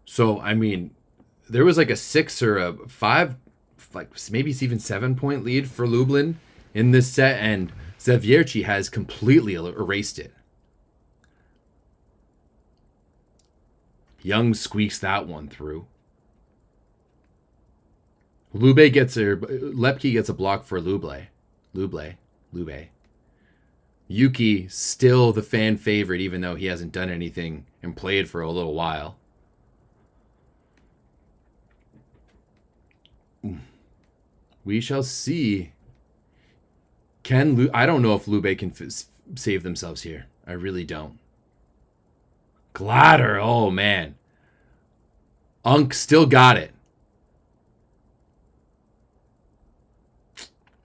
So, I mean, there was like a 6 or a 5, like maybe it's even 7-point lead for Lublin in this set, and Zawiercie has completely erased it. Young squeaks that one through. Lepke gets a block for Lube. Yuki still the fan favorite, even though he hasn't done anything and played for a little while. We shall see. I don't know if Lube can save themselves here. I really don't. Glatter, oh man. Unk still got it.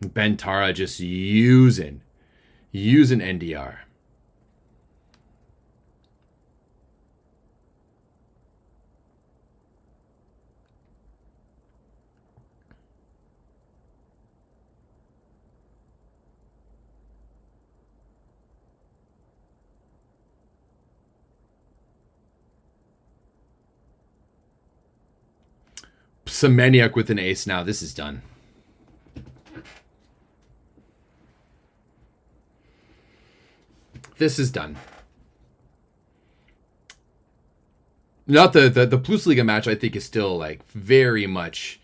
Bentara just using NDR. Semeniuk with an ace now. This is done. This is done. Not the Plus Liga match, I think, is still like very much.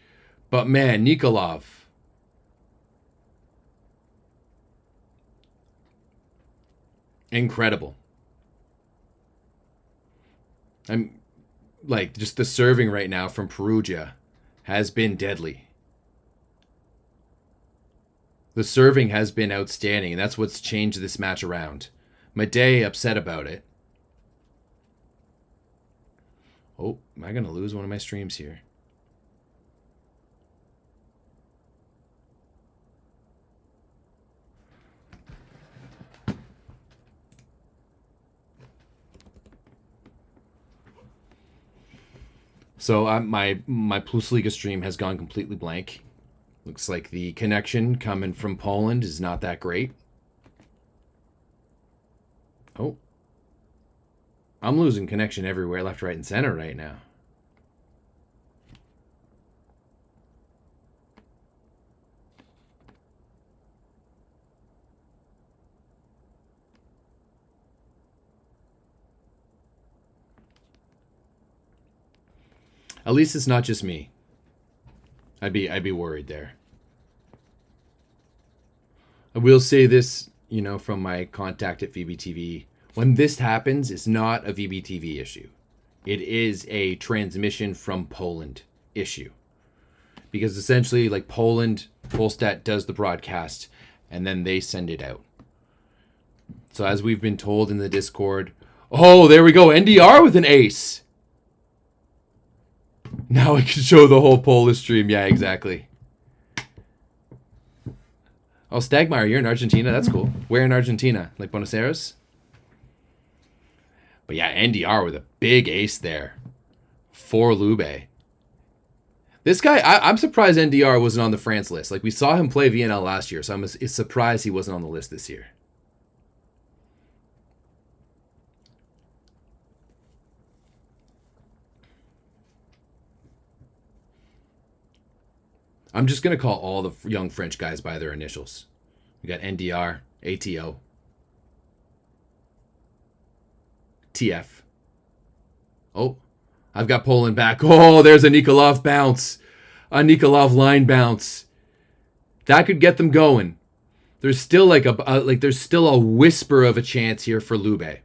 But man, Nikolov. Incredible. I'm like just the serving right now from Perugia has been deadly. The serving has been outstanding, and that's what's changed this match around. Madej upset about it. Oh, am I going to lose one of my streams here? So my Plus Liga stream has gone completely blank. Looks like the connection coming from Poland is not that great. Oh. I'm losing connection everywhere, left, right, and center right now. At least it's not just me. I'd be worried there. I will say this, you know, from my contact at VBTV. When this happens, it's not a VBTV issue. It is a transmission from Poland issue. Because essentially, like, Poland, Polstat does the broadcast, and then they send it out. So as we've been told in the Discord, oh, there we go, NDR with an ace. Now I can show the whole Polish stream. Yeah, exactly. Oh, Stagmeyer, you're in Argentina. That's cool. Where in Argentina? Like Buenos Aires? But yeah, NDR with a big ace there for Lube. This guy, I'm surprised NDR wasn't on the France list. Like, we saw him play VNL last year, so I'm surprised he wasn't on the list this year. I'm just going to call all the young French guys by their initials. We got NDR, ATO, TF. Oh, I've got Poland back. Oh, there's a Nikolov bounce. A Nikolov line bounce. That could get them going. There's still there's still a whisper of a chance here for Lube.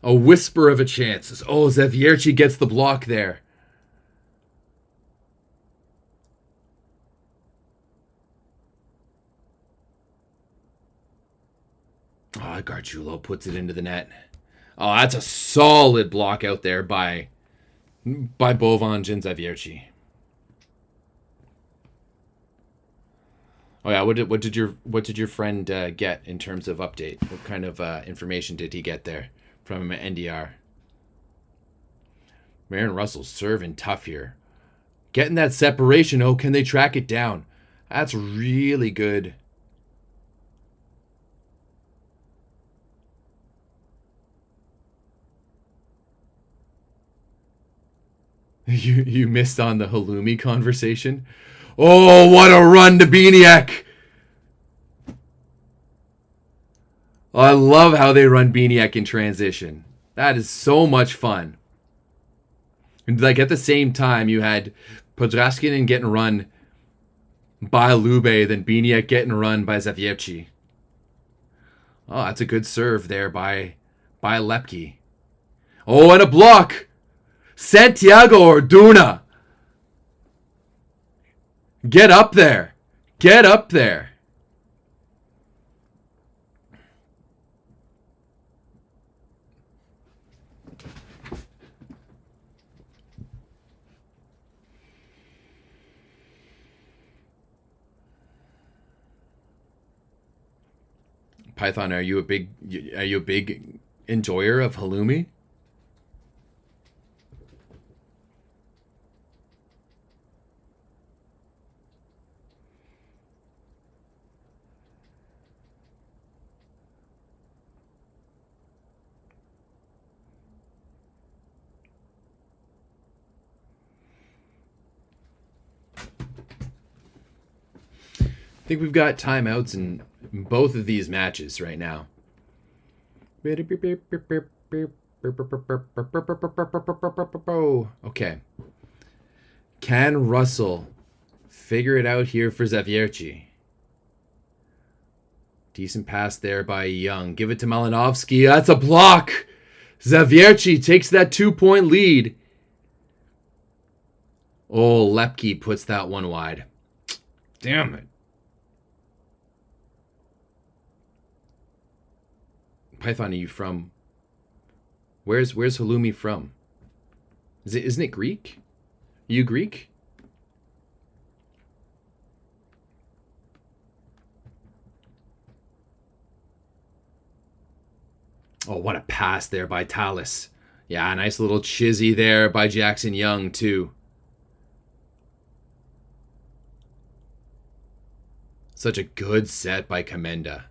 A whisper of a chance. Oh, Zawiercie gets the block there. Oh, Gargiulo puts it into the net. Oh, that's a solid block out there by Bovanj and Zawiercie. Oh yeah, what did your friend get in terms of update? What kind of information did he get there from NDR? Marin Russell's serving tough here. Getting that separation. Oh, can they track it down? That's really good. You missed on the halloumi conversation. Oh, what a run to Bieniek! I love how they run Bieniek in transition. That is so much fun. And like at the same time, you had Podraskinen getting run by Lube, then Bieniek getting run by Zawiercie. Oh, that's a good serve there by Lepke. Oh, and a block! Santiago Orduna. Get up there. Get up there. Python, are you a big enjoyer of halloumi? I think we've got timeouts in both of these matches right now. Okay. Can Russell figure it out here for Zawiercie? Decent pass there by Young. Give it to Malinovsky. That's a block. Zawiercie takes that 2-point lead. Oh, Lepke puts that one wide. Damn it. Python, are you from Where's halloumi from? Isn't it Greek? Are you Greek? Oh, what a pass there by Tallis. Yeah, nice little chizzy there by Jackson Young, too. Such a good set by Commenda.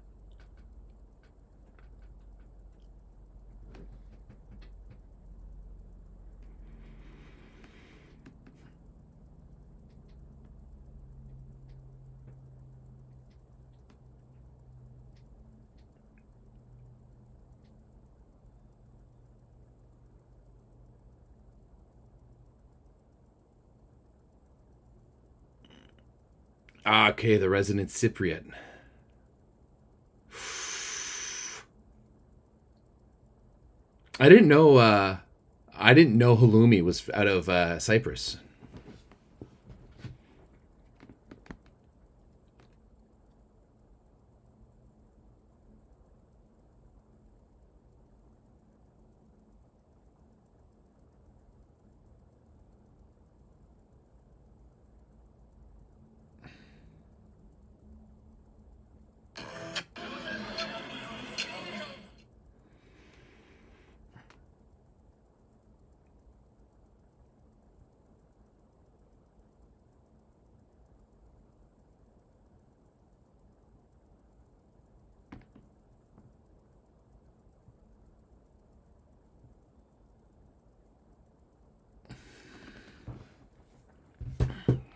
Okay, the resident Cypriot. I didn't know halloumi was out of Cyprus.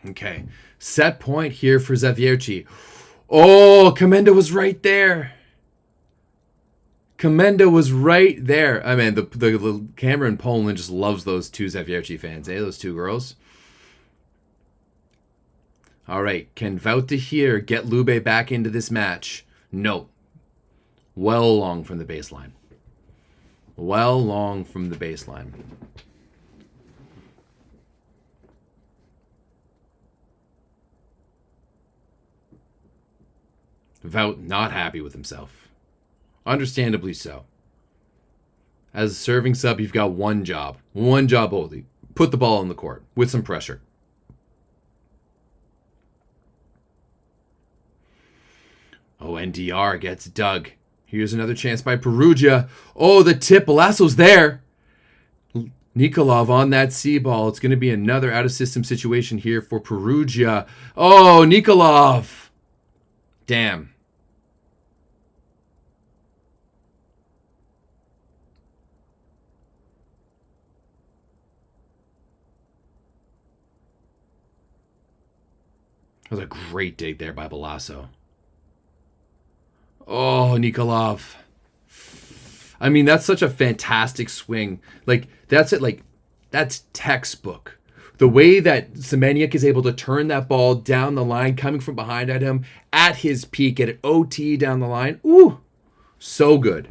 Okay, set point here for Zawiercie. Oh, Commenda was right there. Commenda was right there. I mean, the camera in Poland just loves those two Zawiercie fans, eh? Those two girls. All right, can Wouter here get Lube back into this match? No. Well long from the baseline. Well long from the baseline. Wout not happy with himself. Understandably so. As a serving sub, you've got one job. One job only. Put the ball on the court with some pressure. Oh, NDR gets dug. Here's another chance by Perugia. Oh, the tip. Lasso's there. Nikolov on that C ball. It's going to be another out-of-system situation here for Perugia. Oh, Nikolov. Damn. That was a great dig there by Balasso. Oh, Nikolov. I mean, that's such a fantastic swing. Like, that's it. Like, that's textbook. The way that Semeniuk is able to turn that ball down the line, coming from behind at him, at his peak, at an OT down the line. Ooh, so good.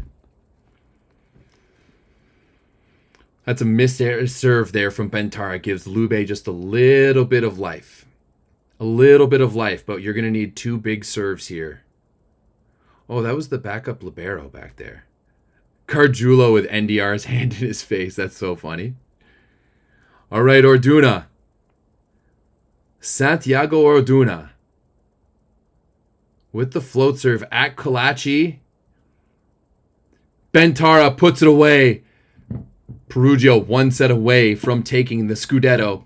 That's a missed serve there from Bentara. It gives Lube just a little bit of life. A little bit of life, but you're going to need two big serves here. Oh, that was the backup libero back there. Cargiulo with NDR's hand in his face. That's so funny. All right, Orduna. Santiago Orduna. With the float serve at Kalachi. Bentara puts it away. Perugia one set away from taking the Scudetto.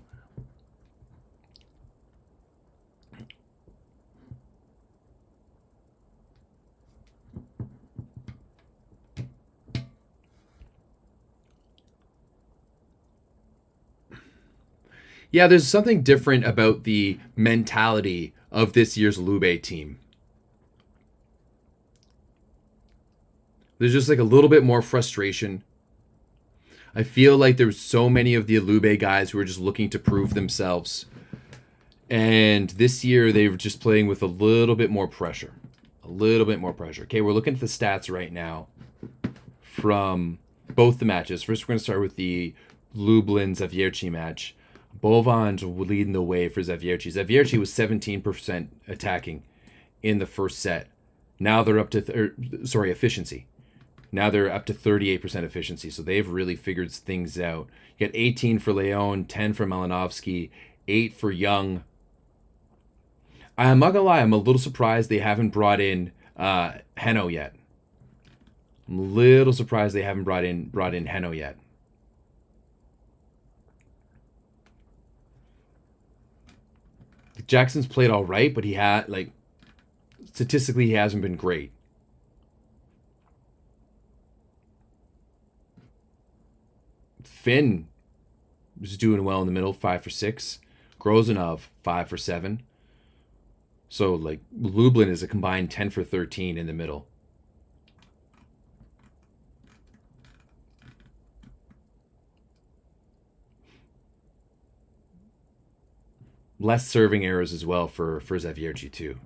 Yeah, there's something different about the mentality of this year's Lube team. There's just like a little bit more frustration. I feel like there's so many of the Lube guys who are just looking to prove themselves. And this year they were just playing with a little bit more pressure. A little bit more pressure. Okay, we're looking at the stats right now from both the matches. First, we're going to start with the Lublin-Zawiercie match. Bovan's leading the way for Zawiercie. Zawiercie was 17% attacking in the first set. Now they're up to efficiency. Now they're up to 38% efficiency, so they've really figured things out. You got 18 for Leon, 10 for Malinovsky, 8 for Young. I'm not gonna lie, I'm a little surprised they haven't brought in Heno yet. I'm a little surprised they haven't brought in Heno yet. Jackson's played all right, but he had, like, statistically, he hasn't been great. Finn was doing well in the middle, 5 for 6. Grozanov, 5 for 7. So, like, Lublin is a combined 10 for 13 in the middle. Less serving errors as well for Zawiercie, too.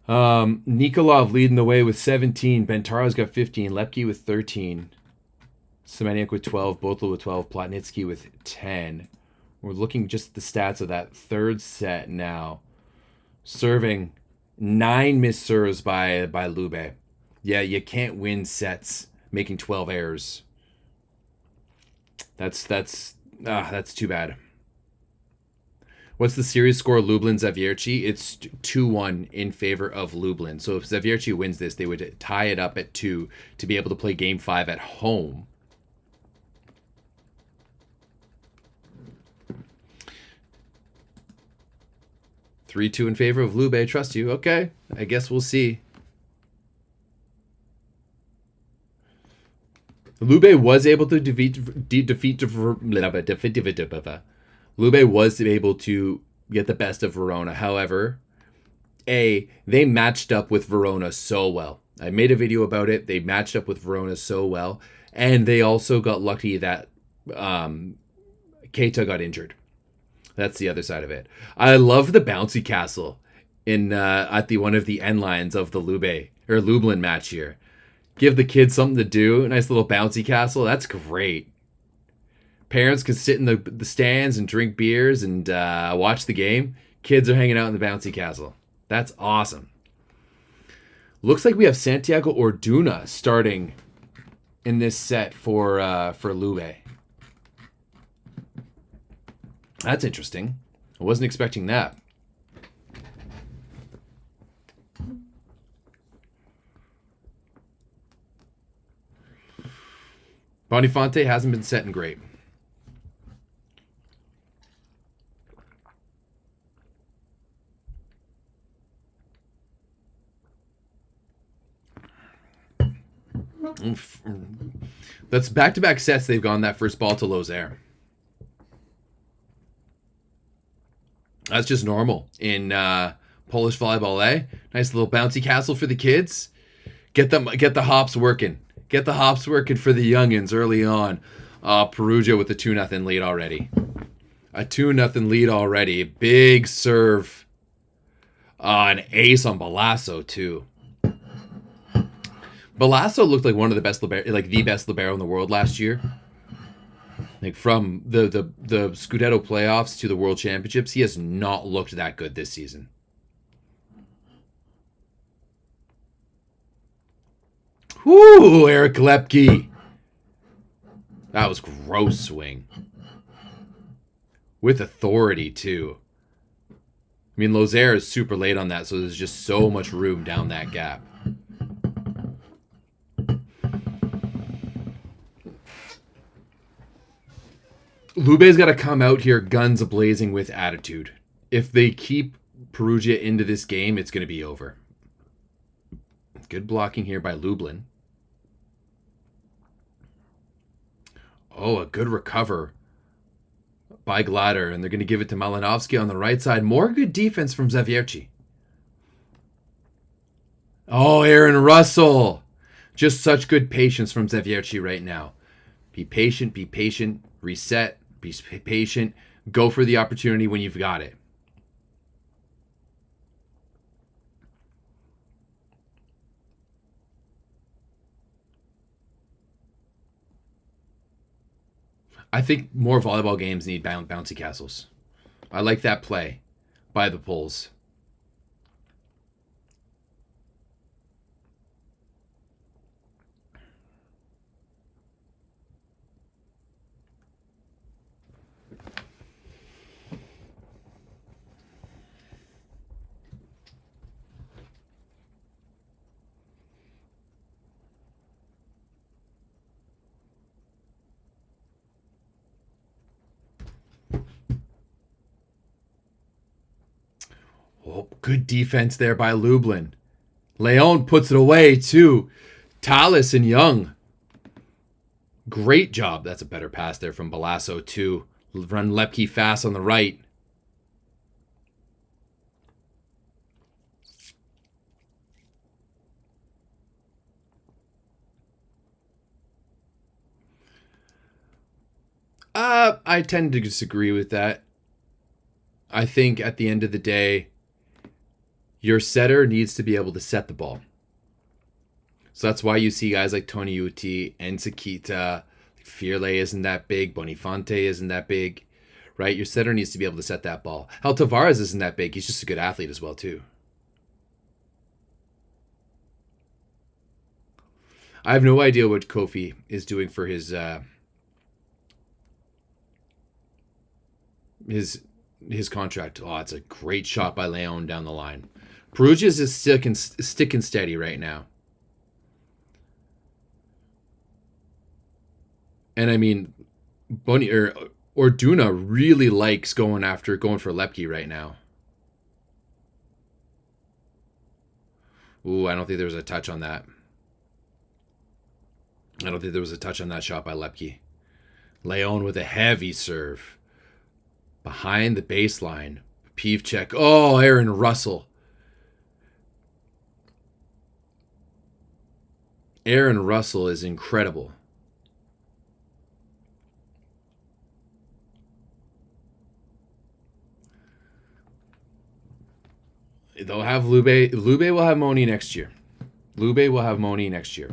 Nikolov leading the way with 17. Bentaro's got 15. Lepke with 13. Semeniuk with 12. Botel with 12. Plotnitsky with 10. We're looking just at the stats of that third set now. Serving 9 missed serves by Lube. Yeah, you can't win sets making 12 errors. That's too bad. What's the series score? Lublin Zawiercie? It's 2-1 in favor of Lublin. So if Zawiercie wins this, they would tie it up at 2 to be able to play Game 5 at home. (3-2) in favor of Lube. I trust you. Okay, I guess we'll see. Lube was able to defeat Lube was able to get the best of Verona. However, they matched up with Verona so well. I made a video about it. They matched up with Verona so well. And they also got lucky that Keita got injured. That's the other side of it. I love the bouncy castle in at the one of the end lines of the Lublin match here. Give the kids something to do. A nice little bouncy castle. That's great. Parents can sit in the stands and drink beers and watch the game. Kids are hanging out in the bouncy castle. That's awesome. Looks like we have Santiago Orduna starting in this set for Lube. That's interesting. I wasn't expecting that. Bonifonte hasn't been setting great. That's back-to-back sets they've gone that first ball to Lozère. That's just normal in Polish volleyball, eh? Nice little bouncy castle for the kids. Get the hops working. Get the hops working for the youngins early on. Perugia with a 2-0 lead already. A 2-0 lead already. Big serve. An ace on Balasso too. Balasso looked like one of the best the best libero in the world last year. Like from the Scudetto playoffs to the World Championships, he has not looked that good this season. Whoo, Eric Lepke. That was gross swing. With authority, too. I mean, Lozère is super late on that, so there's just so much room down that gap. Lube's got to come out here guns a-blazing with attitude. If they keep Perugia into this game, it's going to be over. Good blocking here by Lublin. Oh, a good recover by Glader, and they're going to give it to Malinovsky on the right side. More good defense from Zawiercie. Oh, Aaron Russell. Just such good patience from Zawiercie right now. Be patient, reset, be patient, go for the opportunity when you've got it. I think more volleyball games need bouncy castles. I like that play by the Poles. good defense there by Lublin. Leon puts it away too. Tallis and Young. Great job. That's a better pass there from Balasso too. Run Lepke fast on the right. I tend to disagree with that. I think at the end of the day, your setter needs to be able to set the ball. So that's why you see guys like Tony Uti and Sakita. Firle isn't that big. Bonifonte isn't that big. Right? Your setter needs to be able to set that ball. Hell, Tavares isn't that big. He's just a good athlete as well, too. I have no idea what Kofi is doing for his contract. Oh, it's a great shot by Leon down the line. Perugia is just sticking steady right now. And I mean, Orduna really likes going for Lepke right now. Ooh, I don't think there was a touch on that. I don't think there was a touch on that shot by Lepke. Leon with a heavy serve. Behind the baseline. Pivchek. Oh, Aaron Russell. Aaron Russell is incredible. They'll have Lube. Lube will have Moni next year. Lube will have Moni next year.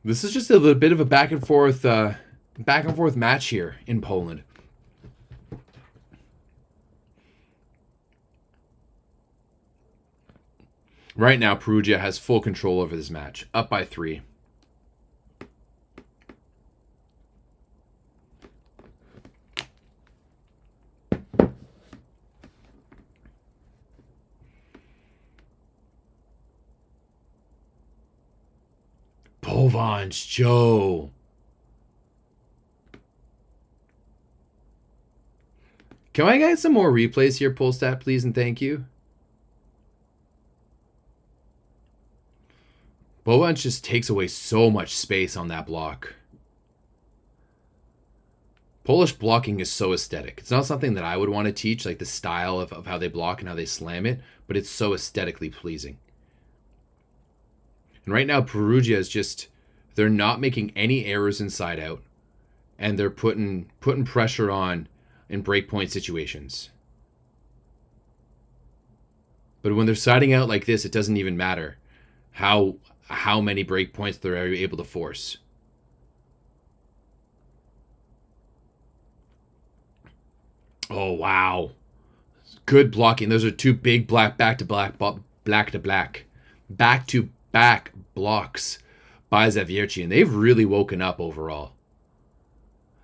This is just a little bit of a back and forth match here in Poland. Right now, Perugia has full control over this match, up by 3. Povans, Joe. Can I get some more replays here, Polstat, please, and thank you? Povans just takes away so much space on that block. Polish blocking is so aesthetic. It's not something that I would want to teach, like the style of how they block and how they slam it, but it's so aesthetically pleasing. And right now, Perugia is just, they're not making any errors inside out. And they're putting pressure on in breakpoint situations. But when they're siding out like this, it doesn't even matter how many breakpoints they're able to force. Oh, wow. Good blocking. Those are 2 big back-to-back blocks by Zawiercie, and they've really woken up overall.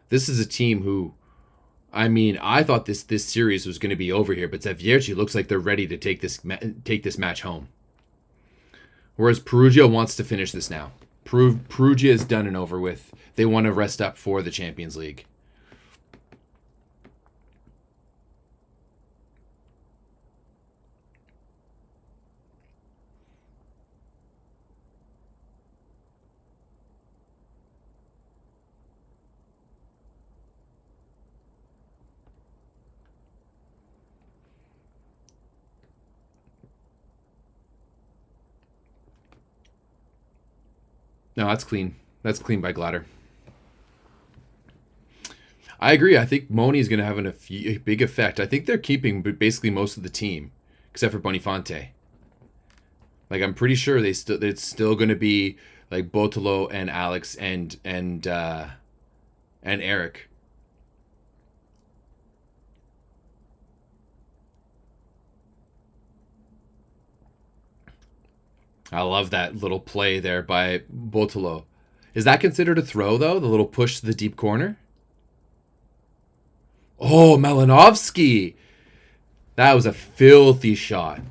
This is a team who, I mean, I thought this series was going to be over here, but Zawiercie looks like they're ready to take this match home. Whereas Perugia wants to finish this now. Perugia is done and over with. They want to rest up for the Champions League. No, that's clean. That's clean by Glatter. I agree. I think Moni is going to have a big effect. I think they're keeping basically most of the team, except for Bonifonte. Like, I'm pretty sure it's still going to be like Botolo and Alex and Eric. I love that little play there by Botolo. Is that considered a throw, though? The little push to the deep corner? Oh, Malinovsky! That was a filthy shot.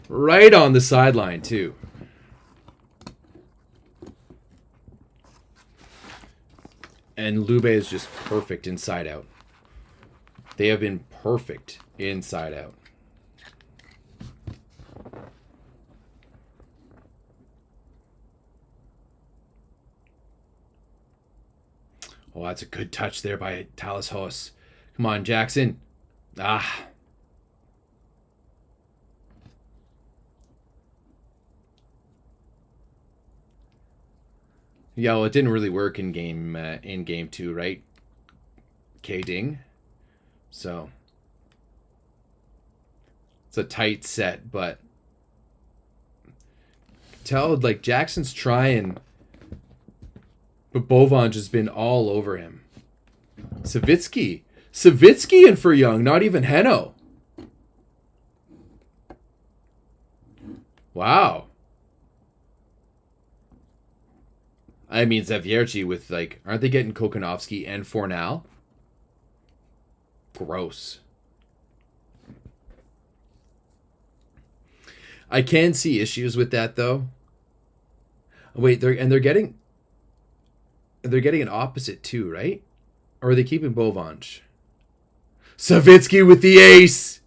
Right on the sideline, too. And Lube is just perfect inside out. They have been perfect inside out. Oh, that's a good touch there by Talis Hos. Come on, Jackson. Ah. Yeah, well, it didn't really work in game 2, right? K-Ding. So it's a tight set, but tell like Jackson's trying, but Bovan has been all over him. Savitsky and for Young, not even Heno. Wow. I mean, Zawiercie with, like, aren't they getting Kokonovsky and Fornal? Gross. I can see issues with that, though. Wait, they're getting an opposite, too, right? Or are they keeping Bovanch? Savitsky with the ace!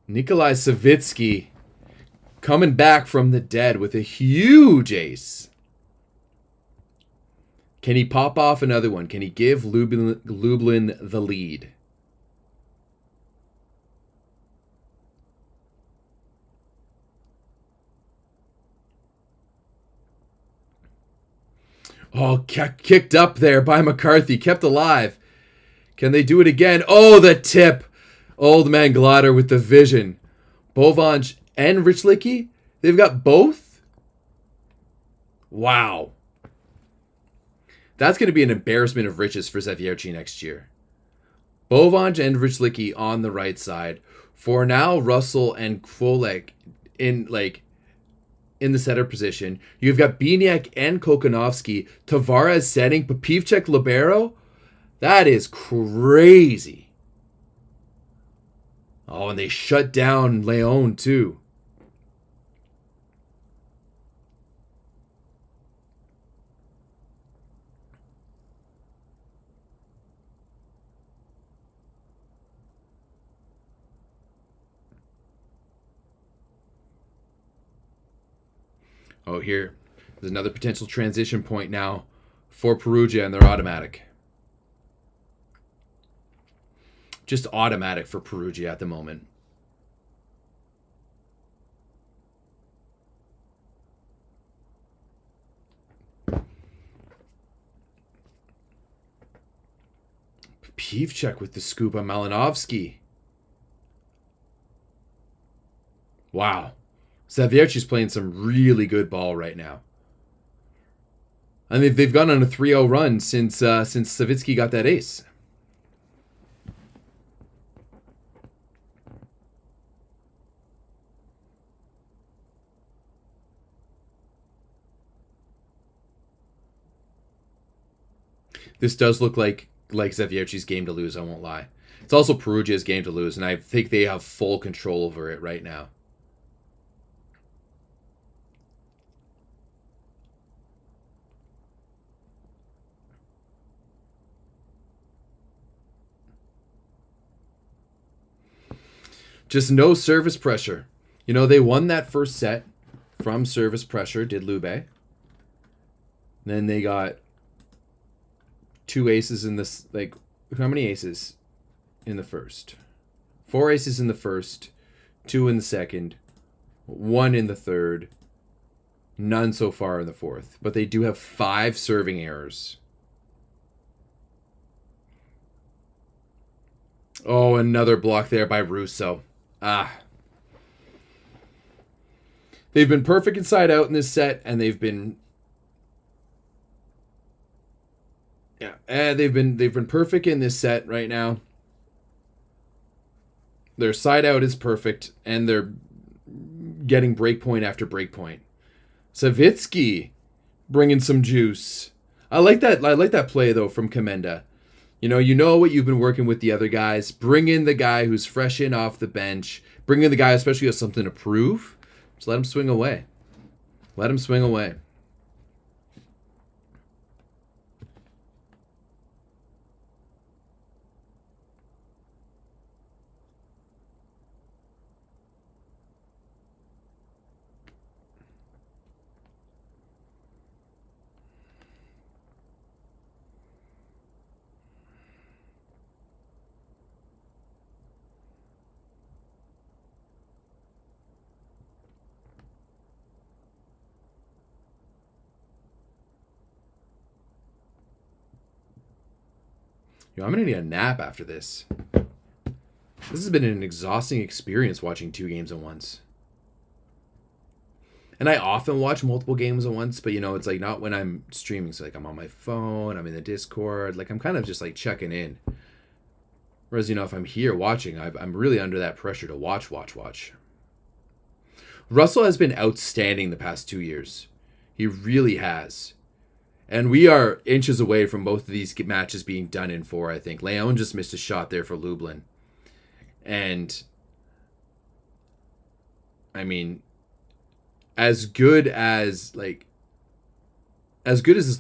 Nikolai Savitsky coming back from the dead with a huge ace. Can he pop off another one? Can he give Lublin the lead? Oh, kicked up there by McCarthy. Kept alive. Can they do it again? Oh, the tip. Old man Glader with the vision. Bovanch and Richlicki? They've got both? Wow. That's going to be an embarrassment of riches for Zawiercie next year. Bovanch and Richlicki on the right side. For now, Russell and Kvolek in the center position. You've got Biniak and Kokonovsky. Tavares setting. Papivchek libero. That is crazy. Oh, and they shut down Leon, too. Oh, here. There's another potential transition point now for Perugia, and they're automatic. Just automatic for Perugia at the moment. Pivchek with the scoop on Malinovsky. Wow. Zawiercie's playing some really good ball right now. And they've gone on a 3-0 run since Savitsky got that ace. This does look like Zawiercie's game to lose, I won't lie. It's also Perugia's game to lose, and I think they have full control over it right now. Just no service pressure. You know, they won that first set from service pressure, did Lube. Then they got 2 aces in this, like, how many aces in the first? 4 aces in the first, 2 in the second, 1 in the third, none so far in the fourth. But they do have 5 serving errors. Oh, another block there by Russo. They've been perfect inside out in this set, and they've been Yeah, and they've been perfect in this set right now. Their side out is perfect, and they're getting breakpoint after breakpoint. Zawiercie bringing some juice. I like that. I like that play though from Komenda. You know what you've been working with the other guys. Bring in the guy who's fresh in off the bench. Bring in the guy especially who has something to prove. Just let him swing away. Let him swing away. I'm going to need a nap after this. This has been an exhausting experience watching 2 games at once. And I often watch multiple games at once, but it's like not when I'm streaming. So like I'm on my phone, I'm in the Discord, like I'm kind of just like checking in. Whereas, if I'm here watching, I'm really under that pressure to watch. Russell has been outstanding the past 2 years. He really has. And we are inches away from both of these matches being done in 4, I think. Leon just missed a shot there for Lublin. And, I mean, as good as this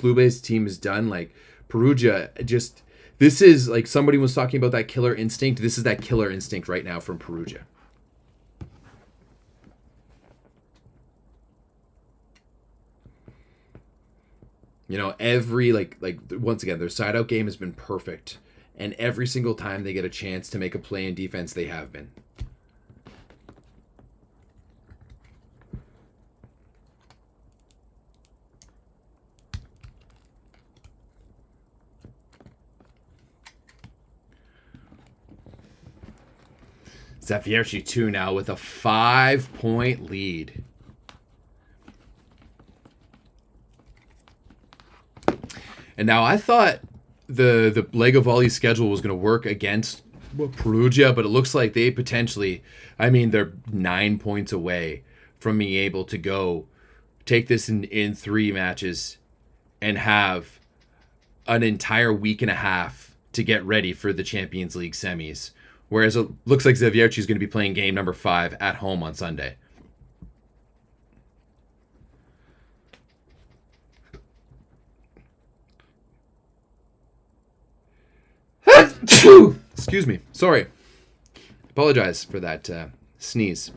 Lube's team has done, like, Perugia just... This is, like, somebody was talking about that killer instinct. This is that killer instinct right now from Perugia. Every, once again, their side-out game has been perfect. And every single time they get a chance to make a play in defense, they have been. Zawiercie 2 now with a 5-point lead. And now I thought the Lego volley schedule was going to work against Perugia, but it looks like they potentially, they're 9 points away from being able to go take this in 3 matches and have an entire week and a half to get ready for the Champions League semis. Whereas it looks like Zawiercie is going to be playing game number 5 at home on Sunday. Excuse me. Sorry. Apologize for that sneeze.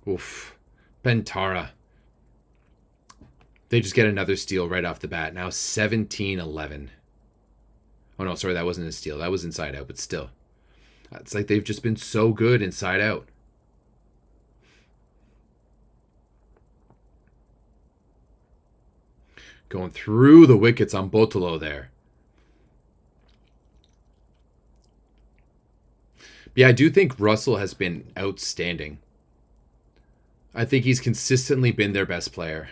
Oof. Bentara. They just get another steal right off the bat. Now 17-11. Oh, no, sorry, that wasn't a steal. That was inside out, but still. It's like they've just been so good inside out. Going through the wickets on Botolo there. Yeah, I do think Russell has been outstanding. I think he's consistently been their best player.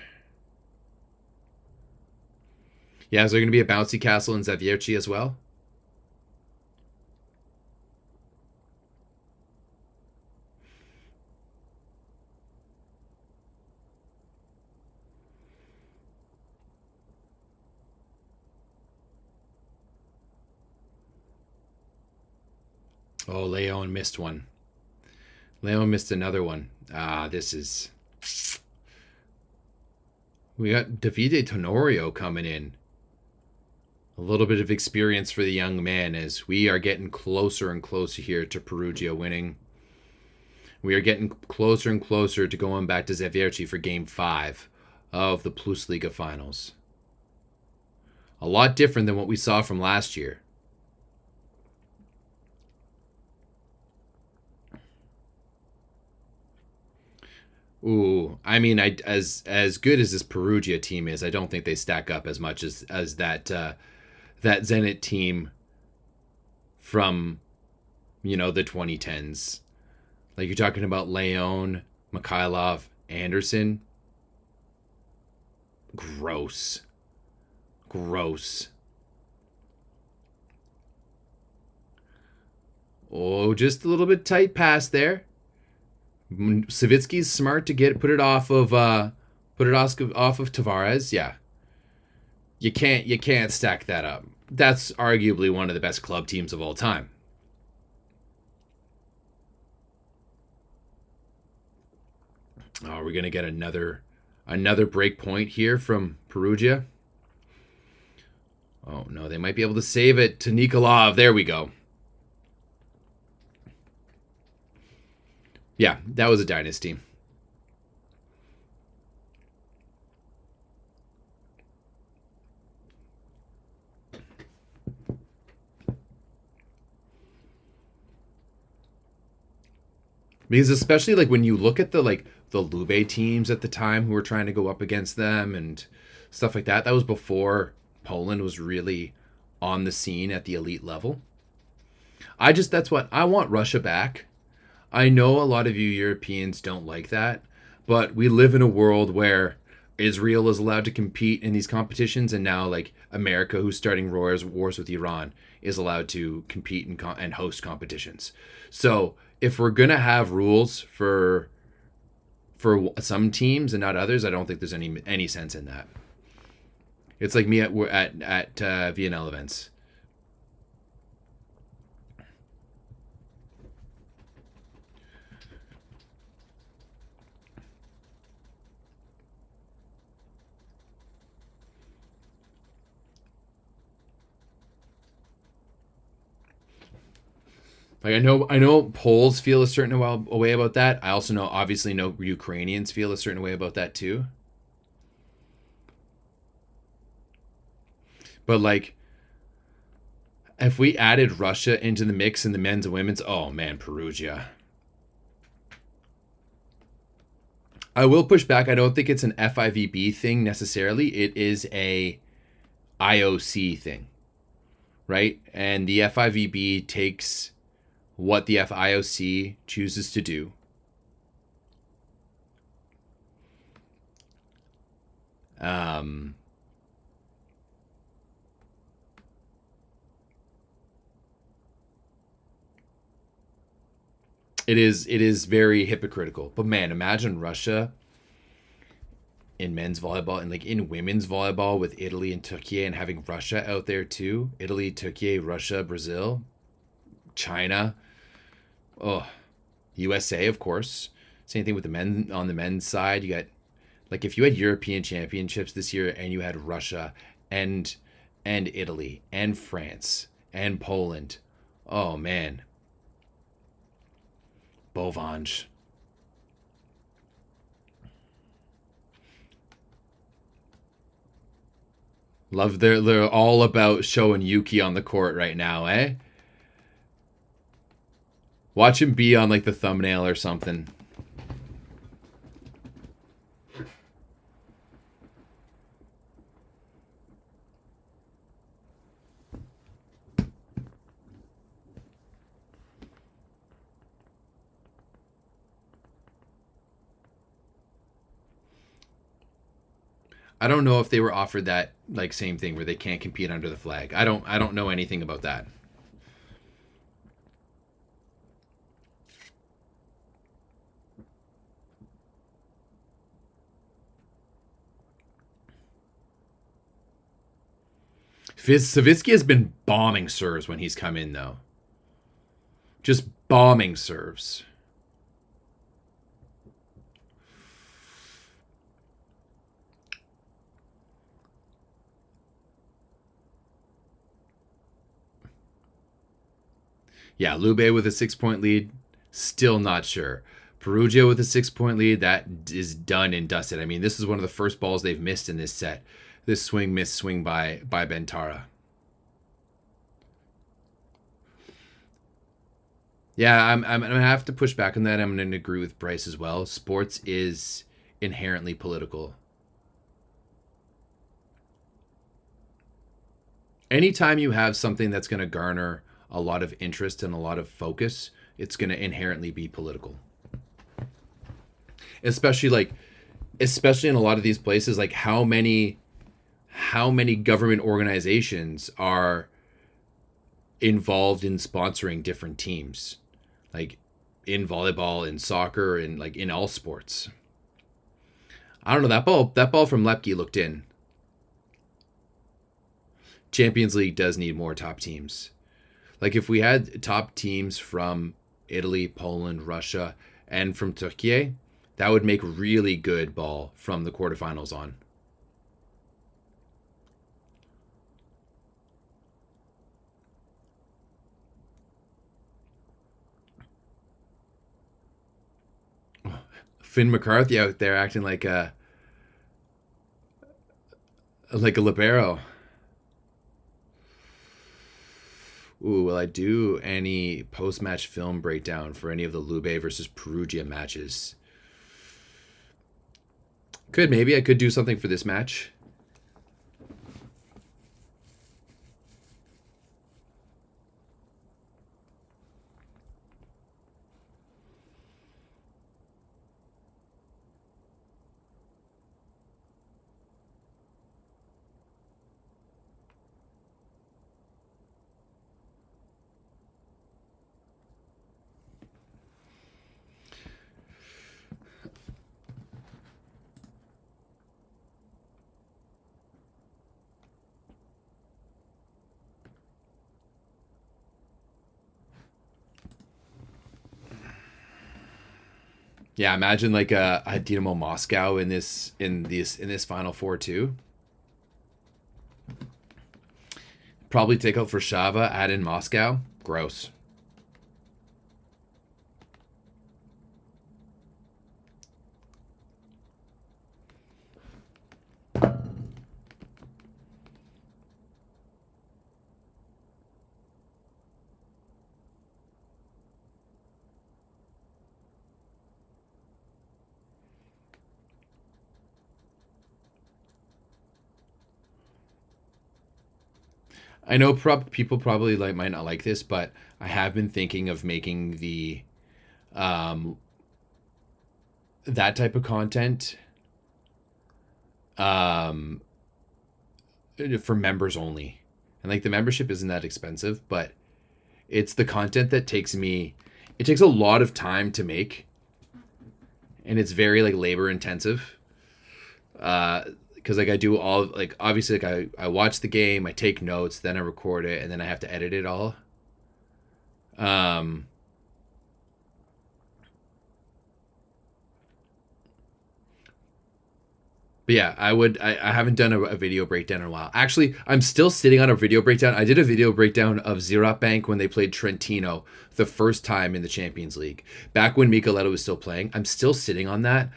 Yeah, is there going to be a bouncy castle in Zawiercie as well? Oh, Leon missed one. Leon missed another one. This is... We got Davide Tenorio coming in. A little bit of experience for the young man as we are getting closer and closer here to Perugia winning. We are getting closer and closer to going back to Zawiercie for Game 5 of the Plus Liga finals. A lot different than what we saw from last year. Ooh, I mean, as good as this Perugia team is, I don't think they stack up as much as that Zenit team from the 2010s. Like you're talking about Leon, Mikhailov, Anderson. Gross. Gross. Oh, just a little bit tight pass there. Savitsky's smart to put it off of Tavares. Yeah. You can't stack that up. That's arguably one of the best club teams of all time. Oh, we're gonna get another break point here from Perugia. Oh no, they might be able to save it to Nikolov. There we go. Yeah, that was a dynasty. Because especially like when you look at the Lube teams at the time who were trying to go up against them and stuff like that, that was before Poland was really on the scene at the elite level. That's what I want Russia back. I know a lot of you Europeans don't like that, but we live in a world where Israel is allowed to compete in these competitions, and now like America, who's starting wars with Iran, is allowed to compete and host competitions. So if we're gonna have rules for some teams and not others, I don't think there's any sense in that. It's like me at VNL events. Like I know Poles feel a certain way about that. I also obviously know Ukrainians feel a certain way about that too. But like, if we added Russia into the mix in the men's and women's, oh man, Perugia. I will push back. I don't think it's an FIVB thing necessarily. It is a IOC thing, right? And the FIVB takes what the FIOC chooses to do. It is very hypocritical. But man, imagine Russia in men's volleyball and like in women's volleyball with Italy and Turkey, and having Russia out there too. Italy, Turkey, Russia, Brazil, China. Oh, USA, of course. Same thing with the men on the men's side. You got like if you had European championships this year and you had Russia and Italy and France and Poland. Oh man. Bovange. Love they're all about showing Yuki on the court right now, eh? Watch him be on like the thumbnail or something. I don't know if they were offered that like same thing where they can't compete under the flag. I don't know anything about that. Savitsky has been bombing serves when he's come in though. Just bombing serves. Yeah, Lube with a 6-point lead, still not sure. Perugia with a 6-point lead, that is done and dusted. I mean, this is one of the first balls they've missed in this set. This swing by Bentara. Yeah, I'm gonna have to push back on that. I'm gonna agree with Bryce as well. Sports is inherently political. Anytime you have something that's gonna garner a lot of interest and a lot of focus, it's gonna inherently be political. Especially especially in a lot of these places, like how many government organizations are involved in sponsoring different teams, like in volleyball, in soccer, and like in all sports. I don't know, that ball from Lepke looked in. Champions League does need more top teams. Like if we had top teams from Italy, Poland, Russia, and from Turkey, that would make really good ball from the quarterfinals on. Finn McCarthy out there acting like a libero. Ooh, will I do any post-match film breakdown for any of the Lube versus Perugia matches? Maybe I could do something for this match. Yeah, imagine like a Dynamo Moscow in this Final Four too. Probably take out for Shava, add in Moscow. Gross. I know people probably might not like this, but I have been thinking of making the um, that type of content um, for members only. And like the membership isn't that expensive, but it's the content that it takes a lot of time to make, and it's very like labor intensive. Because like I do all like obviously like I watch the game, I take notes, then I record it, and then I have to edit it all. Um, but yeah, I haven't done a video breakdown in a while. Actually, I'm still sitting on a video breakdown. I did a video breakdown of Zerot Bank when they played Trentino the first time in the Champions League, back when Micheletto was still playing. I'm still sitting on that.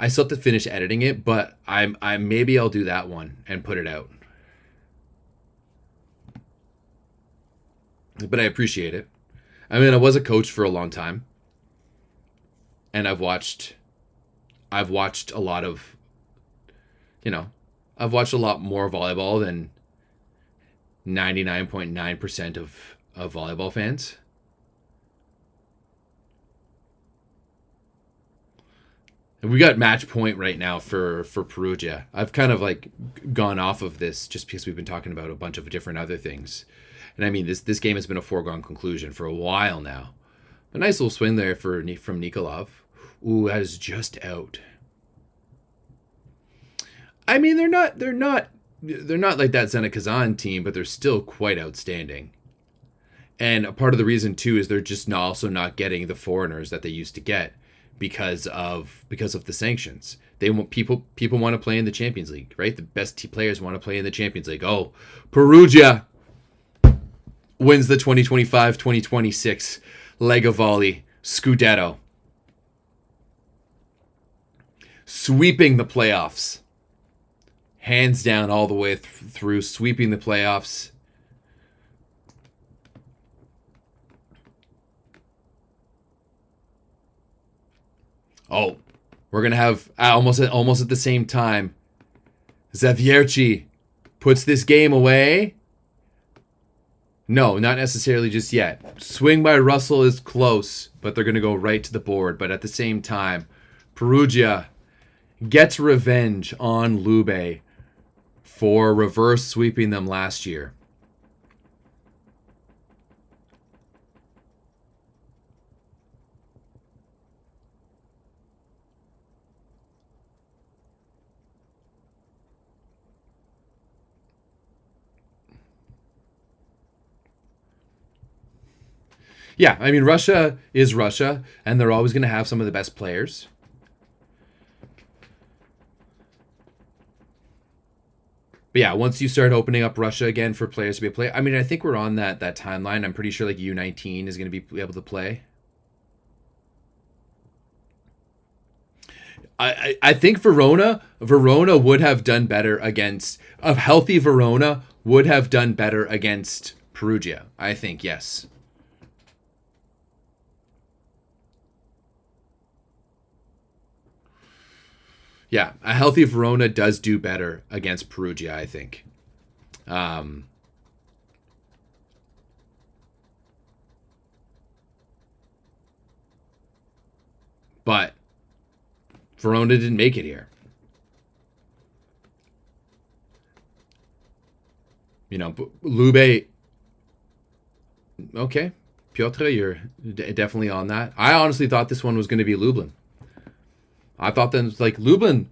I still have to finish editing it, but I maybe I'll do that one and put it out. But I appreciate it. I mean, I was a coach for a long time, and I've watched a lot of, you know, I've watched a lot more volleyball than 99.9% of volleyball fans. And we got match point right now for Perugia. I've kind of like gone off of this just because we've been talking about a bunch of different other things. And I mean, this game has been a foregone conclusion for a while now. A nice little swing there from Nikolov. Ooh, that is just out. I mean, they're not like that Zenit Kazan team, but they're still quite outstanding. And a part of the reason too is they're just also not getting the foreigners that they used to get because of the sanctions. They want people want to play in the Champions League, right? The best players want to play in the Champions League. Oh, Perugia wins the 2025-2026 Lega Volley Scudetto, sweeping the playoffs, hands down all the way through, sweeping the playoffs. Oh, we're going to have almost at the same time. Zawiercie puts this game away. No, not necessarily just yet. Swing by Russell is close, but they're going to go right to the board. But at the same time, Perugia gets revenge on Lube for reverse sweeping them last year. Yeah, I mean, Russia is Russia, and they're always going to have some of the best players. But yeah, once you start opening up Russia again for players to be able to play, I mean, I think we're on that timeline. I'm pretty sure like U19 is going to be able to play. I think Verona would have done better against a healthy Verona would have done better against Perugia. I think, yes. Yeah, a healthy Verona does do better against Perugia, I think. But Verona didn't make it here. You know, Lube. Okay, Piotr, you're definitely on that. I honestly thought this one was going to be Lublin. I thought that like Lublin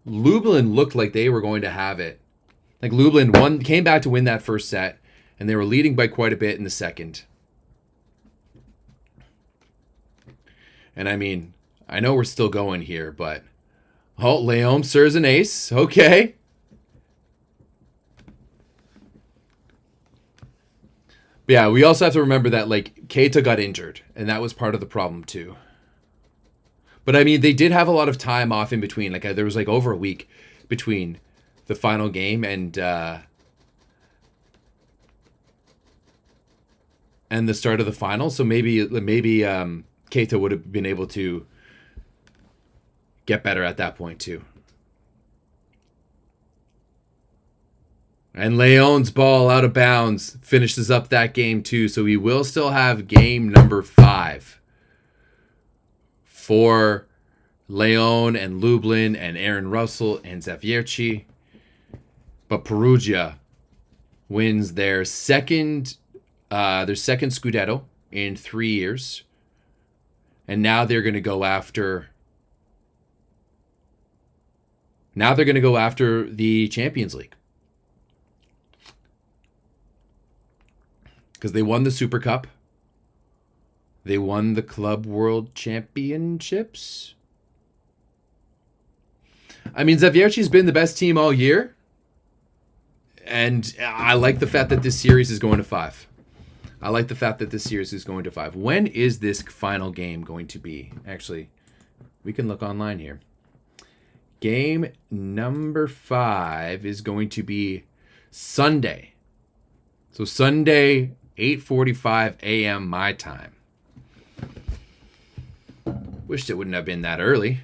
looked like they were going to have it. Like Lublin came back to win that first set, and they were leading by quite a bit in the second. And I mean, I know we're still going here, but Leome serves an ace. Okay. But yeah, we also have to remember that like Keita got injured, and that was part of the problem too. But I mean, they did have a lot of time off in between. Like there was like over a week between the final game and the start of the final. So maybe Keita would have been able to get better at that point too. And Leone's ball out of bounds finishes up that game too. So we will still have game number 5 for Leone and Lublin and Aaron Russell and Zawiercie. But Perugia wins their second Scudetto in 3 years. And now they're going to go after the Champions League. Because they won the Super Cup. They won the Club World Championships. I mean, Zawiercie's been the best team all year. And I like the fact that this series is going to 5. When is this final game going to be? Actually, we can look online here. Game number 5 is going to be Sunday. So Sunday, 8:45 a.m. my time. Wished it wouldn't have been that early.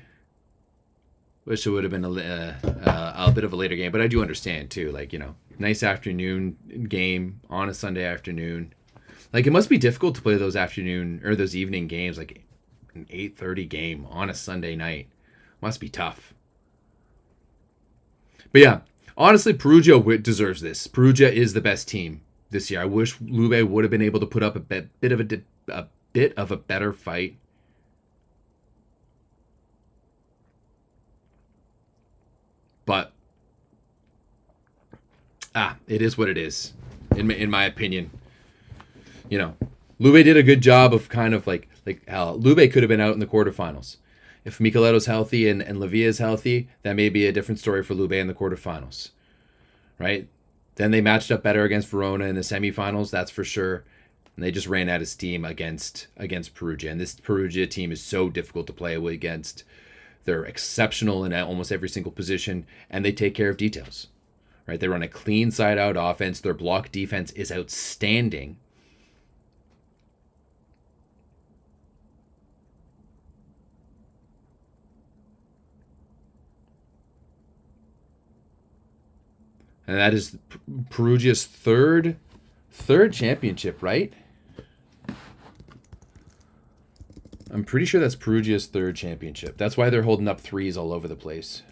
Wish it would have been a bit of a later game, but I do understand too. Like, you know, nice afternoon game on a Sunday afternoon. Like, it must be difficult to play those afternoon or those evening games, like an 8:30 game on a Sunday night. Must be tough. But yeah, honestly, Perugia deserves this. Perugia is the best team this year. I wish Lube would have been able to put up a bit of a better fight. But it is what it is, in my opinion. You know, Lube did a good job of kind of like hell. Lube could have been out in the quarterfinals. If Micheletto's healthy and Lavia is healthy, that may be a different story for Lube in the quarterfinals, right? Then they matched up better against Verona in the semifinals, that's for sure. And they just ran out of steam against Perugia. And this Perugia team is so difficult to play against. They're exceptional in almost every single position, and they take care of details, right? They run a clean side-out offense. Their block defense is outstanding. And that is Perugia's third championship, right? I'm pretty sure that's Perugia's third championship. That's why they're holding up threes all over the place.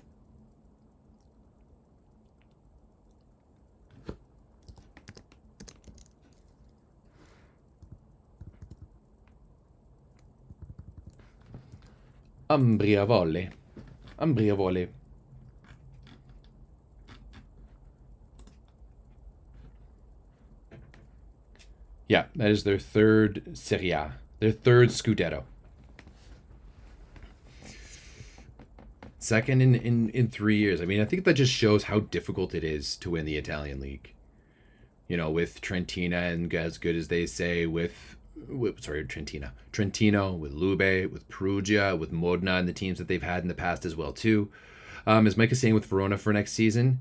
Umbria volley. Umbria volley. Yeah, that is their third Serie A. Their third Scudetto. Second in 3 years. I mean, I think that just shows how difficult it is to win the Italian league. You know, with Trentina and as good as they say, Trentino, with Lube, with Perugia, with Modena, and the teams that they've had in the past as well too. As Mike is saying with Verona for next season,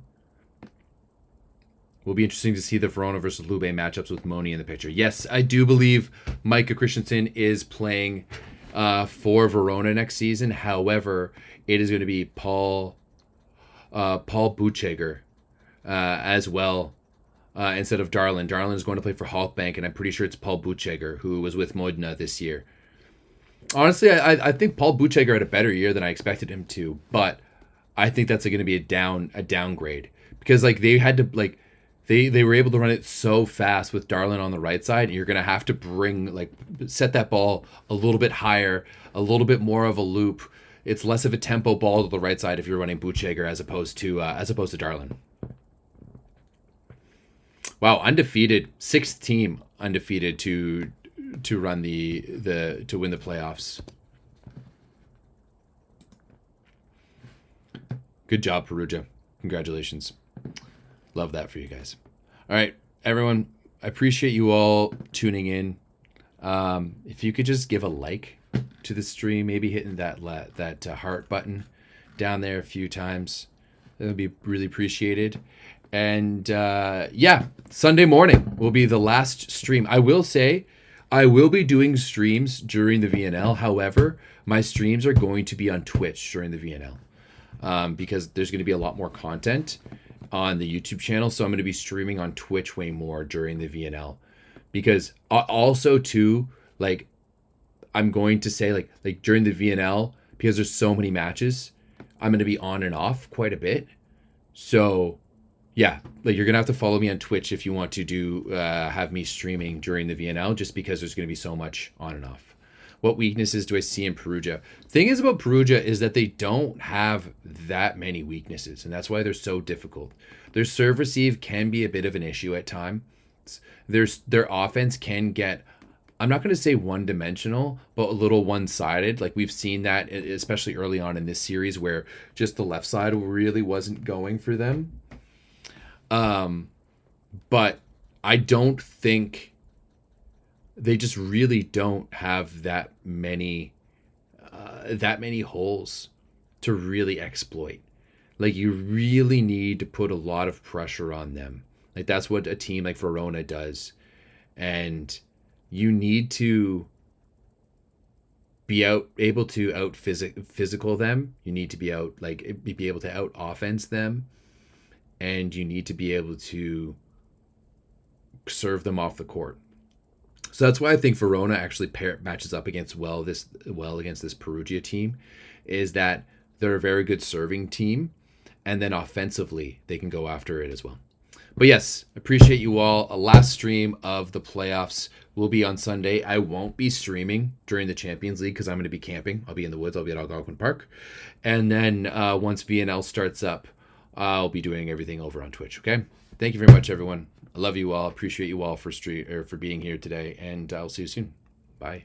will be interesting to see the Verona versus Lube matchups with Moni in the picture. Yes, I do believe Micah Christensen is playing for Verona next season. However, it is going to be Paul Bucheger as well. Instead of Darlin. Darlin is going to play for Halkbank, and I'm pretty sure it's Paul Bucheger, who was with Modena this year. Honestly, I think Paul Bucheger had a better year than I expected him to, but I think that's going to be a downgrade because like they had to like they were able to run it so fast with Darlin on the right side, and you're going to have to set that ball a little bit higher, a little bit more of a loop. It's less of a tempo ball to the right side if you're running Bucheger as opposed to Darlin. Wow, undefeated, sixth team undefeated to run to win the playoffs. Good job, Perugia. Congratulations. Love that for you guys. All right, everyone, I appreciate you all tuning in. If you could just give a like to the stream, maybe hitting that heart button down there a few times, that would be really appreciated. And yeah, Sunday morning will be the last stream. I will say I will be doing streams during the VNL. However, my streams are going to be on Twitch during the VNL because there's going to be a lot more content on the YouTube channel. So I'm going to be streaming on Twitch way more during the VNL because also too, like I'm going to say like during the VNL, because there's so many matches, I'm going to be on and off quite a bit. So yeah, like you're gonna have to follow me on Twitch if you want to have me streaming during the VNL, just because there's gonna be so much on and off. What weaknesses do I see in Perugia? Thing is about Perugia is that they don't have that many weaknesses, and that's why they're so difficult. Their serve receive can be a bit of an issue at times. Their offense can get, I'm not going to say one-dimensional, but a little one-sided. Like we've seen that, especially early on in this series, where just the left side really wasn't going for them. But I don't think they just really don't have that many holes to really exploit. Like you really need to put a lot of pressure on them. Like that's what a team like Verona does. And you need to be able to out physical them. You need to be able to out offense them. And you need to be able to serve them off the court. So that's why I think Verona actually matches up against against this Perugia team, is that they're a very good serving team, and then offensively they can go after it as well. But yes, appreciate you all. A last stream of the playoffs will be on Sunday. I won't be streaming during the Champions League because I'm going to be camping. I'll be in the woods. I'll be at Algonquin Park. And then once VNL starts up, I'll be doing everything over on Twitch. Okay. Thank you very much, everyone. I love you all. Appreciate you all for being here today, and I'll see you soon. Bye.